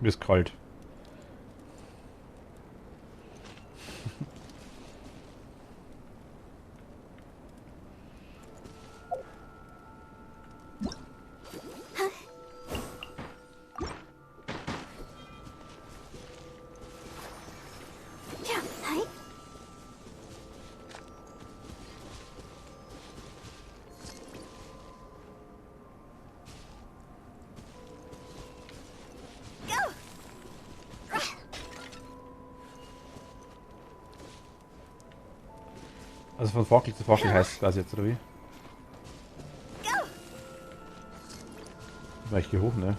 Mir ist kalt. Also von Fackel zu Fackel heißt es quasi jetzt, oder wie? Ich gehe hoch, ne?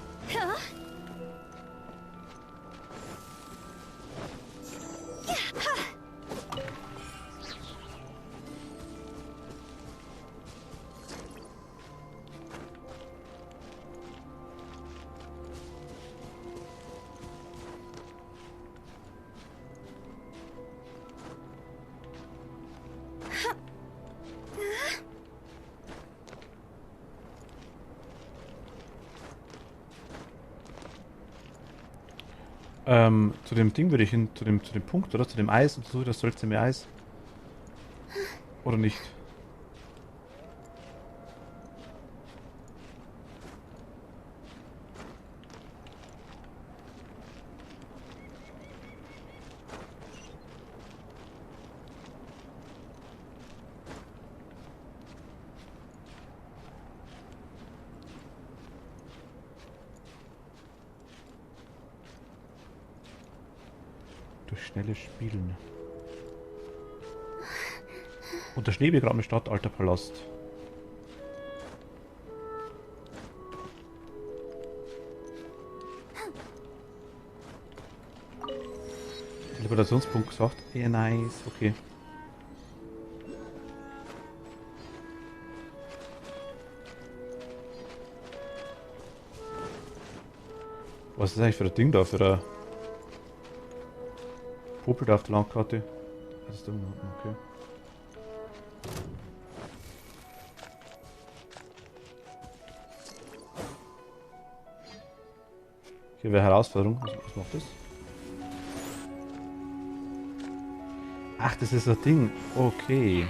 Zu dem Ding würde ich hin, zu dem Punkt, oder? Zu dem Eis und so, das seltsame Eis. Oder nicht? Durch schnelles Spielen. Und der schneebegrabene Stadt, alter Palast. Teleportationspunkt gesagt. Ja, nice, okay. Was ist das eigentlich für ein Ding da? Für ein Popel da auf der Landkarte? Das ist da unten, okay. Hier wäre Herausforderung. Was macht das? Ach, das ist ein Ding. Okay.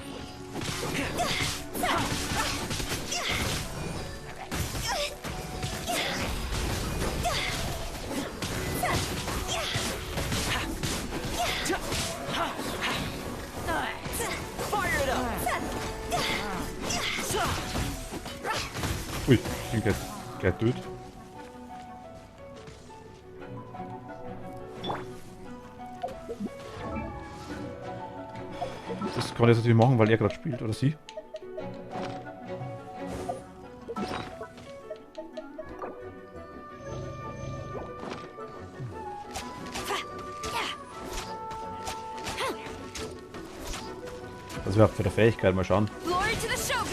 Ui, ich bin gleich tot. Das kann man jetzt natürlich machen, weil er gerade spielt, oder sie. Das wäre für die Fähigkeit, mal schauen. Glory to the Shogun!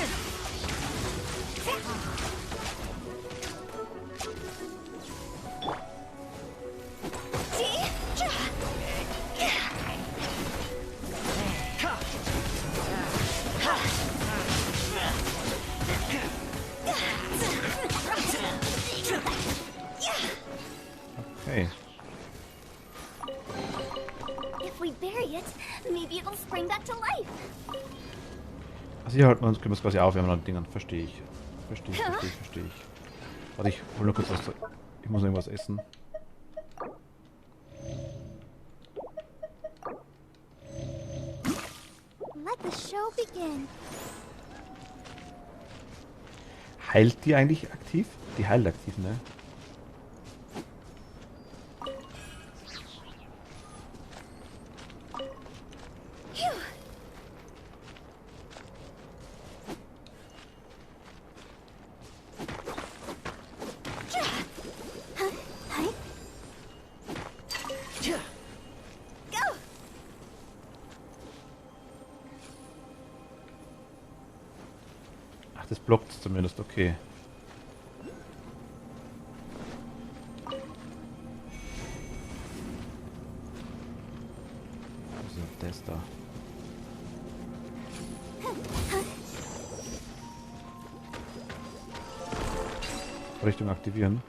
Okay. If we bury it, maybe it'll spring back to life. Also hier halten wir uns, können wir es quasi aufwärmen an Dingen. Verstehe ich. Verstehe ich. Warte, ich hol nur kurz was. Ich muss irgendwas essen. Let the show begin. Heilt die eigentlich aktiv? Die heilt aktiv, ne? Ach, das blockt es zumindest, okay. Was ist das da? Richtung aktivieren.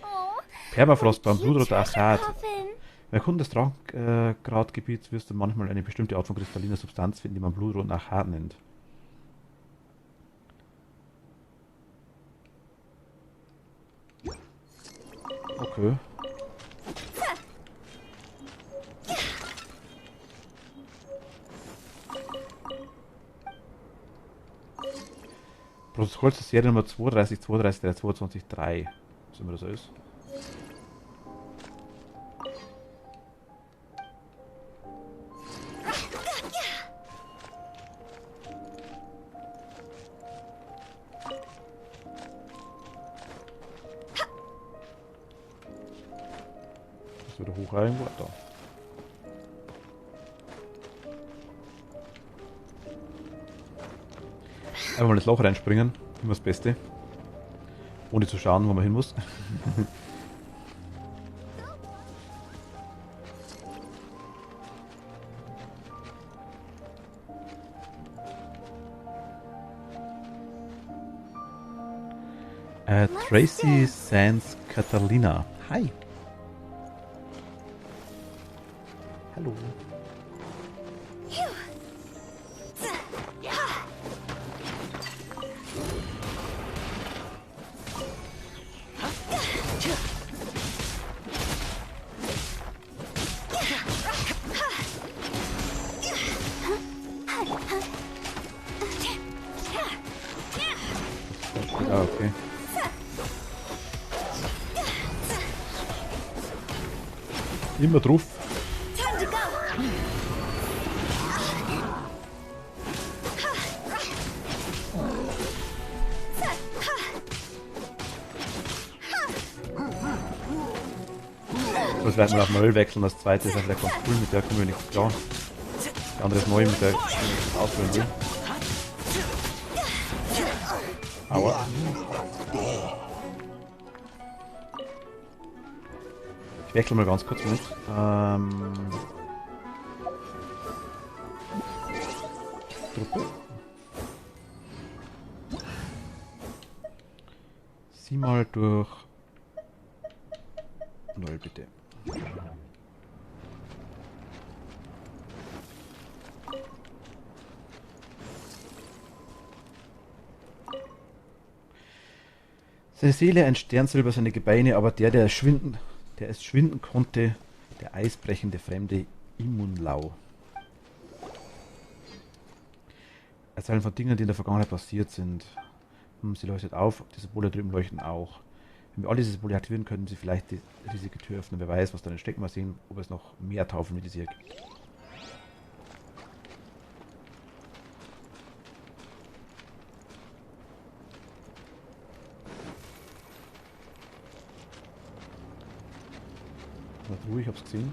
Oh, Permafrost beim cute Blutroter treasure Achat. coffin. Im Erkunden des Traumgradgebiets wirst du manchmal eine bestimmte Art von kristalliner Substanz finden, die man blutroten Achat nennt. Okay. Protokoll zur Serie Nummer 32, 32, 22, 3. Was immer das ist. Das wieder hoch irgendwo da. Einfach mal das Loch reinspringen, immer das Beste. Ohne zu schauen, wo man hin muss. Tracy Sands Catalina. Hi. Hallo. Ah, okay. Immer drauf. Time to go. Das werden wir auf Null wechseln. Das zweite ist ja vielleicht ganz cool, mit der kommen wir nicht klar. Der andere ist neu, mit der ich auswählen will. Aua. Ich wechsle mal ganz kurz mit. Truppe. Sieh mal durch 0 bitte. Seine Seele ein Sternsilber, seine Gebeine, aber der es schwinden konnte, der eisbrechende fremde Immunlau. Erzählen von Dingen, die in der Vergangenheit passiert sind. Sie leuchtet auf, die Symbole drüben leuchten auch. Wenn wir alle diese Symbole aktivieren, können sie vielleicht die riesige Tür öffnen. Wer weiß, was da steckt. Mal sehen, ob es noch mehr Taufeln wie diese hier gibt. Ruhig, ich hab's gesehen.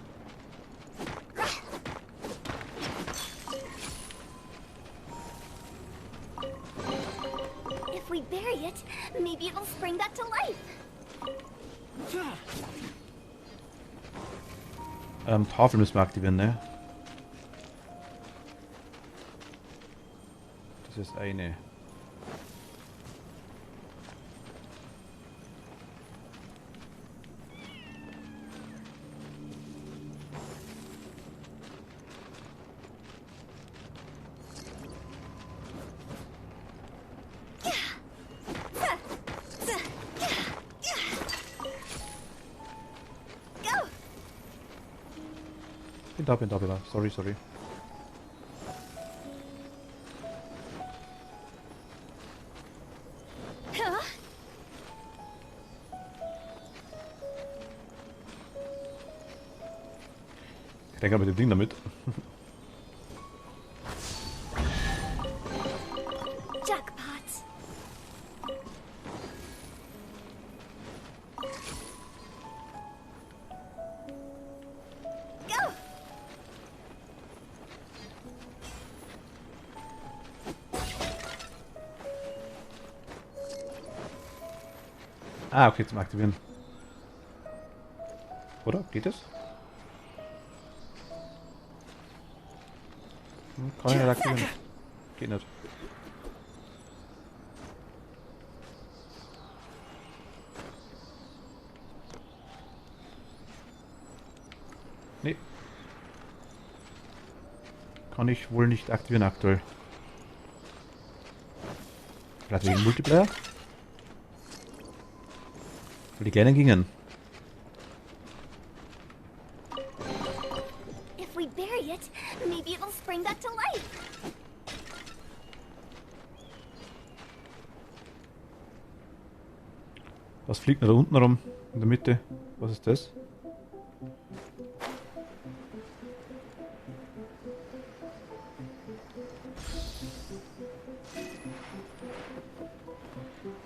If we bury it, maybe it'll spring back to life. Tafel müssen wir aktivieren, ne? Das ist eine. Bin da. Sorry. Huh? Ich denke mit dem Ding damit. Jackpot. Go. Ah, okay, zum Aktivieren. Oder? Geht das? Kann ich nicht aktivieren. Geht nicht. Nee. Kann ich wohl nicht aktivieren aktuell. Vielleicht wegen Multiplayer? Weil die gerne gingen. If we bury it, maybe it'll spring back to life. Was fliegt denn da unten rum? In der Mitte? Was ist das?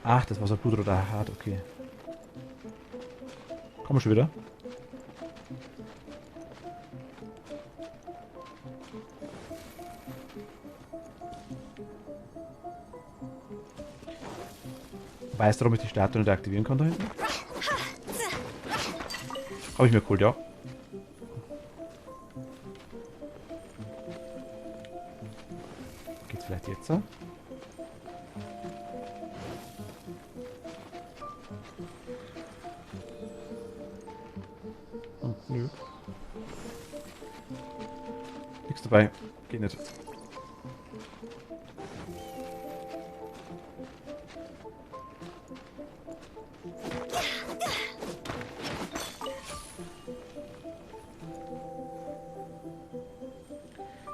Ach, das war so blutroter Hart, okay. Kommen wir schon wieder? Weißt du, warum ich die Statue nicht aktivieren kann da hinten? Habe ich mir geholt, ja. Geht's vielleicht jetzt so? Nö. Nichts dabei. Geht nicht.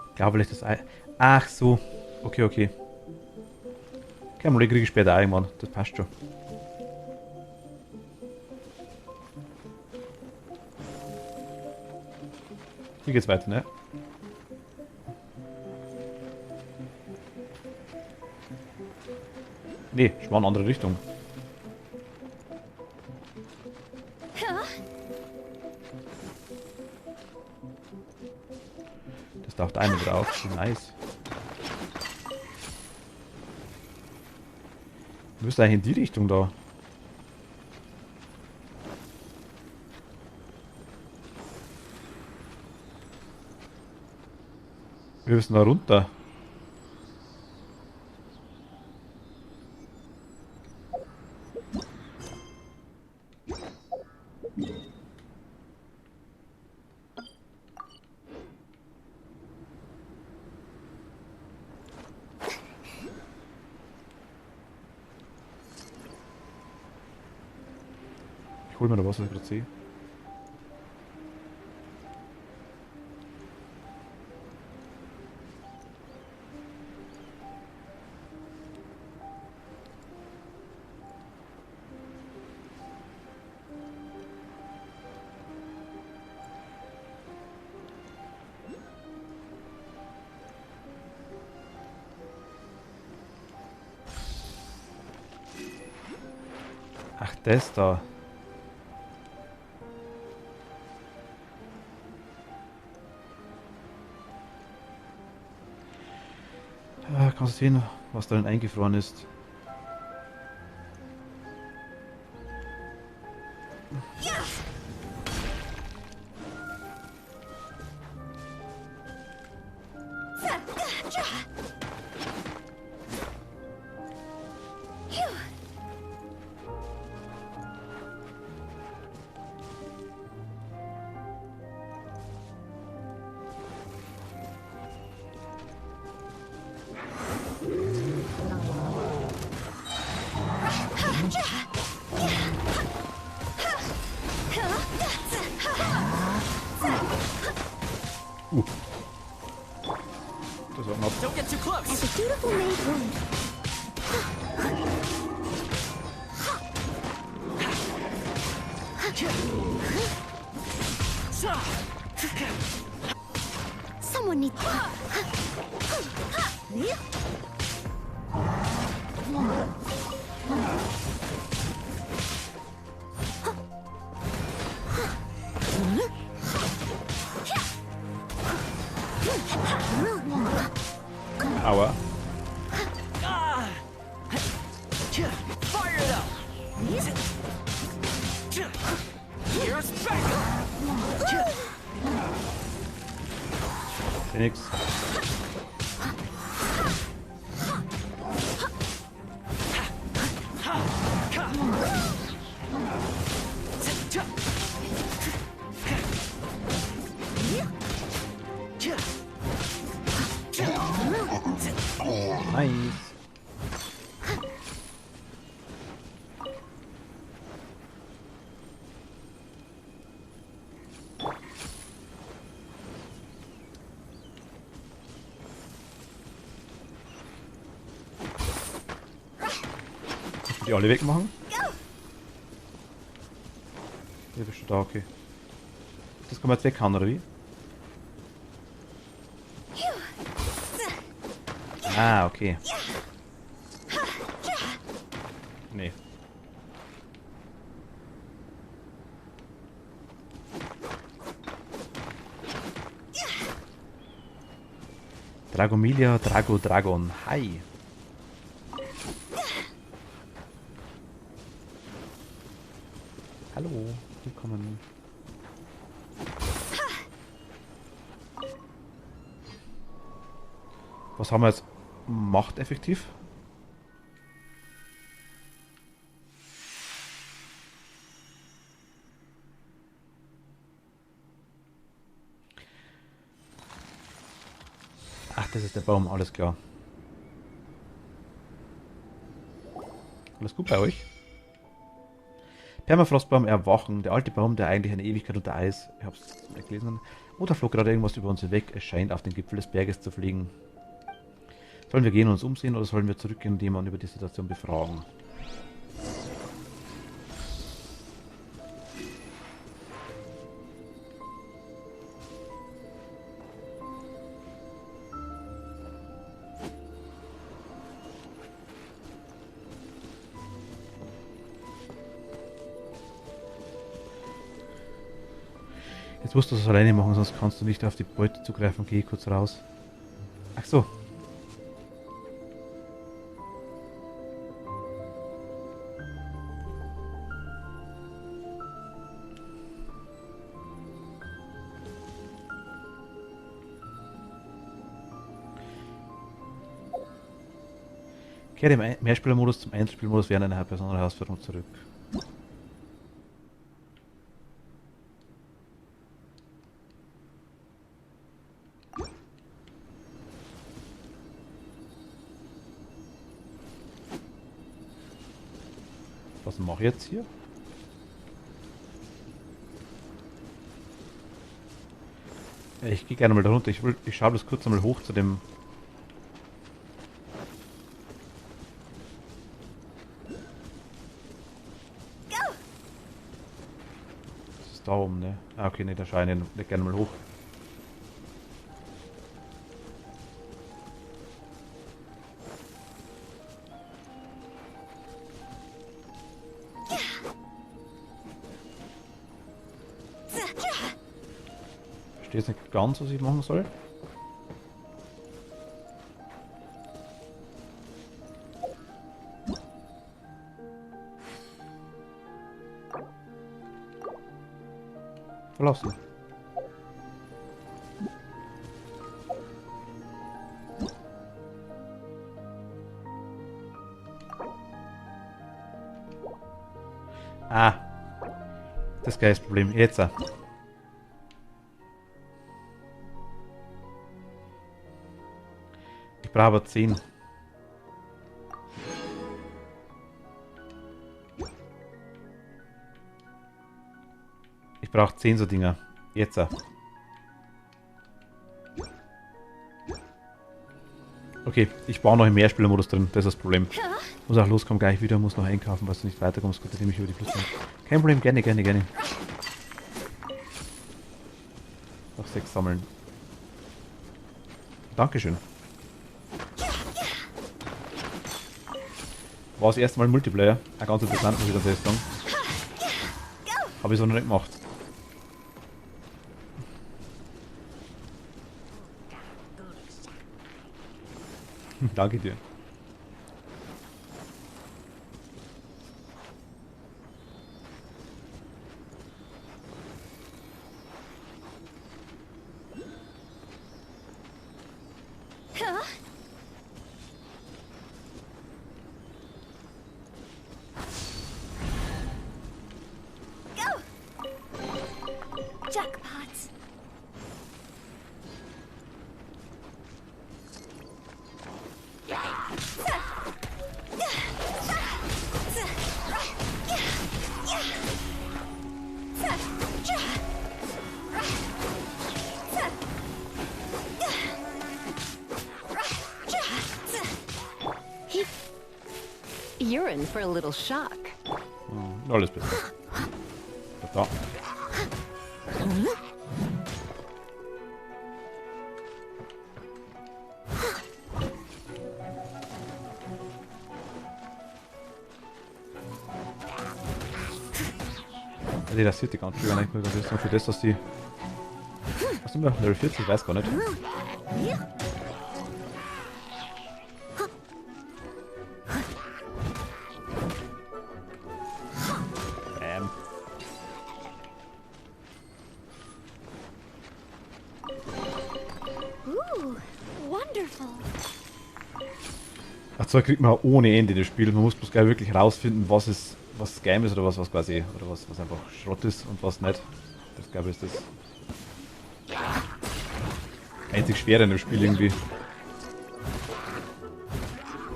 Ich glaube, vielleicht das Ei. Ach so. Okay, okay. Kein Problem, kriege ich später auch irgendwann. Das passt schon. Hier geht's weiter, ne? Nee, ich war in eine andere Richtung. Das taucht eine drauf. Nice. Du müsst eigentlich in die Richtung da. Wir müssen da runter. Ich hol mir da was ich gerade sehe. Ach, das da. Ah, kannst du sehen, was darin eingefroren ist? Das war knapp. Don't get too close. As a dutiful maid would. Someone needs. Aua. Fire it up. Here's back. Seh nix. Nice. Die alle wegmachen. Ja, bist du da, okay. Das kann man jetzt weghauen, oder wie? Ah, okay. Nee. Dragomilia, Dragon. Hi. Hallo, willkommen. Was haben wir jetzt? Macht effektiv? Ach, das ist der Baum, alles klar. Alles gut bei euch? Permafrostbaum erwachen. Der alte Baum, der eigentlich eine Ewigkeit unter Eis. Ich hab's nicht gelesen. Oder flog gerade irgendwas über uns hinweg. Es scheint auf den Gipfel des Berges zu fliegen. Sollen wir gehen und uns umsehen oder sollen wir zurückgehen und jemanden über die Situation befragen? Jetzt musst du es alleine machen, sonst kannst du nicht auf die Beute zugreifen. Geh kurz raus. Ach so. Kehre im Mehrspielermodus zum Einzelspielmodus während einer besonderen Herausforderung zurück. Was mache ich jetzt hier? Ich gehe gerne mal da runter. Ich schaue das kurz einmal hoch zu dem... Das ist da oben, ne? Ah, okay, ne, da schaue ich nicht gerne mal hoch. Ich verstehe jetzt nicht ganz, was ich machen soll. Verlassen. Ah. Das ist das Problem. Jetzt. Ich brauche aber 10. Ich brauche 10 so Dinger. Jetzt. Okay, ich baue noch im Mehrspielermodus drin. Das ist das Problem. Muss auch loskommen, gleich wieder. Muss noch einkaufen, was du nicht weiterkommst. Gut, indem ich über die Flüsse. Kein Problem, gerne, gerne, gerne. Noch 6 sammeln. Dankeschön. War das erste Mal Multiplayer. Ein ganz interessant, muss ich ganz ehrlich sagen. Habe ich so noch nicht gemacht. Danke dir. Jackpot. You're in for a little shock. Alles besser. Da. Die rasiert die ganz schön eigentlich nur für das, dass die. Was sind wir? Level 40? Ich weiß gar nicht. Ooh, wonderful. Ach so, kriegt man auch ohne Ende das Spiel. Man muss bloß gleich wirklich rausfinden, was Game ist oder was quasi, oder was einfach Schrott ist und was nicht. Das glaube ich ist das einzig Schwere in dem Spiel irgendwie.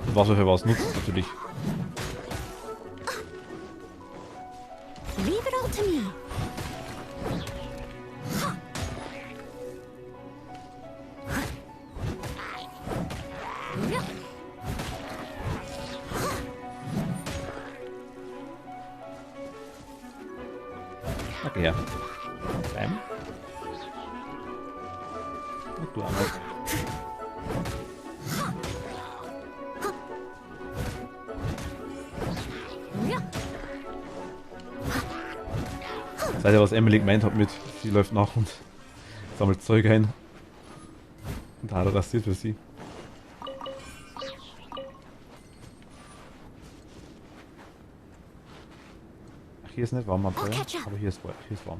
Und was auch für was nutzt natürlich. Leave it all to me. Okay, ja. Bam. Und du einmal. Seid ihr, was Emily gemeint hat mit, sie läuft nach und sammelt Zeug ein. Und da hat er rasiert für sie. Ach, hier ist nicht warm am Feuer, aber hier ist warm.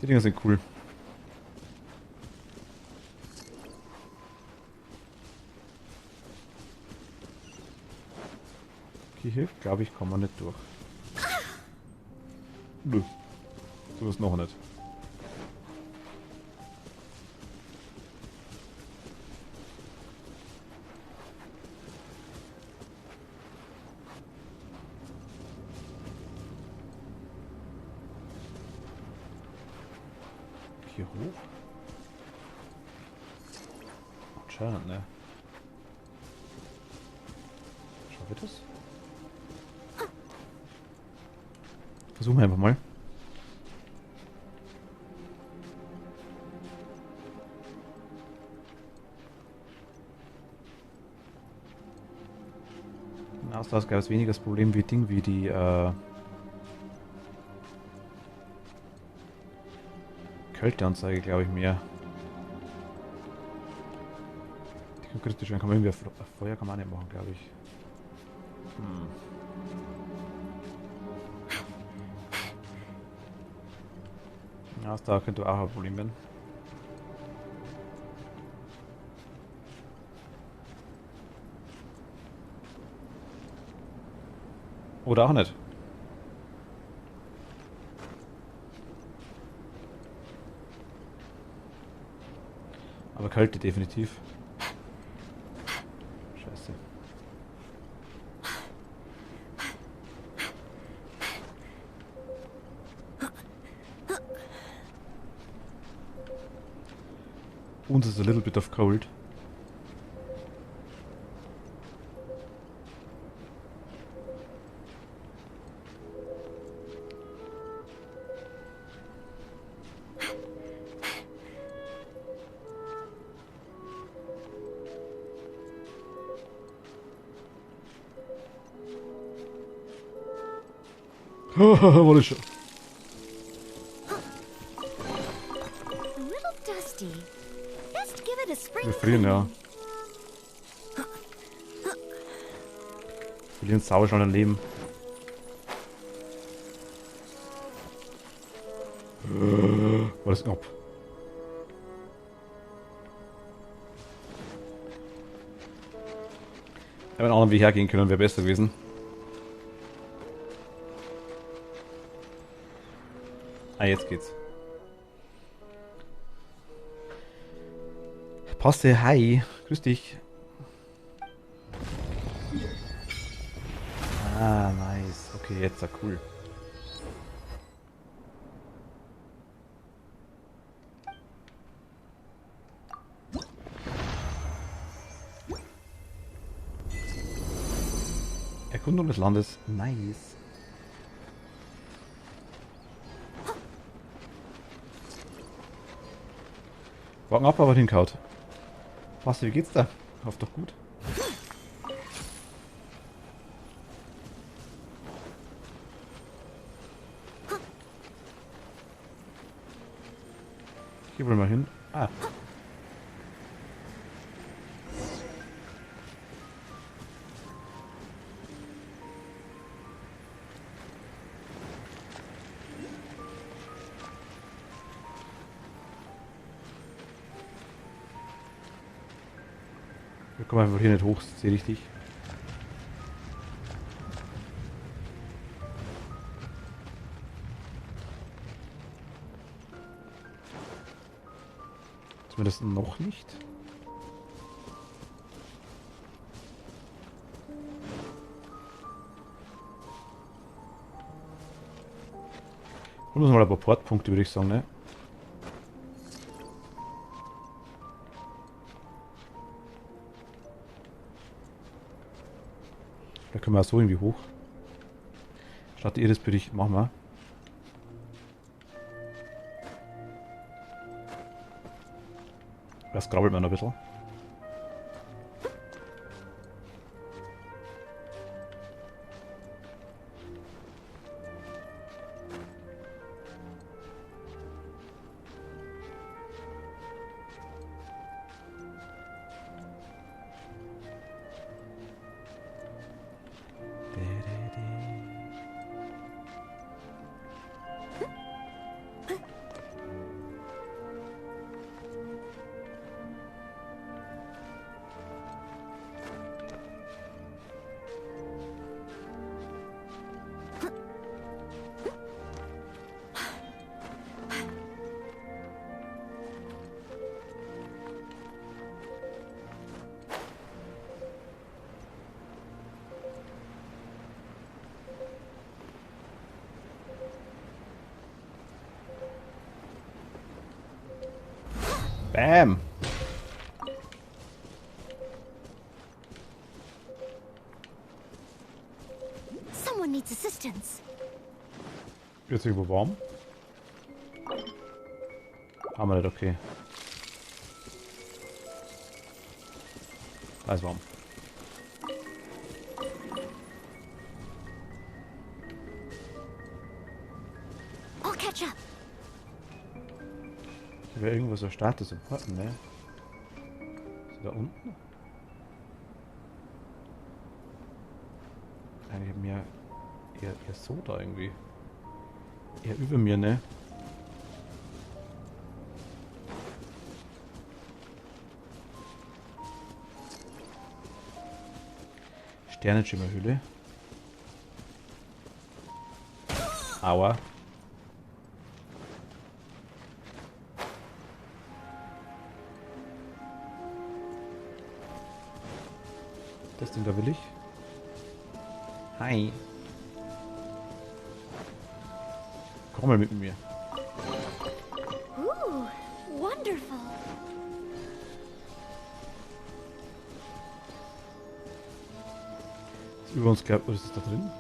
Die Dinger sind cool. Okay, hier glaube ich, kommen wir nicht durch. Nö. So ist noch nicht. Hier hoch? Anscheinend, ne? Schau wir das? Versuchen wir einfach mal. Im Austausch gab es weniger das Problem wie die Kälteanzeige, glaube ich, mehr. Die kritisch kann man irgendwie auf Feuer kann man nicht machen, glaube ich. Ja, da könnte auch ein Problem werden. Oder auch nicht. Aber Kälte definitiv. Scheiße. Uns ist a little bit of cold. War das schon. A little dusty. Best give it a spring Wir frieren, ja. Verlieren sauer schon ein Leben. War das knapp. Wenn einen anderen Weg hergehen können, wäre besser gewesen. Ah, jetzt geht's. Passe, hi. Grüß dich. Ah, nice. Okay, jetzt ja cool. Erkundung des Landes. Nice. Wagen ab, aber hinkaut. Basti, wie geht's da? Hofft doch gut. Hier wollen wir hin. Ah. Wir kommen einfach hier nicht hoch, sehe richtig. Zumindest noch nicht. Holen wir uns mal ein paar Portpunkte, würde ich sagen, ne? Da können wir auch so irgendwie hoch. Statt ihr das bitte ich, machen wir. Das grabbelt man ein bisschen. Bam! Someone needs assistance. Jetzt irgendwo warm? Haben wir nicht, okay. Da ist warm. I'll catch up. Hier wäre irgendwo so Status supporten, ne? Ist da unten? Eigentlich mehr eher so da irgendwie. Eher über mir, ne? Sternenschimmerhülle. Aua. Das Ding da will ich. Hi. Komm mal mit mir. Ooh, wonderful. Ist über uns, was ist da drin?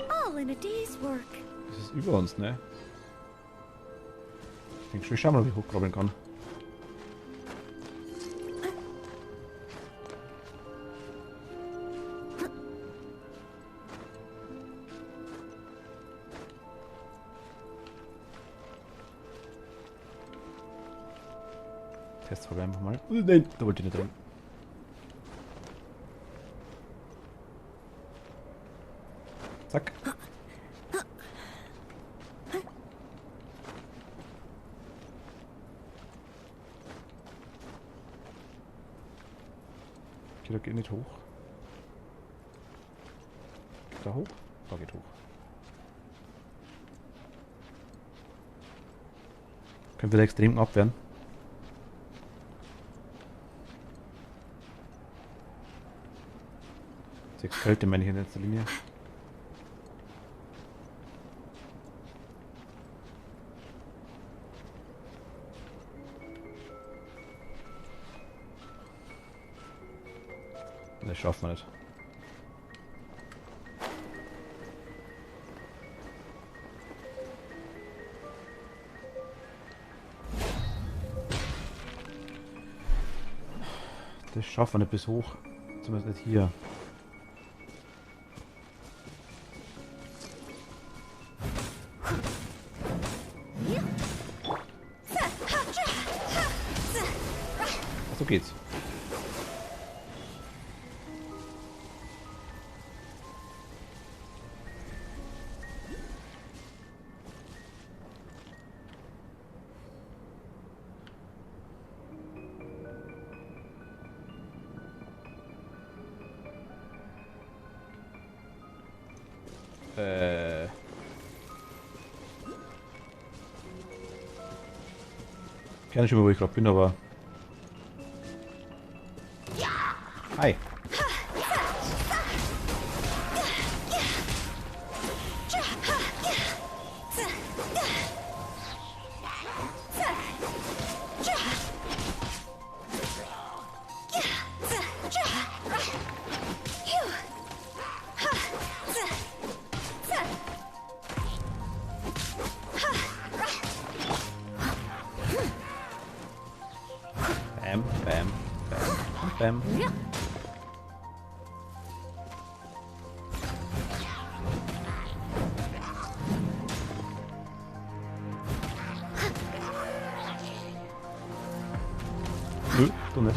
All in a day's work. Das ist über uns, ne? Ich denke schon, ich schau mal, ob ich hochkrabbeln kann. Testfrage einfach mal. Nein, da wollte ich nicht rein. Zack. Okay, da geht nicht hoch. Geht da hoch? Da geht hoch. Können wir da extrem abwehren. Sechs Kälte meine ich in letzter Linie. Das schaffen wir nicht. Das schaffen wir nicht bis hoch. Zumindest nicht hier. So geht's. Ich kenne schon mal, wo ich gerade bin, aber... Hi. Bam, bam, bam, bam. Nö, du nicht.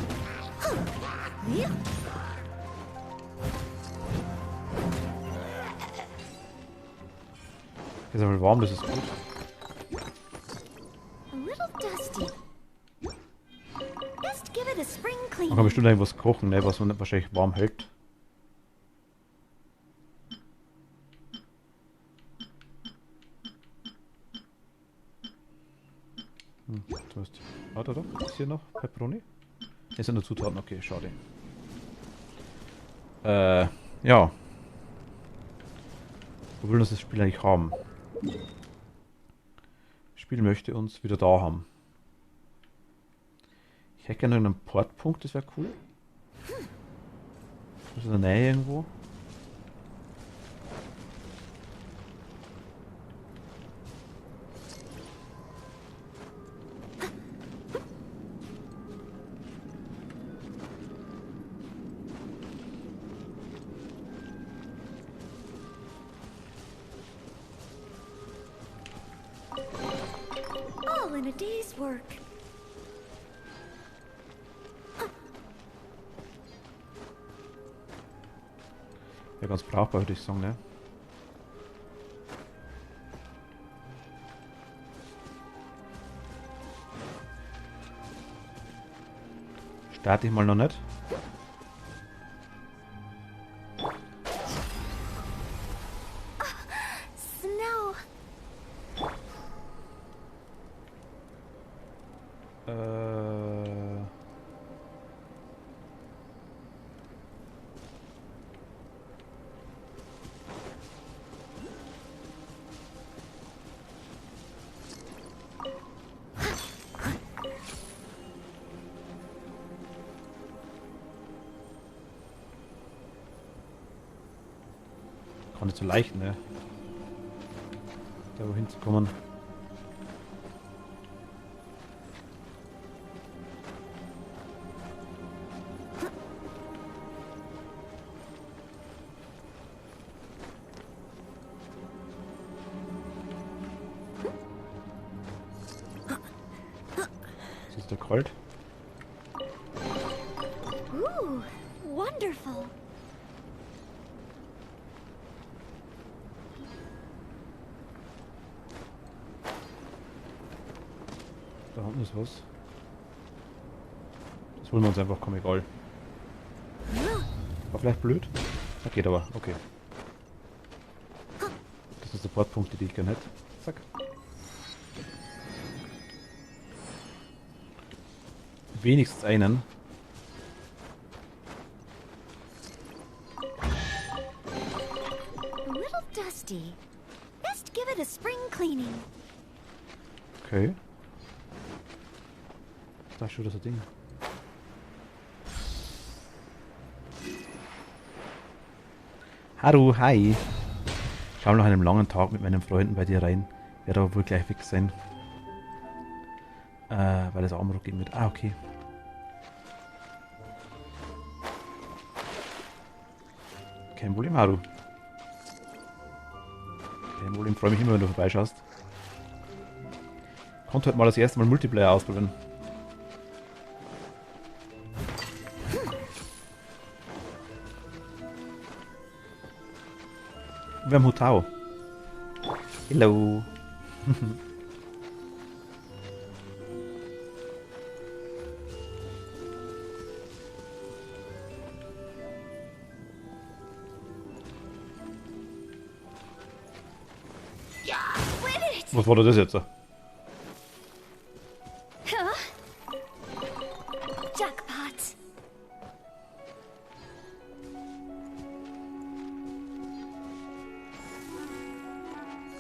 Ist aber warm, das ist gut. A little dusty. Just give it a spring clean. Man kann bestimmt irgendwas kochen, ne, was man wahrscheinlich warm hält. Zumindest. Warte, doch. Ist hier noch Pepperoni? Hier sind nur Zutaten, okay, schade. Ja. Wo will uns das Spiel eigentlich haben? Das Spiel möchte uns wieder da haben. Ich hätte gerne einen Portpunkt, das wäre cool. Ist in der Nähe irgendwo? All in a day's work. Ja, ganz brauchbar, würde ich sagen, ne? Starte ich mal noch nicht. Snow. Kann nicht so leicht, ne? Da wohin zu kommen. Das ist der kalt. Ooh, wonderful. Da unten ist was. Das holen wir uns einfach, komm, egal. War vielleicht blöd. Das geht aber, okay. Das sind Supportpunkte, die ich gerne hätte. Zack. wenigstens einen. A little dusty. Best give it a spring cleaning. Okay. Da ist schon das Ding. Hallo, hi. Ich schaue nach einem langen Tag mit meinen Freunden bei dir rein. Werde aber wohl gleich weg sein. Weil das Armrock gehen wird. Ah, okay. Kein Problem, Haru. Kein Problem, freue mich immer, wenn du vorbeischaust. Konnte heute mal das erste Mal Multiplayer ausprobieren. Wir haben Hutao. Hello. Was war das jetzt? Jackpot.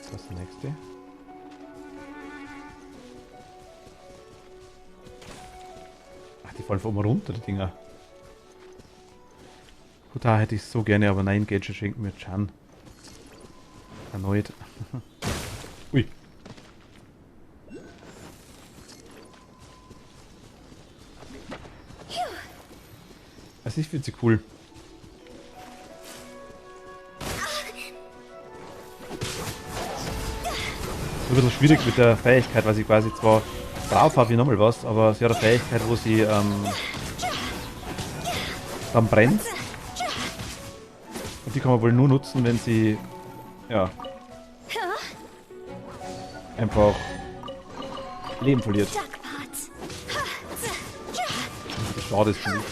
Das ist das nächste. Ach, die fallen von oben runter, die Dinger. Gut, da hätte ich so gerne, aber nein, Gadget schenkt mir Chan. Erneut. Ui. Also ich finde sie cool. Ein bisschen schwierig mit der Fähigkeit, weil sie quasi zwar drauf hat wie nochmal was, aber sie hat eine Fähigkeit, wo sie dann brennt. Und die kann man wohl nur nutzen, wenn sie ja einfach Leben verliert. Das schade ist, finde ich.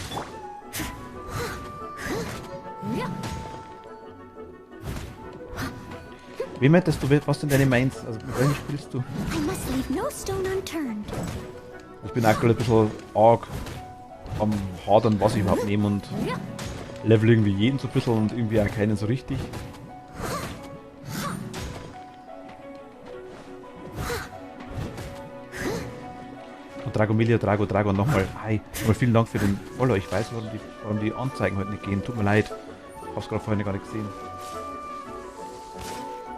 Wie meintest du, was denn deine Mainz? Also mit welchem spielst du? I must leave no stone unturned. Ich bin aktuell ein bisschen arg am Hadern, was ich überhaupt nehme und level irgendwie jeden so ein bisschen und irgendwie auch keinen so richtig. Und Dragomilia, Drago nochmal. Hi, nochmal vielen Dank für den Follow. Ich weiß, warum die Anzeigen heute nicht gehen. Tut mir leid. Ich hab's gerade vorhin gar nicht gesehen.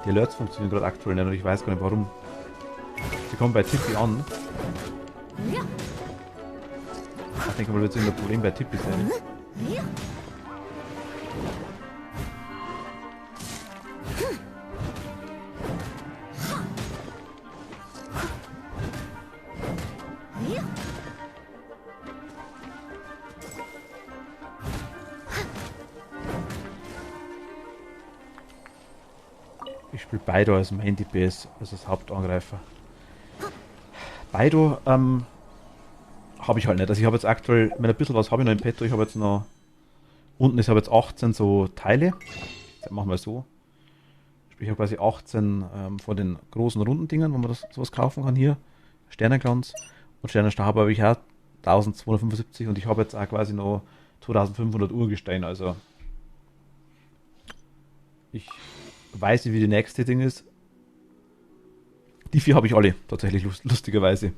Die Alerts funktionieren gerade aktuell nicht und ich weiß gar nicht warum. Sie kommen bei Tippi an. Ich denke mal, wird es irgendein Problem bei Tippi sein. Ich spiele Baido als Main DPS, also als Hauptangreifer. Baido habe ich halt nicht. Also ich habe jetzt aktuell, wenn ein bisschen was habe ich noch im Petto, ich habe jetzt noch, unten ist, habe jetzt 18 so Teile. Das machen wir so. Sprich, ich habe quasi 18 von den großen runden Dingen, wo man das sowas kaufen kann hier. Sternenglanz und Sternenstab habe ich auch 1275 und ich habe jetzt auch quasi noch 2500 Urgestein, also ich weiß nicht, wie die nächste Ding ist. Die 4 habe ich alle, tatsächlich lustigerweise.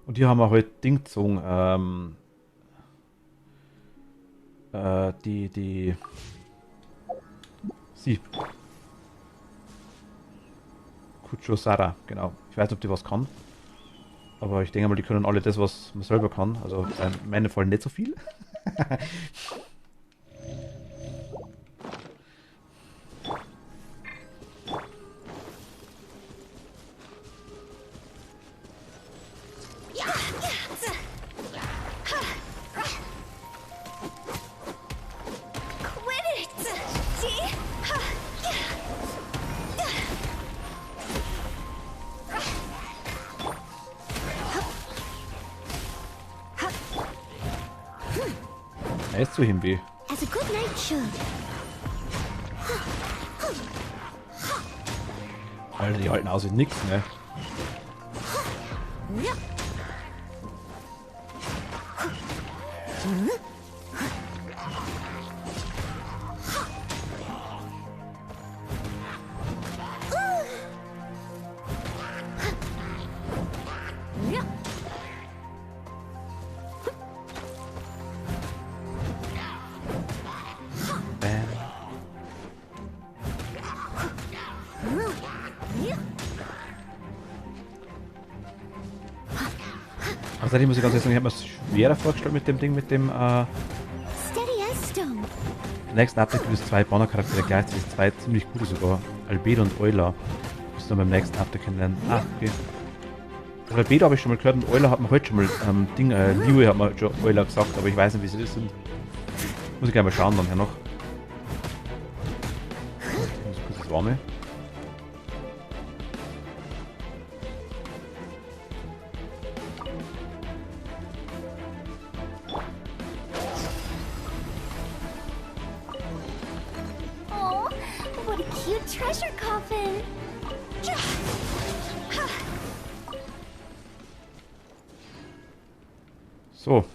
Und hier haben wir heute Ding gezogen, sie. Kucho Sara, genau. Ich weiß nicht, ob die was kann. Aber ich denke mal, die können alle das, was man selber kann. Also in meinem Fall nicht so viel. Er ist zu Himbe. As a good knight should. Alter, die halten aus wie nix, ne? Bam. Außerdem muss ich ganz ehrlich sagen, ich habe mir es schwerer vorgestellt mit dem Ding, mit dem Steady as stone. nächsten Update gibt es 2 Banner-Charaktere gleichzeitig, 2 ziemlich gute sogar. Albedo und Euler. Müssen wir beim nächsten Update kennenlernen. Ah, okay. Also Albedo habe ich schon mal gehört und Euler hat man heute schon mal Liu hat man schon Euler gesagt, aber ich weiß nicht, wie sie das sind. Muss ich gleich mal schauen dann hier noch. Ich muss kurz das Warme. Oh, what a cute treasure coffin. So.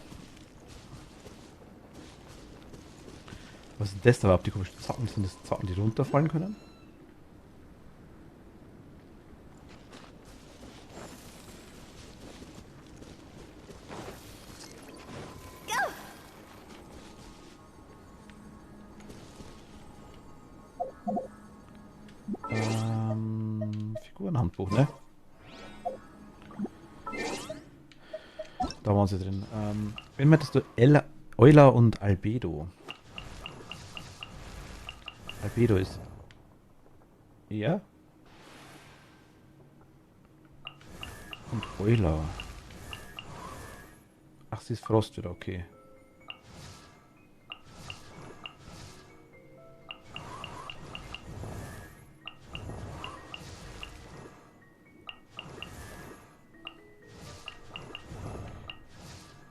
Was ist das da? Ob die komischen Zacken sind, das Zacken, die runterfallen können? Figurenhandbuch, ne? Da waren sie drin. Wen meintest du? Euler und Albedo. Albedo ist... Ja? Und Euler. Ach, sie ist Frost wieder, okay.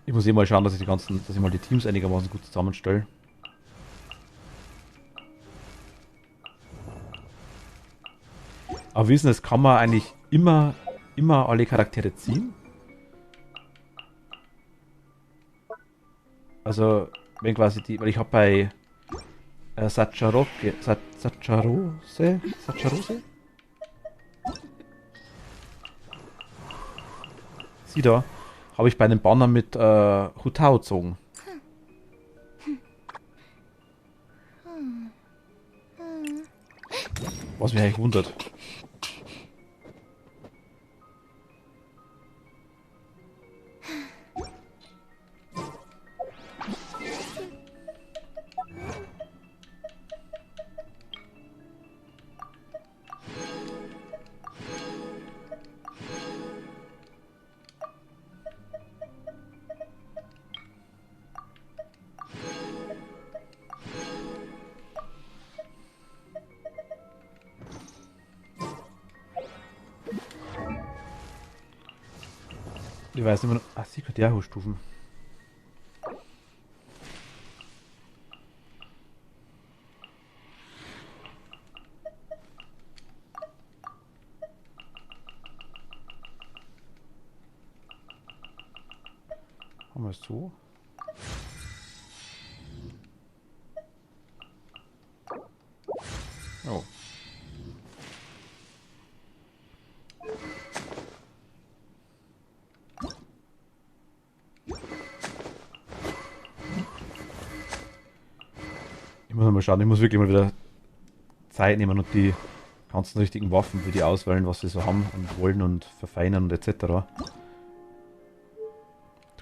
Ich muss eh mal schauen, dass ich mal die Teams einigermaßen gut zusammenstelle. Aber wissen, das kann man eigentlich immer alle Charaktere ziehen. Also, wenn quasi die, weil ich habe bei Sacharose? Sie da, habe ich bei einem Banner mit Hutao gezogen. Was mich eigentlich wundert. Ich weiß immer noch. Ah, Secret Yahoo-Stufen. Haben wir es so? Oh. Ich muss mal schauen, ich muss wirklich mal wieder Zeit nehmen und die ganzen richtigen Waffen für die auswählen, was sie so haben und wollen und verfeinern und etc. Du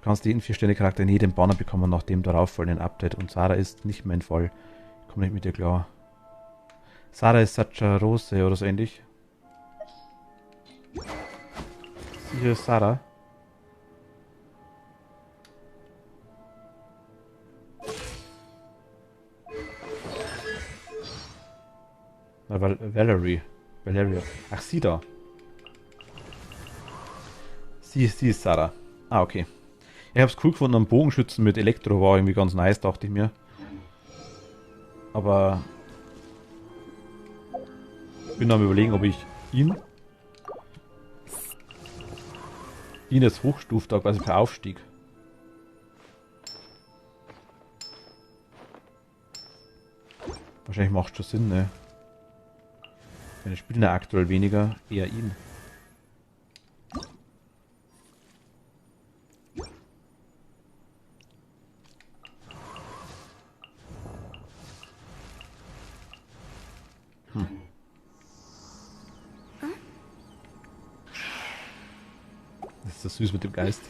kannst jeden 4-Sterne-Charakter in jedem Banner bekommen nach dem darauffolgenden Update und Sarah ist nicht mein Fall. Ich komme nicht mit dir klar. Sarah ist Sacharose oder so ähnlich. Sie hier ist Sarah. Valeria. Ach, sie da. Sie ist Sarah. Ah, okay. Ich hab's cool gefunden, am Bogenschützen mit Elektro war irgendwie ganz nice, dachte ich mir. Aber ich bin am Überlegen, ob ich ihn. Ihn als Hochstufe da quasi per Aufstieg. Wahrscheinlich macht schon Sinn, ne? Meine spielen ja aktuell weniger, eher ihn. Das ist so süß mit dem Geist.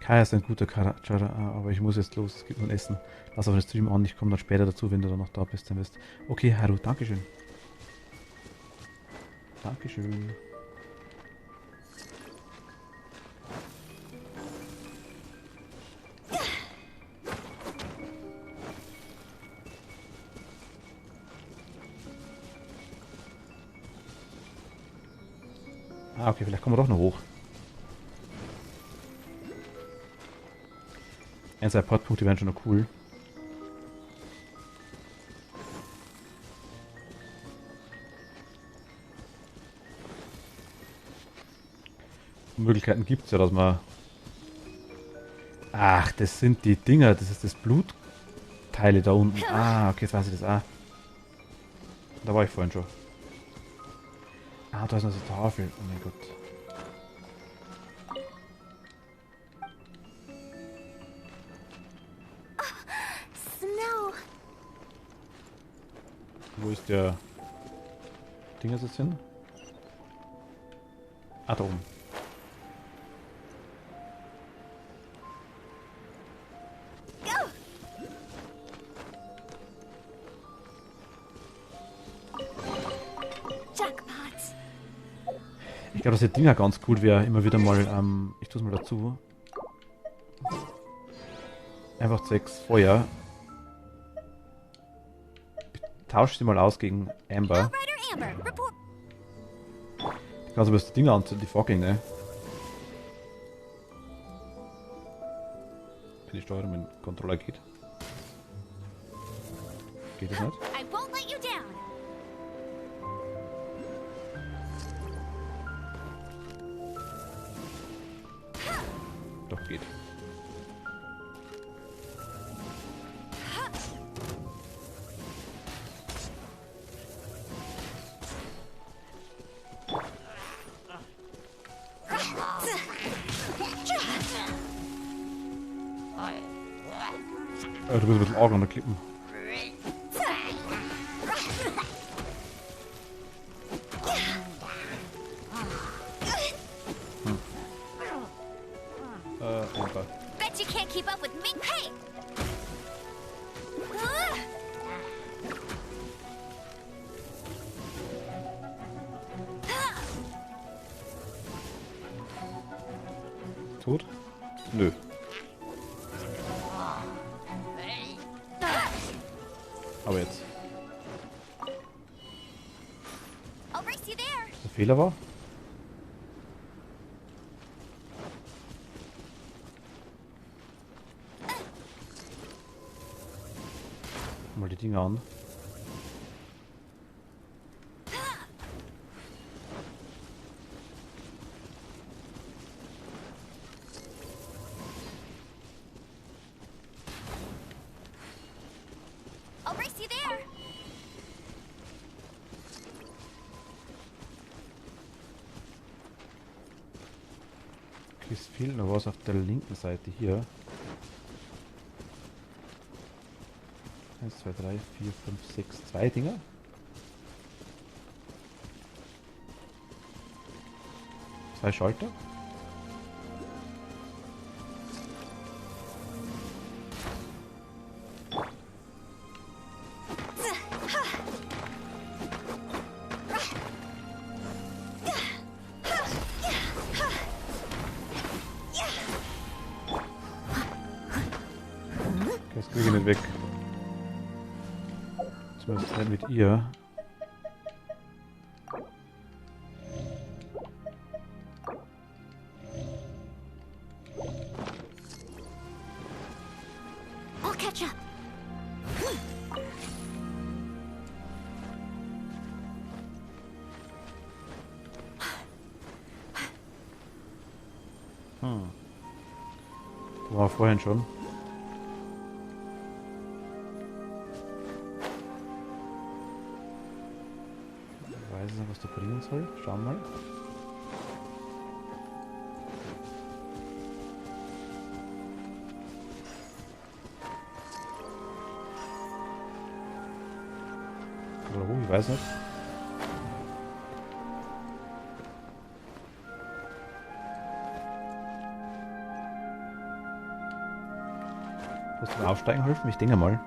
Kaya ist ein guter Charakter, aber ich muss jetzt los, es gibt nur ein Essen. Lass auf den Stream an, ich komme dann später dazu, wenn du dann noch da bist, dann wirst. Okay, Haru, Dankeschön. Dankeschön. Ah, okay, vielleicht kommen wir doch noch hoch. Ein, zwei Podpunkte wären schon noch cool. Möglichkeiten gibt es ja, dass man... Ach, das sind die Dinger, das ist das Blutteile da unten. Ah, okay, jetzt weiß ich das auch. Da war ich vorhin schon. Ah, da ist noch so eine Tafel. Oh mein Gott. Snow. Wo ist der Dinger jetzt hin? Ah, da oben. Jackpot. Ich glaube, dass die Dinger ganz cool wäre. Immer wieder mal, ich tue es mal dazu. Einfach 6 Feuer. Ich tausche sie mal aus gegen Amber. Rider Amber, report. Ich kann aber das Dinger anzünden, die fucking, ne? Wenn die Steuerung mit dem Controller geht. Geht das nicht? I won't let you down. Doch, geht. Du bist ein bisschen arg an der Klippen. Amber. Bet you can't keep up with me. Hey! Tot? Nö. Aber jetzt. I'll race you there. Der Fehler war? Mal die Dinger an. I'll race you there. Okay, es fehlt noch was auf der linken Seite hier. 1, 2, 3, 4, 5, 6, 2 Dinger. Zwei Schalter. Das kriege ich nicht weg. Zumindest nicht mit ihr. I'll catch up. Da war vorhin schon. Ich weiß nicht, was der bringen soll. Schauen wir mal. Oder wo? Ich weiß nicht. Hast du mir aufsteigen helfen? Ich denke mal.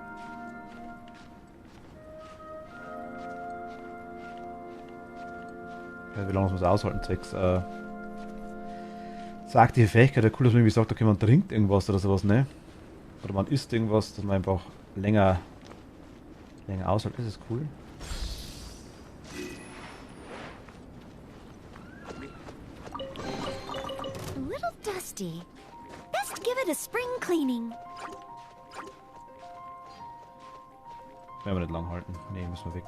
Ja, wie lange muss man es aushalten? Zwecks, sagt die Fähigkeit, ja cool, dass man irgendwie sagt, okay, man trinkt irgendwas oder sowas, ne? Oder man isst irgendwas, dass man einfach länger aushält. Das ist cool. A little dusty. Best give it a spring cleaning. Werden wir nicht lang halten. Ne, müssen wir weg.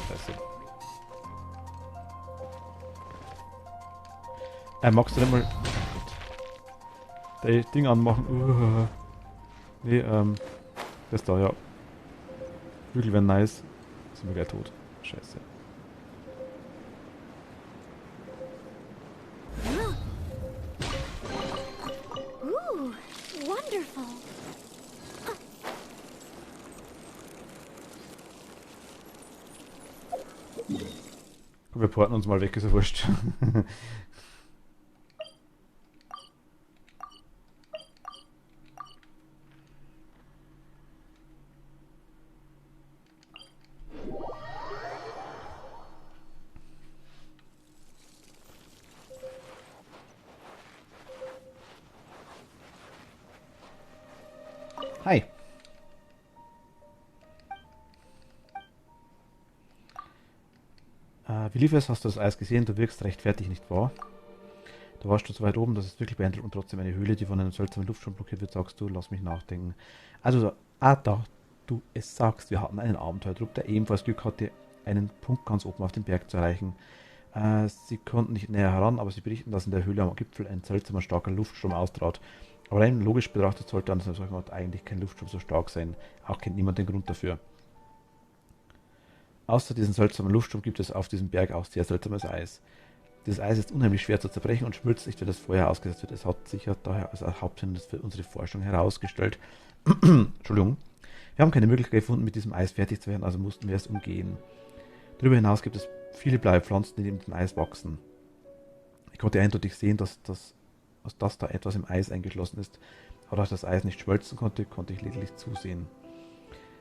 Scheiße. Magst du nicht mal das Ding anmachen? Nee, das da, ja. Hügel wären nice. Sind wir gleich tot. Scheiße. Ooh, wonderful. Komm, wir porten uns mal weg, ist ja wurscht. Hi. Wie lief es? Hast du das Eis gesehen? Du wirkst recht fertig, nicht wahr? Du warst schon so weit oben, dass es wirklich beeindruckt und trotzdem eine Höhle, die von einem seltsamen Luftstrom blockiert wird, sagst du, lass mich nachdenken. Also, da du es sagst, wir hatten einen Abenteuertrupp, der ebenfalls Glück hatte, einen Punkt ganz oben auf dem Berg zu erreichen. Sie konnten nicht näher heran, aber sie berichten, dass in der Höhle am Gipfel ein seltsamer starker Luftstrom austraut. Aber rein logisch betrachtet sollte an solchen Ort eigentlich kein Luftstrom so stark sein. Auch kennt niemand den Grund dafür. Außer diesem seltsamen Luftstrom gibt es auf diesem Berg auch sehr seltsames Eis. Dieses Eis ist unheimlich schwer zu zerbrechen und schmilzt nicht, wenn das Feuer ausgesetzt wird. Es hat sich ja daher als Haupthindernis für unsere Forschung herausgestellt. Entschuldigung. Wir haben keine Möglichkeit gefunden, mit diesem Eis fertig zu werden, also mussten wir es umgehen. Darüber hinaus gibt es viele blaue Pflanzen, die neben dem Eis wachsen. Ich konnte eindeutig sehen, dass da etwas im Eis eingeschlossen ist, aber da das Eis nicht schmelzen konnte, konnte ich lediglich zusehen.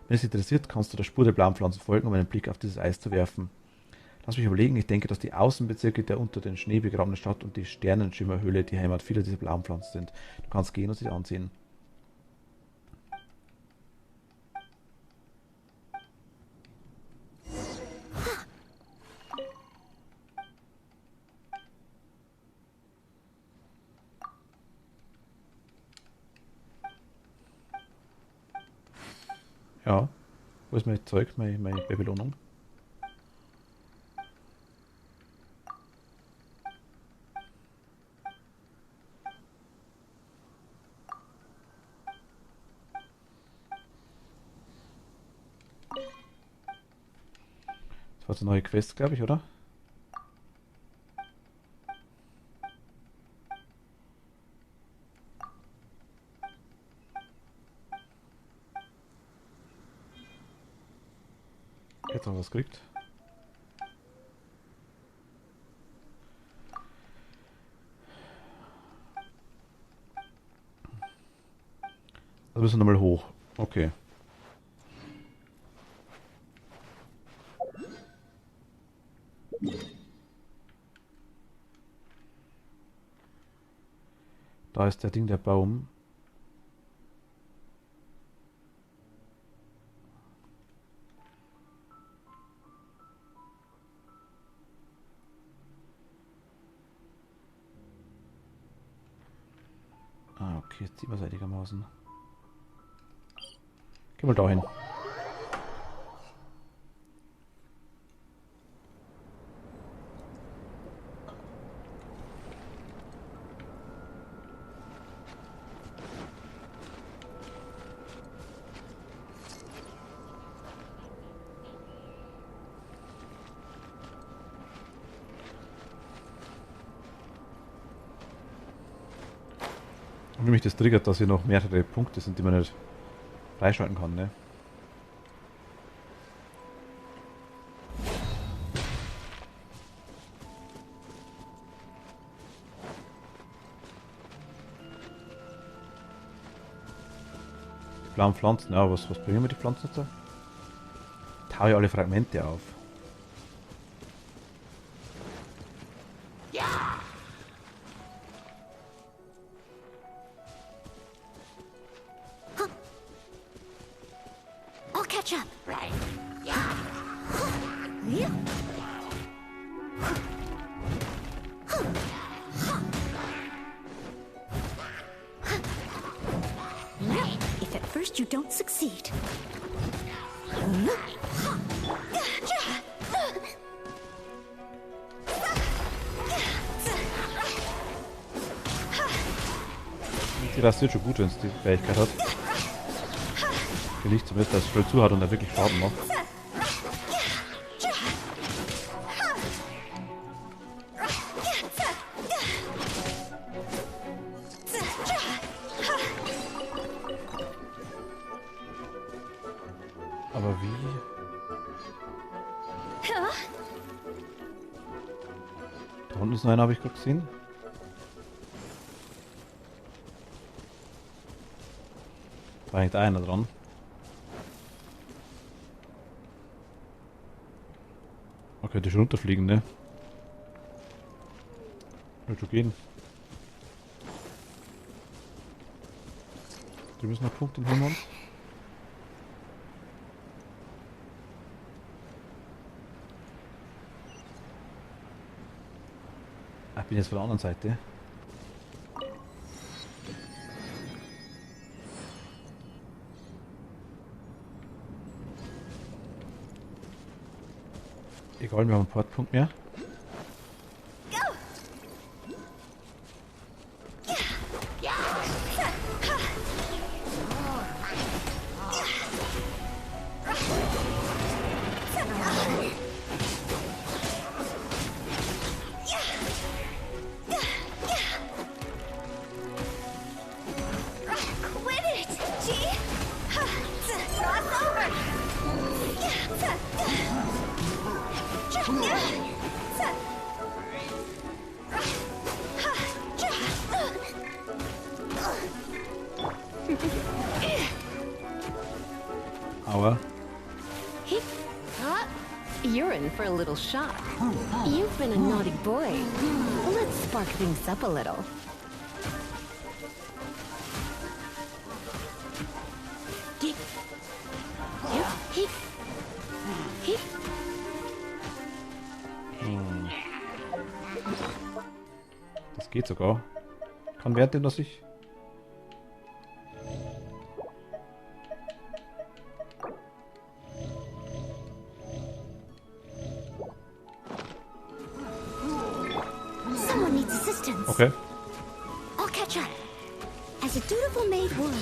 Wenn es interessiert, kannst du der Spur der blauen Pflanzen folgen, um einen Blick auf dieses Eis zu werfen. Lass mich überlegen, ich denke, dass die Außenbezirke der unter den Schnee begrabenen Stadt und die Sternenschimmerhöhle die Heimat vieler dieser blauen Pflanzen sind. Du kannst gehen und sie ansehen. Ja, wo ist mein Zeug, meine Belohnung? Das war so eine neue Quest, glaube ich, oder? Jetzt haben wir was gekriegt. Also müssen wir nochmal hoch. Okay. Da ist der Ding, der Baum. Ah, okay, jetzt ziehen wir es einigermaßen. Geh mal da hin. Und wie mich das triggert, dass hier noch mehrere Punkte sind, die man nicht freischalten kann, ne? Die blauen Pflanzen, ja, was bringen mir die Pflanzen jetzt da? Taue ich alle Fragmente auf. I'll catch up. If at first you don't succeed. Die rasiert schon gut, wenn es die Fähigkeit hat. Für nicht zumindest, dass es voll zu hat und er wirklich Schaden macht. Aber wie? Da unten ist noch einer, habe ich gerade gesehen. Da hängt einer dran. Okay, die schon runterfliegen, ne? Wird schon gehen. Drüben ist noch ein Punkt, den holen wir uns. Ah, ich bin jetzt von der anderen Seite. Egal, wir haben einen Portpunkt mehr. Quit it! Gee! Cross over! Aua. You're in for a little shock. You've been a naughty boy. Let's spark things up a little. Das geht sogar. Kann währenddem, dass ich... Someone needs assistance. Okay. I'll catch up. As a dutiful maid would.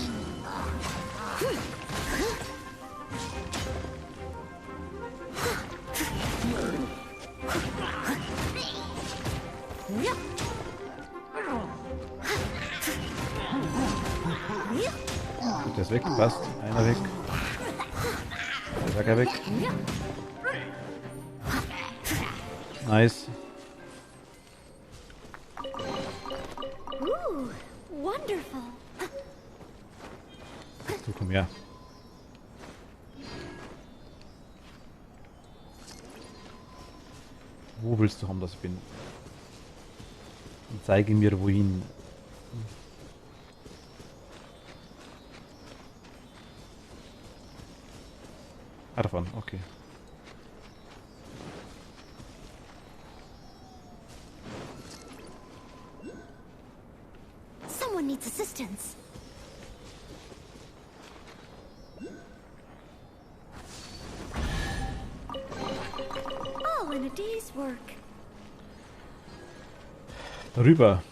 Der ist weg, passt. Einer weg. Der Sacker weg. Nice. Ooh, wonderful. So, komm her. Wo willst du haben, dass ich bin? Und zeige mir wohin. Ah, davon, okay. Someone needs assistance. All in a day's work. Darüber.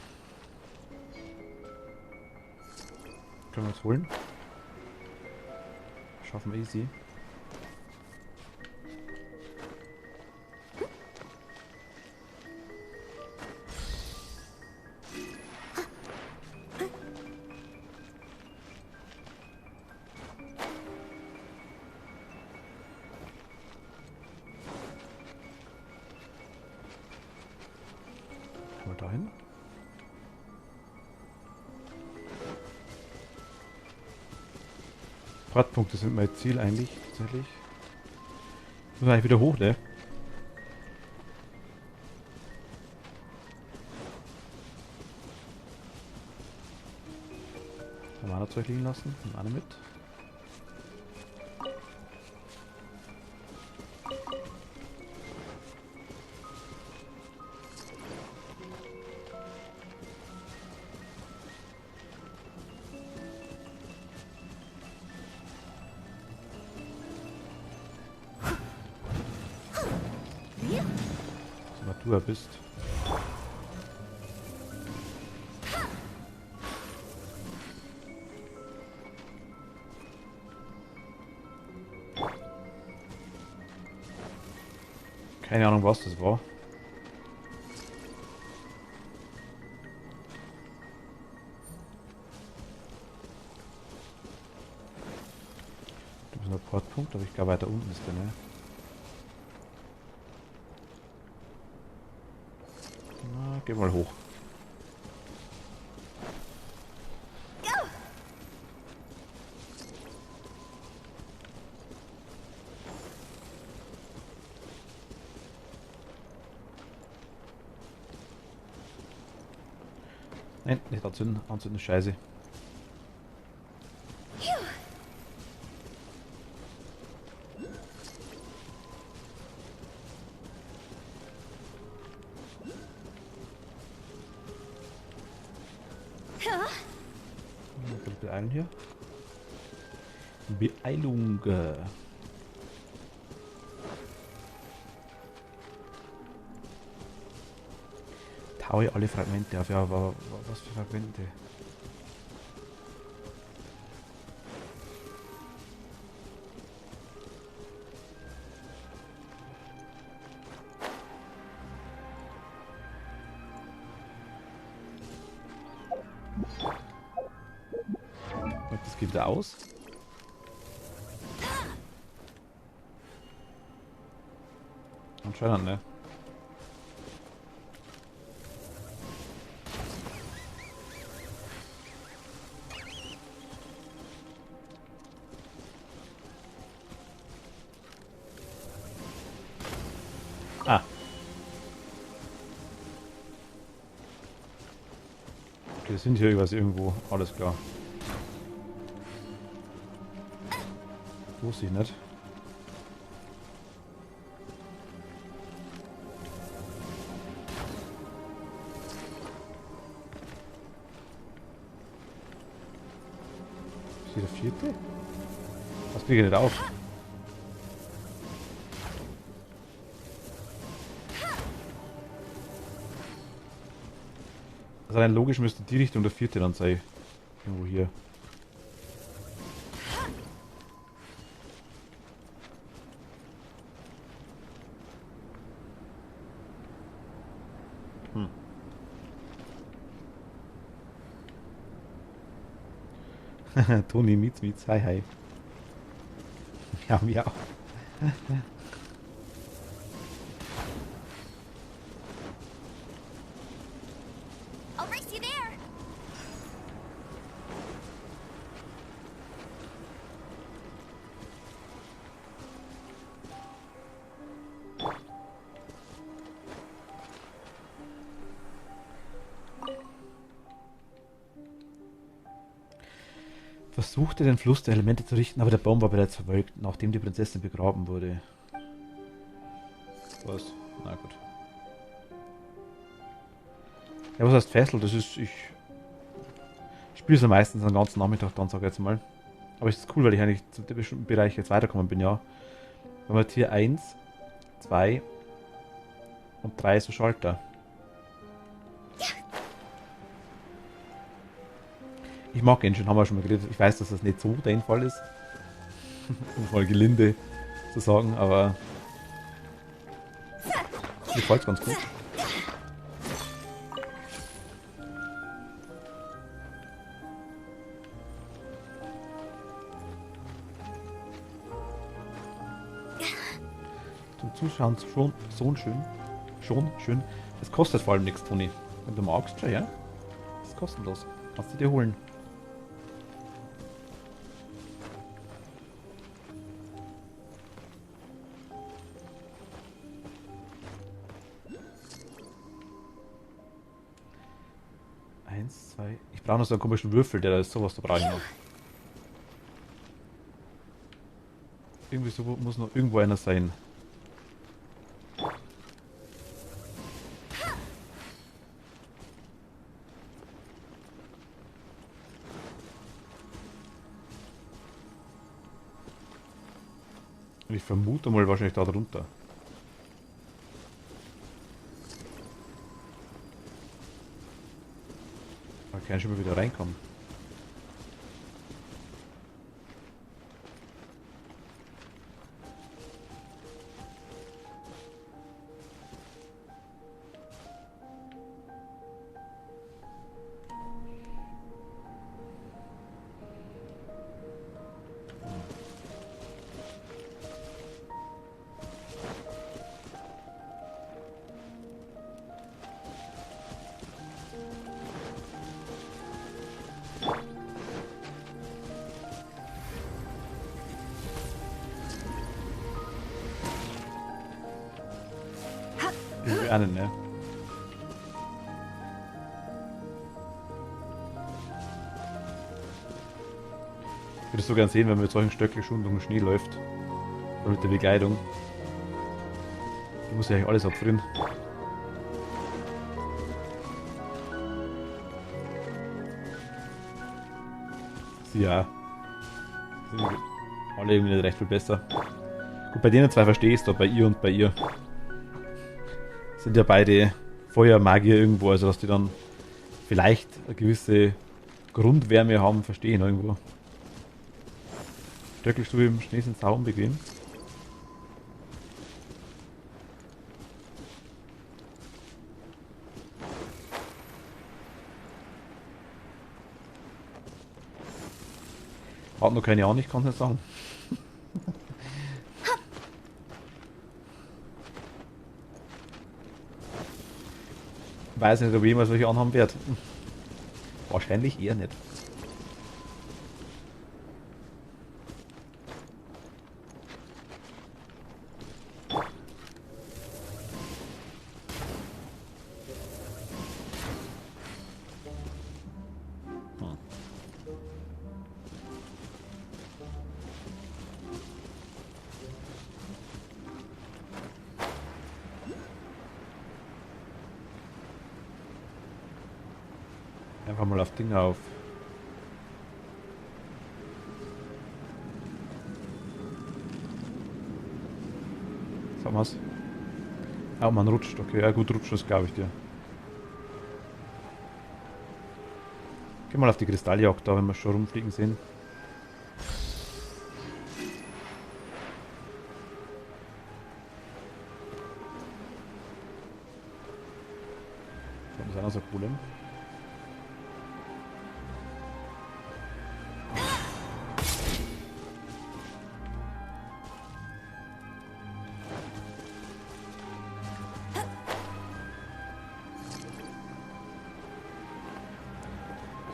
Können wir uns holen? Schaffen wir easy. Mal dahin. Radpunkte sind mein Ziel eigentlich, tatsächlich. Müssen wir eigentlich wieder hoch, ne? Haben wir Zeug liegen lassen? Nehmen alle mit. Was du bist. Keine Ahnung, was das war. Das ist ein Portpunkt, aber ich glaube weiter unten ist der, ne? Na, geh mal hoch. Nein, nicht anzünden. Anzünden ist scheiße. Beeilen hier. Beeilung. Taue alle Fragmente auf. Ja, aber was für Fragmente? Das geht da aus. Anscheinend, ne? Ah. Okay, sind hier irgendwo. Alles klar. Wusste ich nicht. Ist hier der vierte? Was kriege ich nicht auf? Also rein logisch müsste die Richtung der vierte dann sein. Irgendwo hier. Toni Mietz, hi hi. Ja, mir auch. I'll race you there. versuchte, den Fluss der Elemente zu richten, aber der Baum war bereits verwelkt, nachdem die Prinzessin begraben wurde. Was? Na gut. Ja, was heißt Fessel? Das ist, ich spiele es ja meistens den ganzen Nachmittag dann, sage ich jetzt mal. Aber es ist cool, weil ich eigentlich zu dem bestimmten Bereich jetzt weitergekommen bin, ja. Wir haben jetzt hier 1, 2 und 3 so Schalter. Ich mag Genshin, haben wir schon mal geredet. Ich weiß, dass das nicht so dein Fall ist. Um mal gelinde zu sagen, aber mir gefällt es ganz gut. Zum Zuschauen schon so schön. Schon schön. Es kostet vor allem nichts, Toni. Wenn du magst, schon, ja? Das ist kostenlos. Kannst du dir holen. Eins, zwei. Ich brauche noch so einen komischen Würfel, der da ist. Sowas, da brauche ich noch. Irgendwie so muss noch irgendwo einer sein. Und ich vermute mal wahrscheinlich da drunter. Da kann ich schon mal wieder reinkommen. Irgendwie einen, ne? Ich würde es so gern sehen, wenn man mit solchen Stöcken schon durch den Schnee läuft. Oder mit der Bekleidung. Die muss ja eigentlich alles abfrieren. Sie ja. Sind alle irgendwie nicht recht viel besser. Gut, bei denen zwei verstehe ich es da, bei ihr und bei ihr. Sind ja beide Feuermagier irgendwo, also dass die dann vielleicht eine gewisse Grundwärme haben, verstehe ich noch irgendwo. Stöckelstube im Schnee sind sau unbequem. Hat noch keine Ahnung, ich kann es nicht sagen. Weiß nicht, ob jemand solche anhaben wird. Wahrscheinlich eher nicht. Einfach mal auf Dinge auf. Sagen wir's. Ah, man rutscht. Okay, ja gut, rutscht das glaube ich dir. Geh mal auf die Kristalljagd da, wenn wir schon rumfliegen sehen. Das ist auch noch so cool.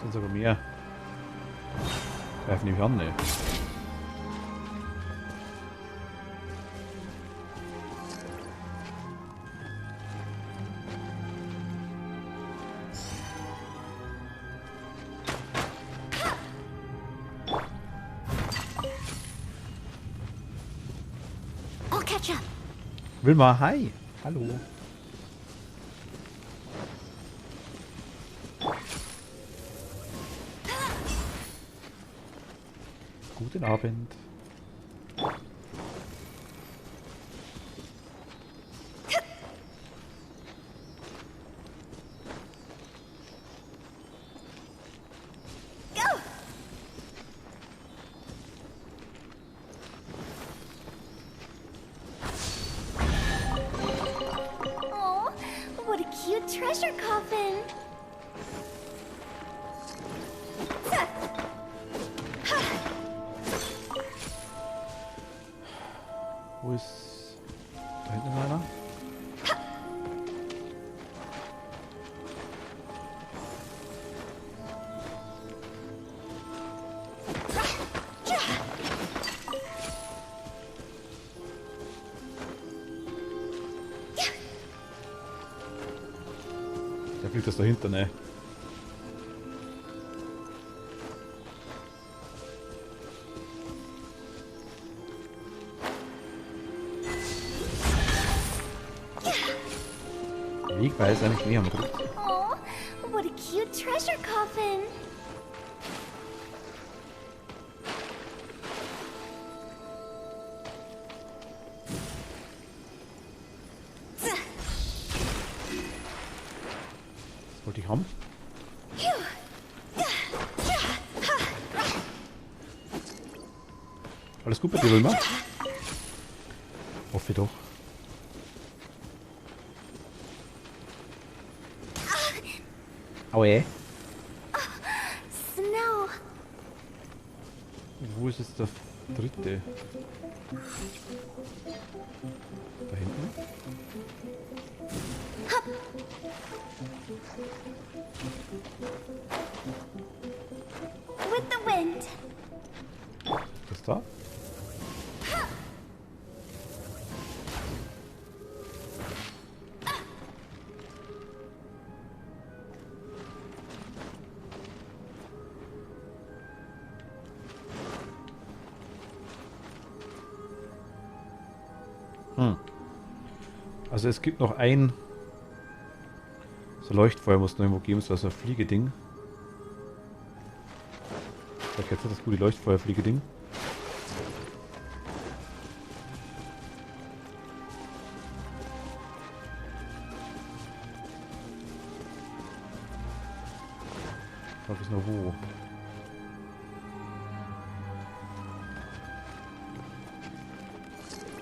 Sind sogar mehr. Greifen die an, ne? Wilma, hi. Hallo. Guten Abend. Oh, what a cute treasure coffin. Wo ist... Da hinten ist einer? Der fliegt das da hinten, ne? Wegweise eigentlich nie am Rücken. Oh, what a cute treasure coffin. Das wollte ich haben. Alles gut bei dir, Wilma? Hoffe doch. Aue. Snow. Wo ist jetzt der dritte? Da hinten? With the wind. Das da? Also es gibt noch ein so Leuchtfeuer muss es noch irgendwo geben, so ein Fliegeding. Sag jetzt das gute Leuchtfeuer-Fliegeding. Ich glaube, ist noch wo.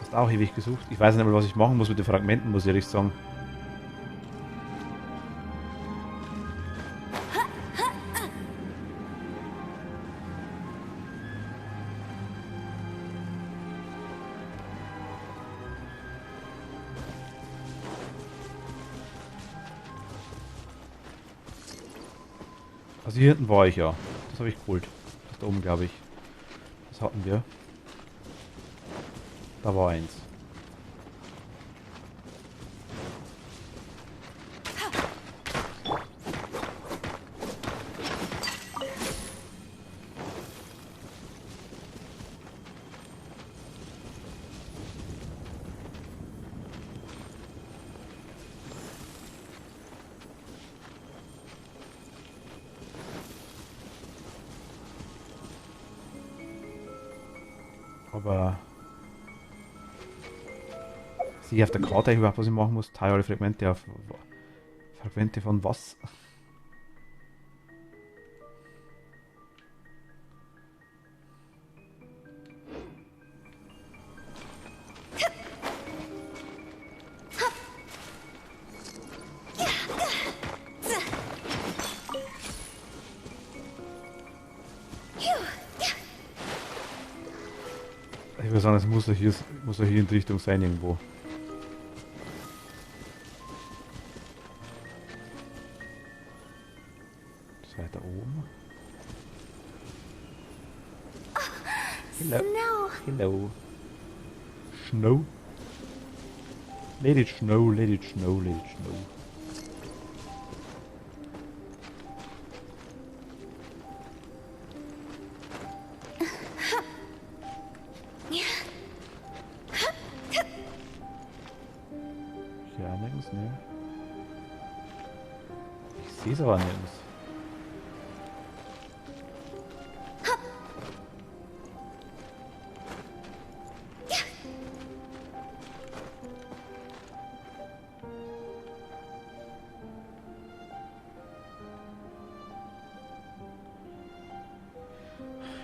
Hast auch ewig gesucht. Ich weiß nicht mehr, was ich machen muss mit den Fragmenten, muss ich ehrlich sagen. Also hier hinten war ich ja. Das habe ich geholt. Das da oben, glaube ich. Das hatten wir. Da war eins. Aber sehe ich auf der Karte überhaupt, was ich machen muss? Teile alle Fragmente auf. Fragmente von was? Ich würde sagen, es muss ja hier in die Richtung sein irgendwo. Das weiter oben. Hello. Snow. Hello. Snow. Let it snow, let it snow, let it snow. Hier auch nirgends, ne? Ich sehe es aber nirgends.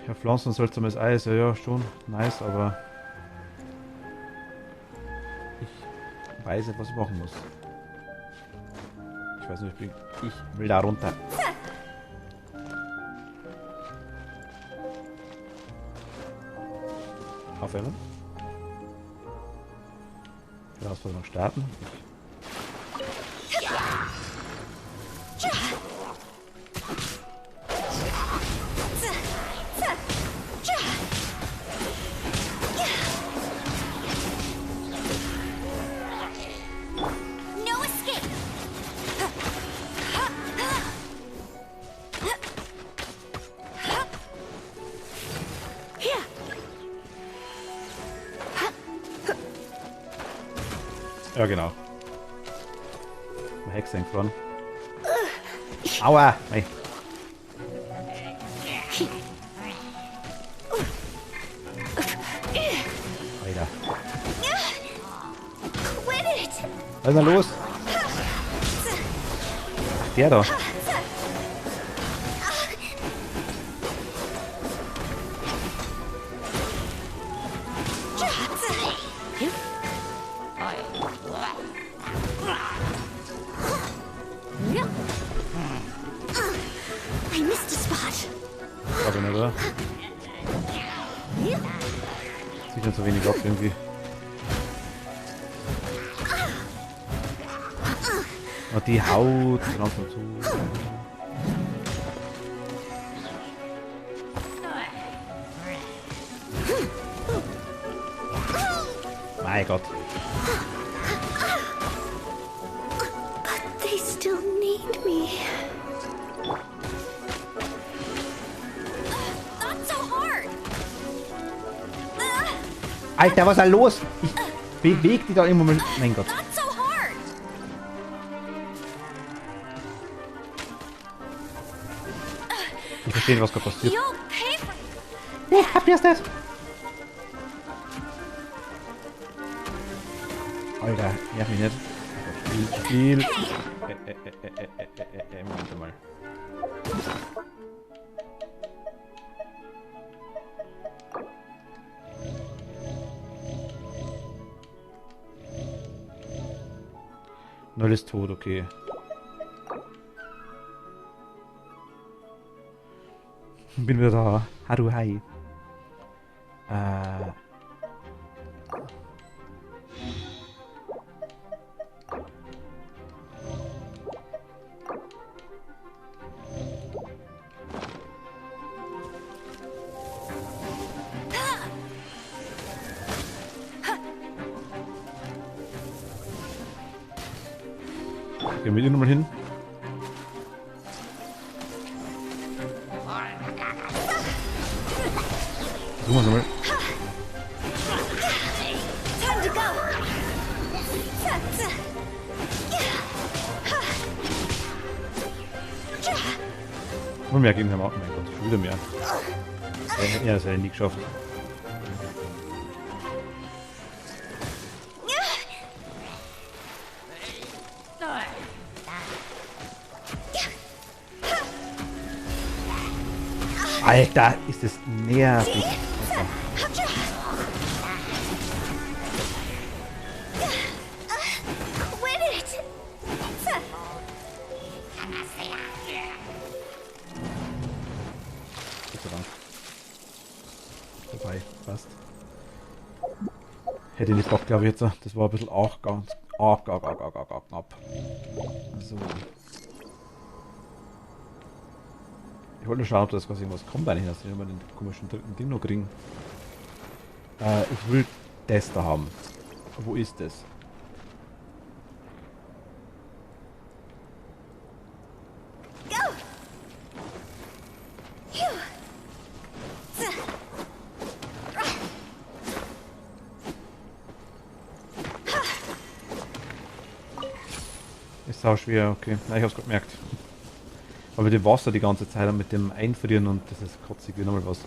Ja, Pflanzen und seltsames Eis, ja, schon nice, aber ich weiß nicht, was ich machen muss. Ich weiß nicht, ich will da runter. Aufwärmen. Herausforderung starten. No escape. Ja, genau. Eine Hexe hängt dran. Aua! Hey. Alter. Quit it. Was ist denn los? Ach, der da. I missed a spot. Glaube nicht, oder? Sieht nicht so wenig ab irgendwie. Oh, die Haut langsam zu. Mein Gott. They still need me. Not so hard. Alter, was ist da los? Ich beweg die da im Moment. Mein Gott. Not so hard. Ich verstehe nicht, was gerade passiert. You'll pay for. Nee, habt ihr das? Alter, nerv mich nicht. Spiel. Moment mal. Null ist tot, okay. Bin wieder da. Haru hi. Gehen wir hier nochmal hin. Versuchen wir es nochmal. Time to go. Und mehr geben wir mal. Oh mein Gott, schon wieder mehr. Ja, das hätte ich nie geschafft. Alter, ist das nervig. Quit it. Gott sei Dank. Vorbei, passt. Hätte ich nicht gedacht, glaube ich jetzt. Das war ein bisschen auch ganz knapp. So. Ich wollte nur schauen, ob das quasi irgendwas kommt eigentlich, dass wir den komischen dritten Ding noch kriegen. Ich will das da haben. Wo ist das? Go. Phew. Ist sau schwer, okay. Nein, ich hab's gerade gemerkt. Aber mit dem Wasser die ganze Zeit und mit dem Einfrieren und das ist kotzig wie nochmal was.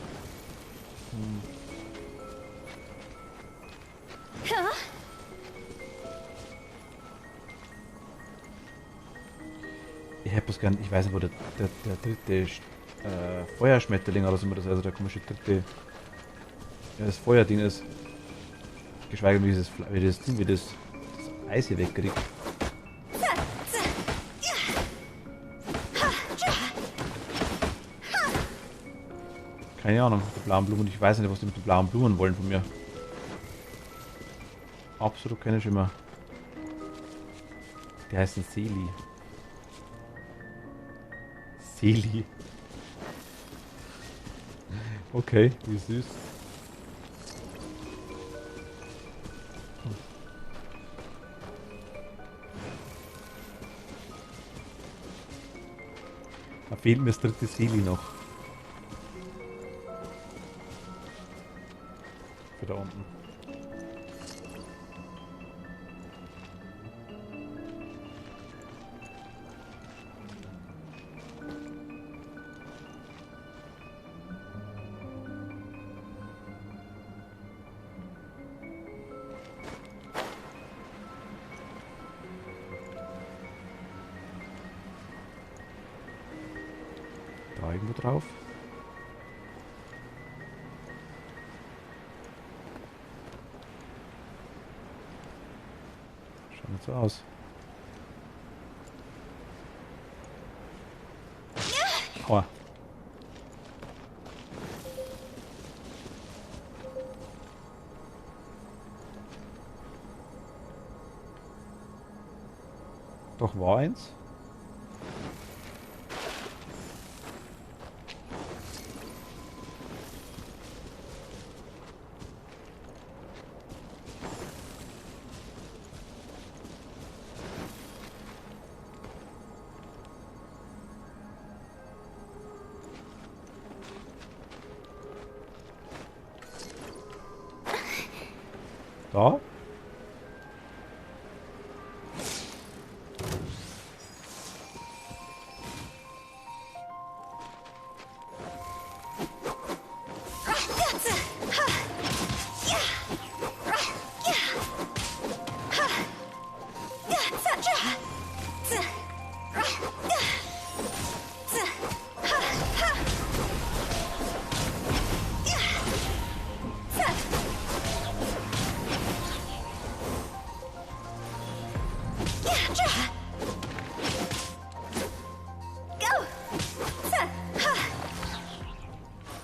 Ich hätte bloß gern, ich weiß nicht, wo der dritte Feuerschmetterling oder so, also der komische dritte, ja, das Feuerding ist. Geschweige denn, wie das Eis hier wegkriegt. Keine Ahnung, die blauen Blumen. Ich weiß nicht, was die mit den blauen Blumen wollen von mir. Absolut keine Schimmer. Die heißen Seli. Seli. Okay, wie süß. Da fehlt mir das dritte Seli noch. Für da unten. Da irgendwo drauf. Schaut nicht so aus. Aua. Doch war eins. Da?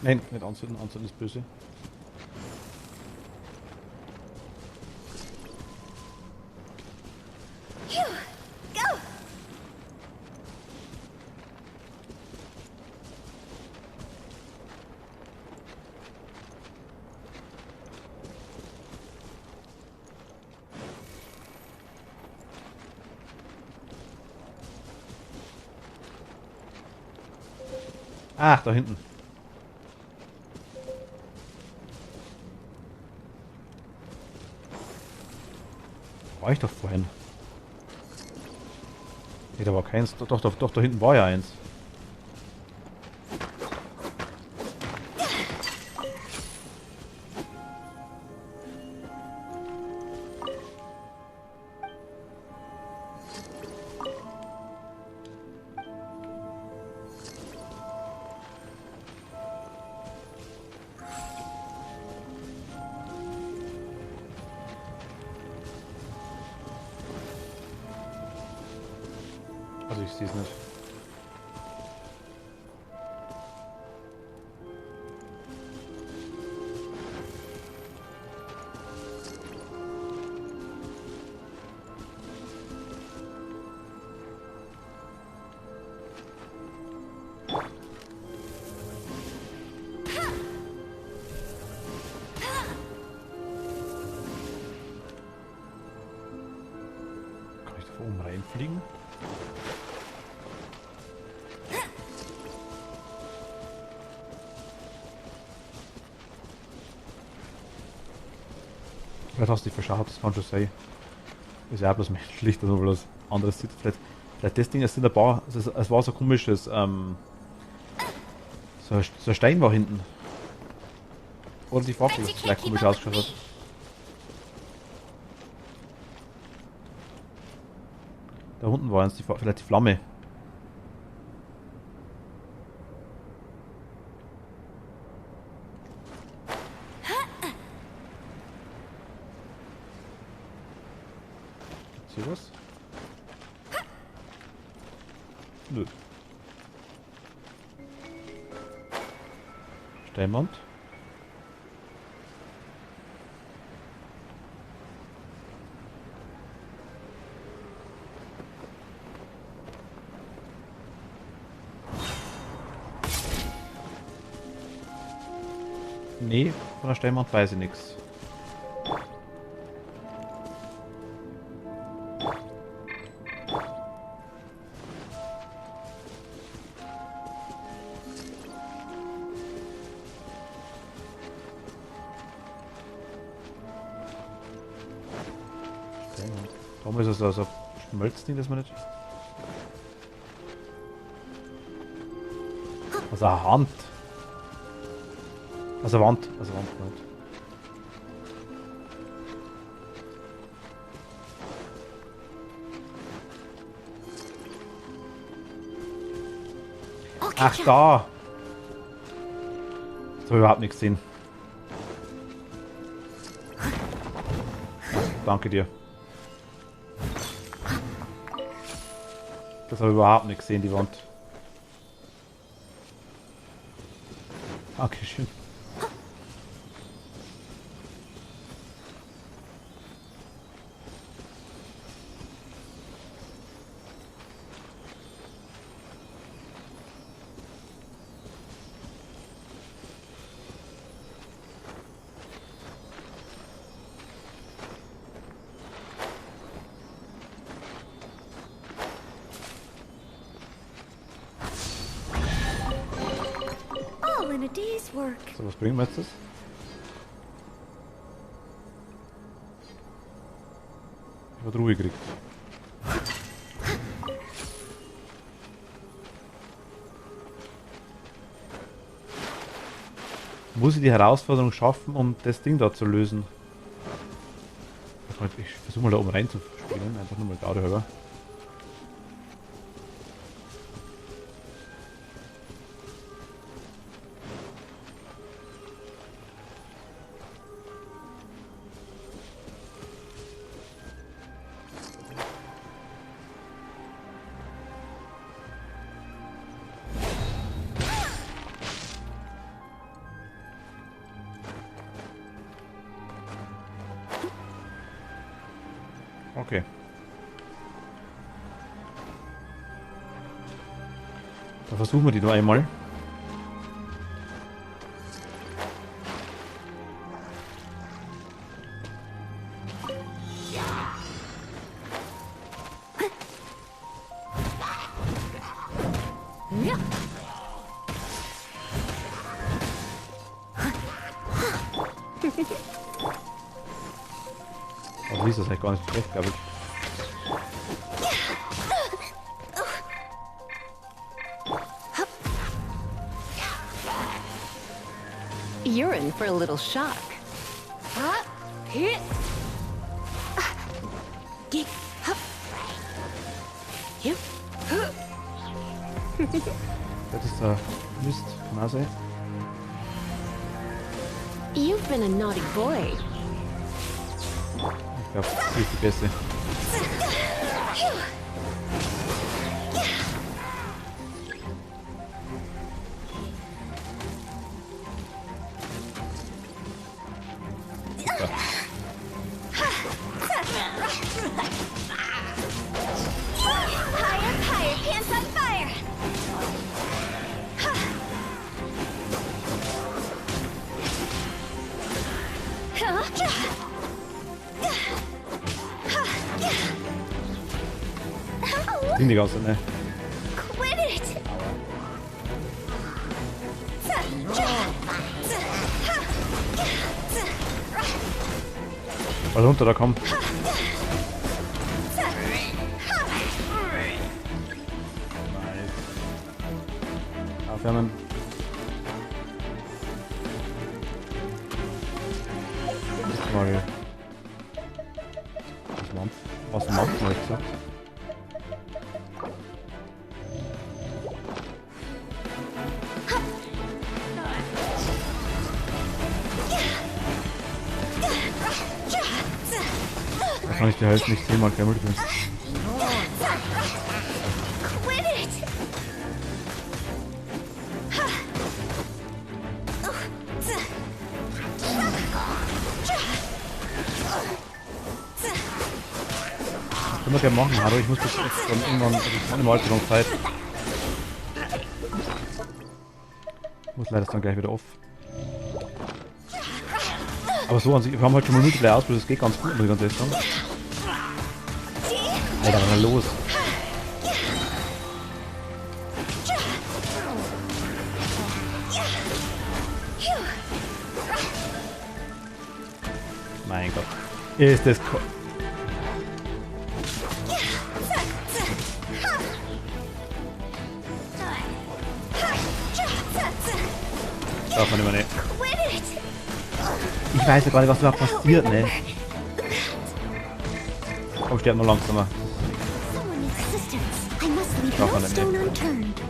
Nein, nicht anzünden, anzünden ist böse. Go! Ach, da hinten. War ich doch vorhin. Nee, da war keins. Doch, da hinten war ja eins. Also ich sehe es nicht. Kann ich da oben reinfliegen? Vielleicht hast du dich verschaut, das kann schon sein. Ist ja auch bloß menschlich, das ist bloß anderes sieht. Vielleicht das Ding, es sind ein paar, es war so komisches, so ein Stein war hinten. Oder die Fackel, das vielleicht komisch ausgeschaut hat. Da unten war jetzt vielleicht die Flamme. Gibt's hier was? Nö. Steinwand. Nee, von der Steinwand weiß ich nichts. Warum ist das also Schmelzding, das man nicht. Also eine Hand. Also Wand nicht. Ach da! Das habe ich überhaupt nicht gesehen. Danke dir. Das habe ich überhaupt nicht gesehen, die Wand. Dankeschön. All in a day's work. So, was bringt mir jetzt das? Ich habe Ruhe gekriegt. Muss ich die Herausforderung schaffen, um das Ding da zu lösen? Ich versuche mal da oben rein zu springen, einfach nur mal darüber. Okay. Dann versuchen wir die nur einmal. Aber ist das halt gar nicht schlecht, glaube ich. You're in for a little shock. Das ist der Mist, kann auch sein. You've been a naughty boy. Ich glaube, das ist die beste. Higher, higher, pants on fire! Sind die ganze, ne? Quit it! Mal runter, da komm. aufwärmen. Mal. Was macht man jetzt? Da kann ich dir halt nicht 10-mal Camel drin. Quit it! Können wir gerne machen, Haru. Ich muss das jetzt dann irgendwann, also ich habe mal noch Zeit. Ich muss leider dann gleich wieder off. Aber so an sich, wir haben halt schon mal Multiplayer ausprobiert, das geht ganz gut, muss ich ganz ehrlich sagen. Alter, was ist denn los? Mein Gott. Ist das darf man immer nicht. Ich weiß ja gar nicht, was überhaupt passiert, ne? Komm, sterb noch langsamer. Someone needs assistance. I must leave Darf no man nicht. stone unturned.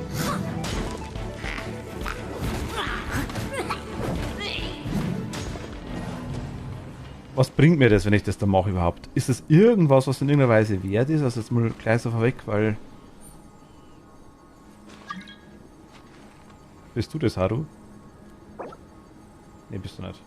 Was bringt mir das, wenn ich das dann mache überhaupt? Ist das irgendwas, was in irgendeiner Weise wert ist? Also jetzt mal gleich so vorweg, weil... Bist du das, Haru? Ne, bist du nicht.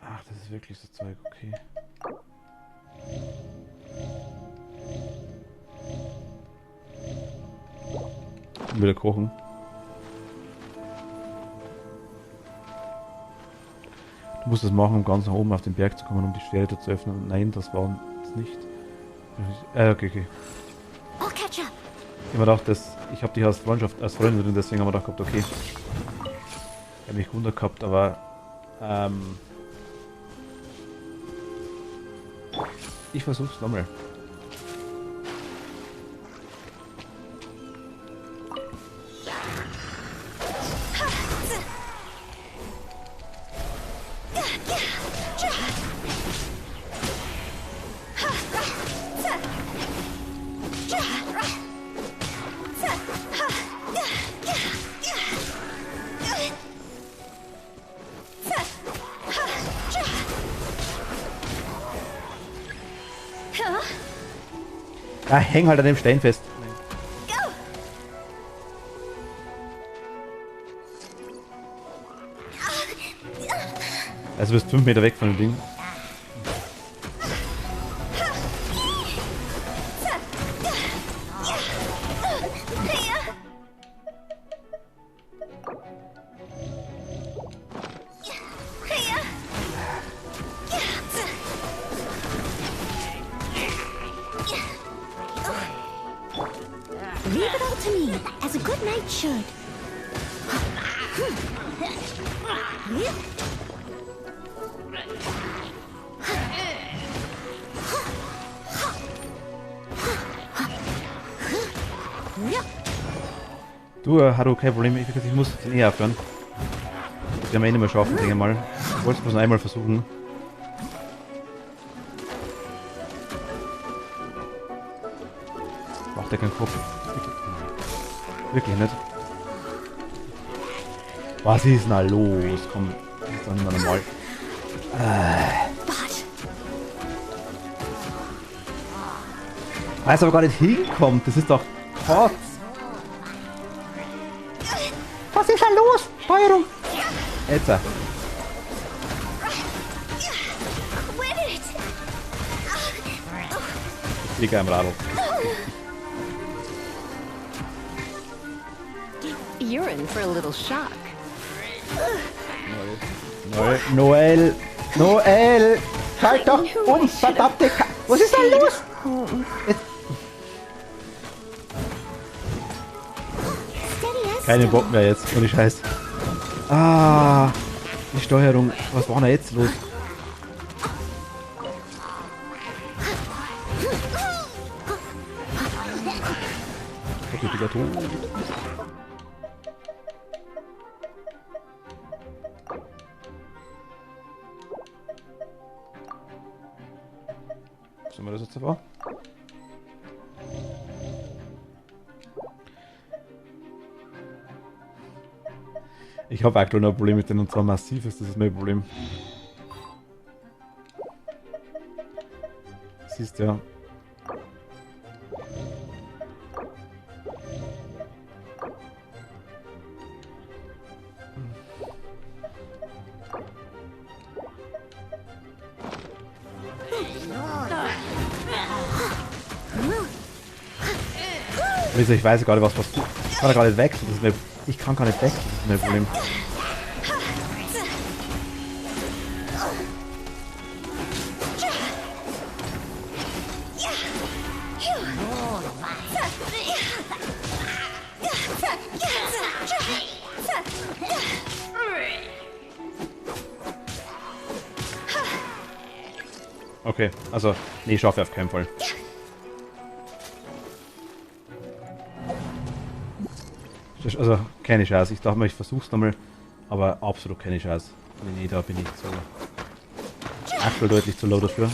Ach, das ist wirklich so Zeug, okay. Wieder kochen. Du musst es machen, um ganz nach oben auf den Berg zu kommen, um die Schwere zu öffnen. Nein, das war es nicht. Okay. I'll catch up. Ich habe mir gedacht, ich habe dich als Freundschaft, als Freundin drin, deswegen haben wir gedacht, okay. Ich habe mich gewundert gehabt, aber ich versuch's nochmal. Ja, häng halt an dem Stein fest. Also du bist 5 Meter weg von dem Ding. Leave it all to me, as a good knight should. Du, Haru, kein Problem, ich muss den eh aufhören. Das werden wir eh nicht mehr schaffen, denke ich mal. Ich wollte es bloß noch einmal versuchen. Macht er keinen Kopf. Wirklich nicht. Was ist denn da los? Komm, das ist doch nicht mehr normal. Weiß aber gar nicht hinkommt, das ist doch Kotz. Was ist da los? Steuerung! Jetzt. Quit it! Ich fliege am Radl. You're in for a little shock. Noel! Noel! Schalt doch um, verdammte Was ist da los? Keine Bock mehr jetzt, ohne Scheiß. Ah, die Steuerung. Was war denn jetzt los? Okay, wieder tot. Sollen wir das jetzt davor? Ich habe aktuell noch ein Problem mit denen, und zwar massives, das ist mein Problem. Siehst ja. Wieso, ich weiß gar nicht, was passiert. Ich kann gar nicht weg. Das ist mein, ich kann gar nicht weg. Das ist mein Problem. Okay, also, nee, ich schaffe auf keinen Fall. Also, keine Chance. Ich dachte mal, ich versuch's nochmal, aber absolut keine Chance. Nee, da bin ich so aktuell deutlich zu low dafür.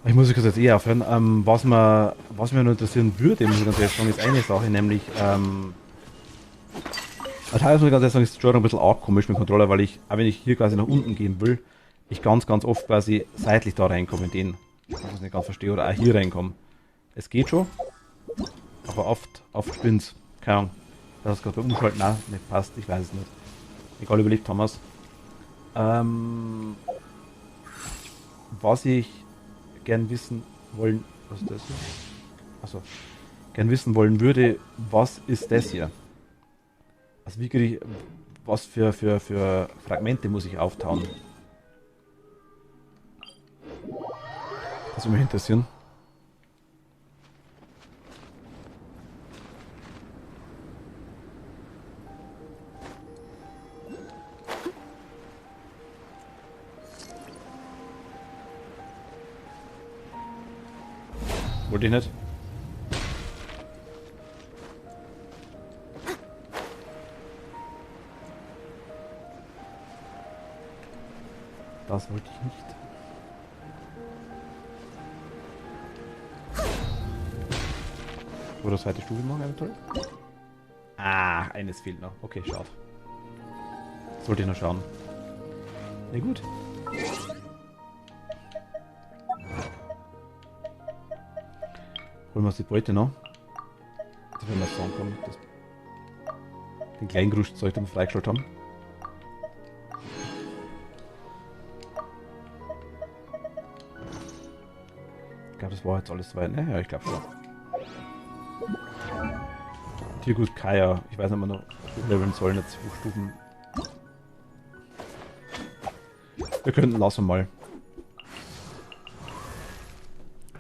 Ich muss jetzt eh aufhören. Was mir noch interessieren würde, muss ich ganz ehrlich sagen, ist eine Sache, nämlich teilweise muss ich ganz ehrlich sagen, ist die Steuerung ein bisschen arg komisch mit dem Controller, weil ich, auch wenn ich hier quasi nach unten gehen will, ich ganz oft quasi seitlich da reinkomme in den. Ich das nicht ganz verstehe, oder auch hier reinkomme. Es geht schon, aber oft spinnt's. Keine Ahnung. Das ist gerade beim Umschalten auch nicht passt, ich weiß es nicht. Egal, überlegt haben wir's. Was ich gern wissen wollen. Was ist das hier? Achso. Gern wissen wollen würde, was ist das hier? Also wie kriege ich. Was für Fragmente muss ich auftauen? Das würde mich interessieren. Wollte ich nicht. Das wollte ich nicht. Oder zweite Stufe machen eventuell? Ah, eines fehlt noch. Okay, schade. Das wollte ich noch schauen. Na gut. Holen wir uns die Beute noch. Das werden wir sagen können. Den kleinen Gerüstzeug, den wir freigeschaltet haben. Ich glaube, das war jetzt alles soweit, ne? Ja, ich glaube schon. Tiergut Kaya. Ich weiß nicht, ob wir noch leveln sollen, jetzt 2 Stufen. Wir könnten lassen mal.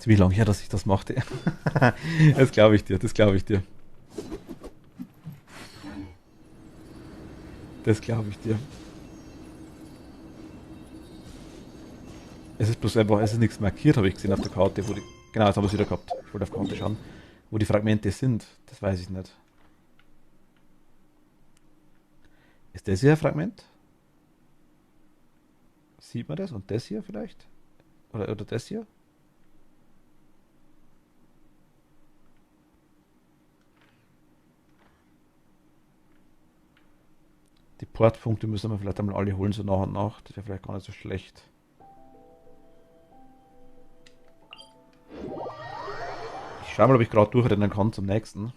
Wie lange her, dass ich das machte. Das glaube ich dir, das glaube ich dir. Das glaube ich dir. Es ist bloß einfach, es ist nichts markiert, habe ich gesehen auf der Karte, wo die. Genau, jetzt haben wir es wieder gehabt. Ich wollte auf die Karte schauen. Wo die Fragmente sind, das weiß ich nicht. Ist das hier ein Fragment? Sieht man das? Und das hier vielleicht? Oder das hier? Die Portpunkte müssen wir vielleicht einmal alle holen, so nach und nach. Das wäre vielleicht gar nicht so schlecht. Ich schau mal, ob ich gerade durchrennen kann zum nächsten.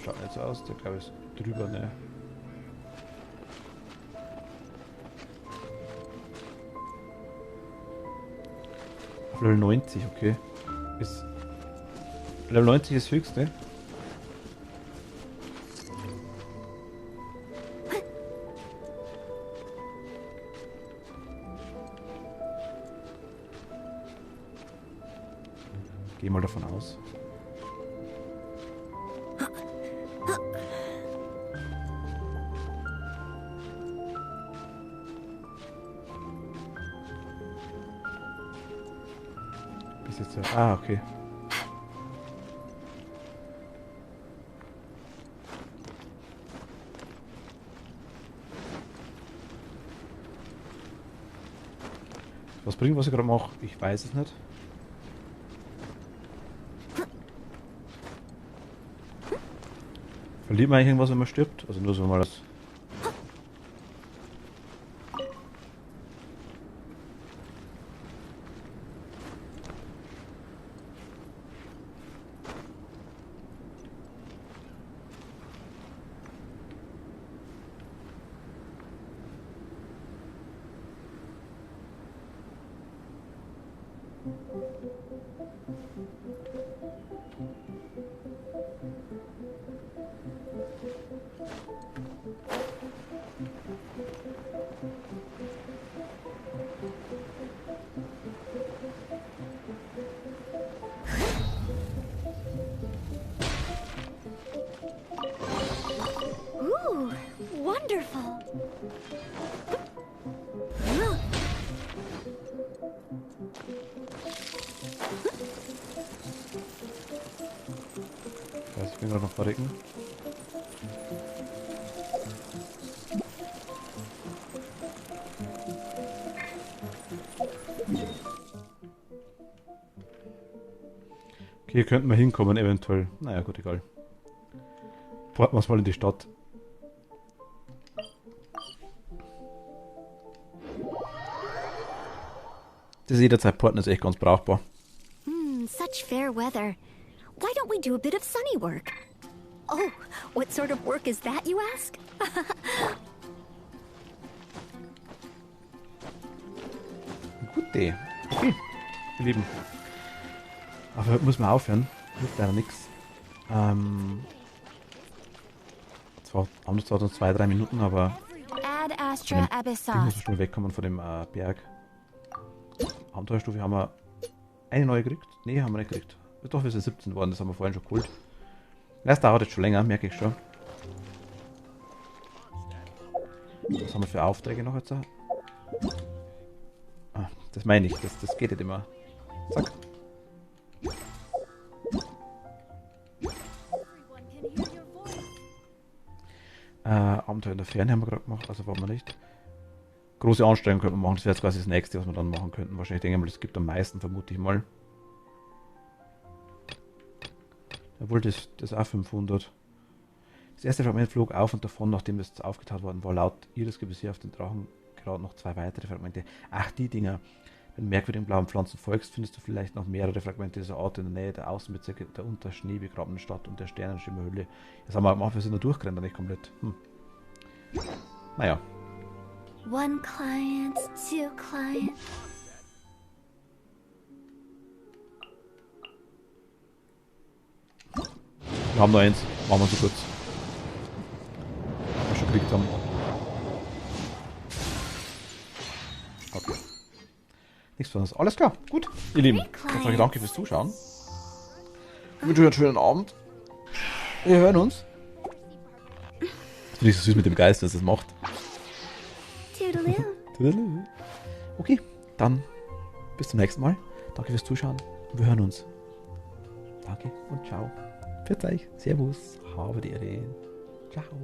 Schaut nicht so aus, der glaube ich ist drüber, ne? Level 90, okay. Level 90 ist das höchste. Geh mal davon aus. Bis jetzt ja. Ah, okay. Was bringt, was ich gerade mache? Ich weiß es nicht. Verliert man eigentlich irgendwas, wenn man stirbt? Also nur so mal das. Ooh, wonderful. Ich weiß, ich bin gerade noch verrecken. Okay, hier könnten wir hinkommen, eventuell. Naja, gut, egal. Porten wir uns mal in die Stadt. Das jederzeit Porten ist echt ganz brauchbar. Such fair weather. Why don't we do a bit of sunny work? Oh, what sort of work is that, you ask? Gute Idee. Okay, ihr Lieben. Aber muss man aufhören. Hilft leider nichts. Zwar haben wir zwar noch 2-3 Minuten, aber Ad von Astra dem Ding Abyssas. muss man schon wegkommen von dem Berg. Abenteuerstufe haben wir eine neue gekriegt. Nee, haben wir nicht gekriegt. Doch, wir sind 17 geworden, das haben wir vorhin schon geholt. Das dauert jetzt schon länger, merke ich schon. Was haben wir für Aufträge noch jetzt? Ah, das meine ich, das geht nicht immer. Zack. Abenteuer in der Ferne haben wir gerade gemacht, also wollen wir nicht. Große Anstrengung könnten wir machen, das wäre jetzt quasi das nächste, was wir dann machen könnten. Wahrscheinlich denke ich mal, das gibt am meisten, vermute ich mal. Obwohl, das auch 500. Das erste Fragment flog auf und davon, nachdem es aufgetaucht worden war. Laut Iris gibt es hier auf den Drachen gerade noch 2 weitere Fragmente. Ach, die Dinger. Wenn du merkwürdigen blauen Pflanzen folgst, findest du vielleicht noch mehrere Fragmente dieser Art in der Nähe der Außenbezirke der unter Schnee begrabenen Stadt und der Sternenschimmerhöhle. Das haben wir gemacht, wir sind da durchgerannt, nicht komplett. Naja. One client, two clients. Wir haben noch eins. Machen wir so kurz. Was wir schon gekriegt haben. Okay. Nichts Besonderes. Alles klar. Gut. Ihr Lieben, dann sage ich danke fürs Zuschauen. Ich wünsche euch einen schönen Abend. Wir hören uns. Das finde ich so süß mit dem Geist, dass es das macht. Toodaloo. Okay, dann bis zum nächsten Mal. Danke fürs Zuschauen. Wir hören uns. Danke und ciao. Pfiat euch. Servus. Habe die Ehre. Ciao.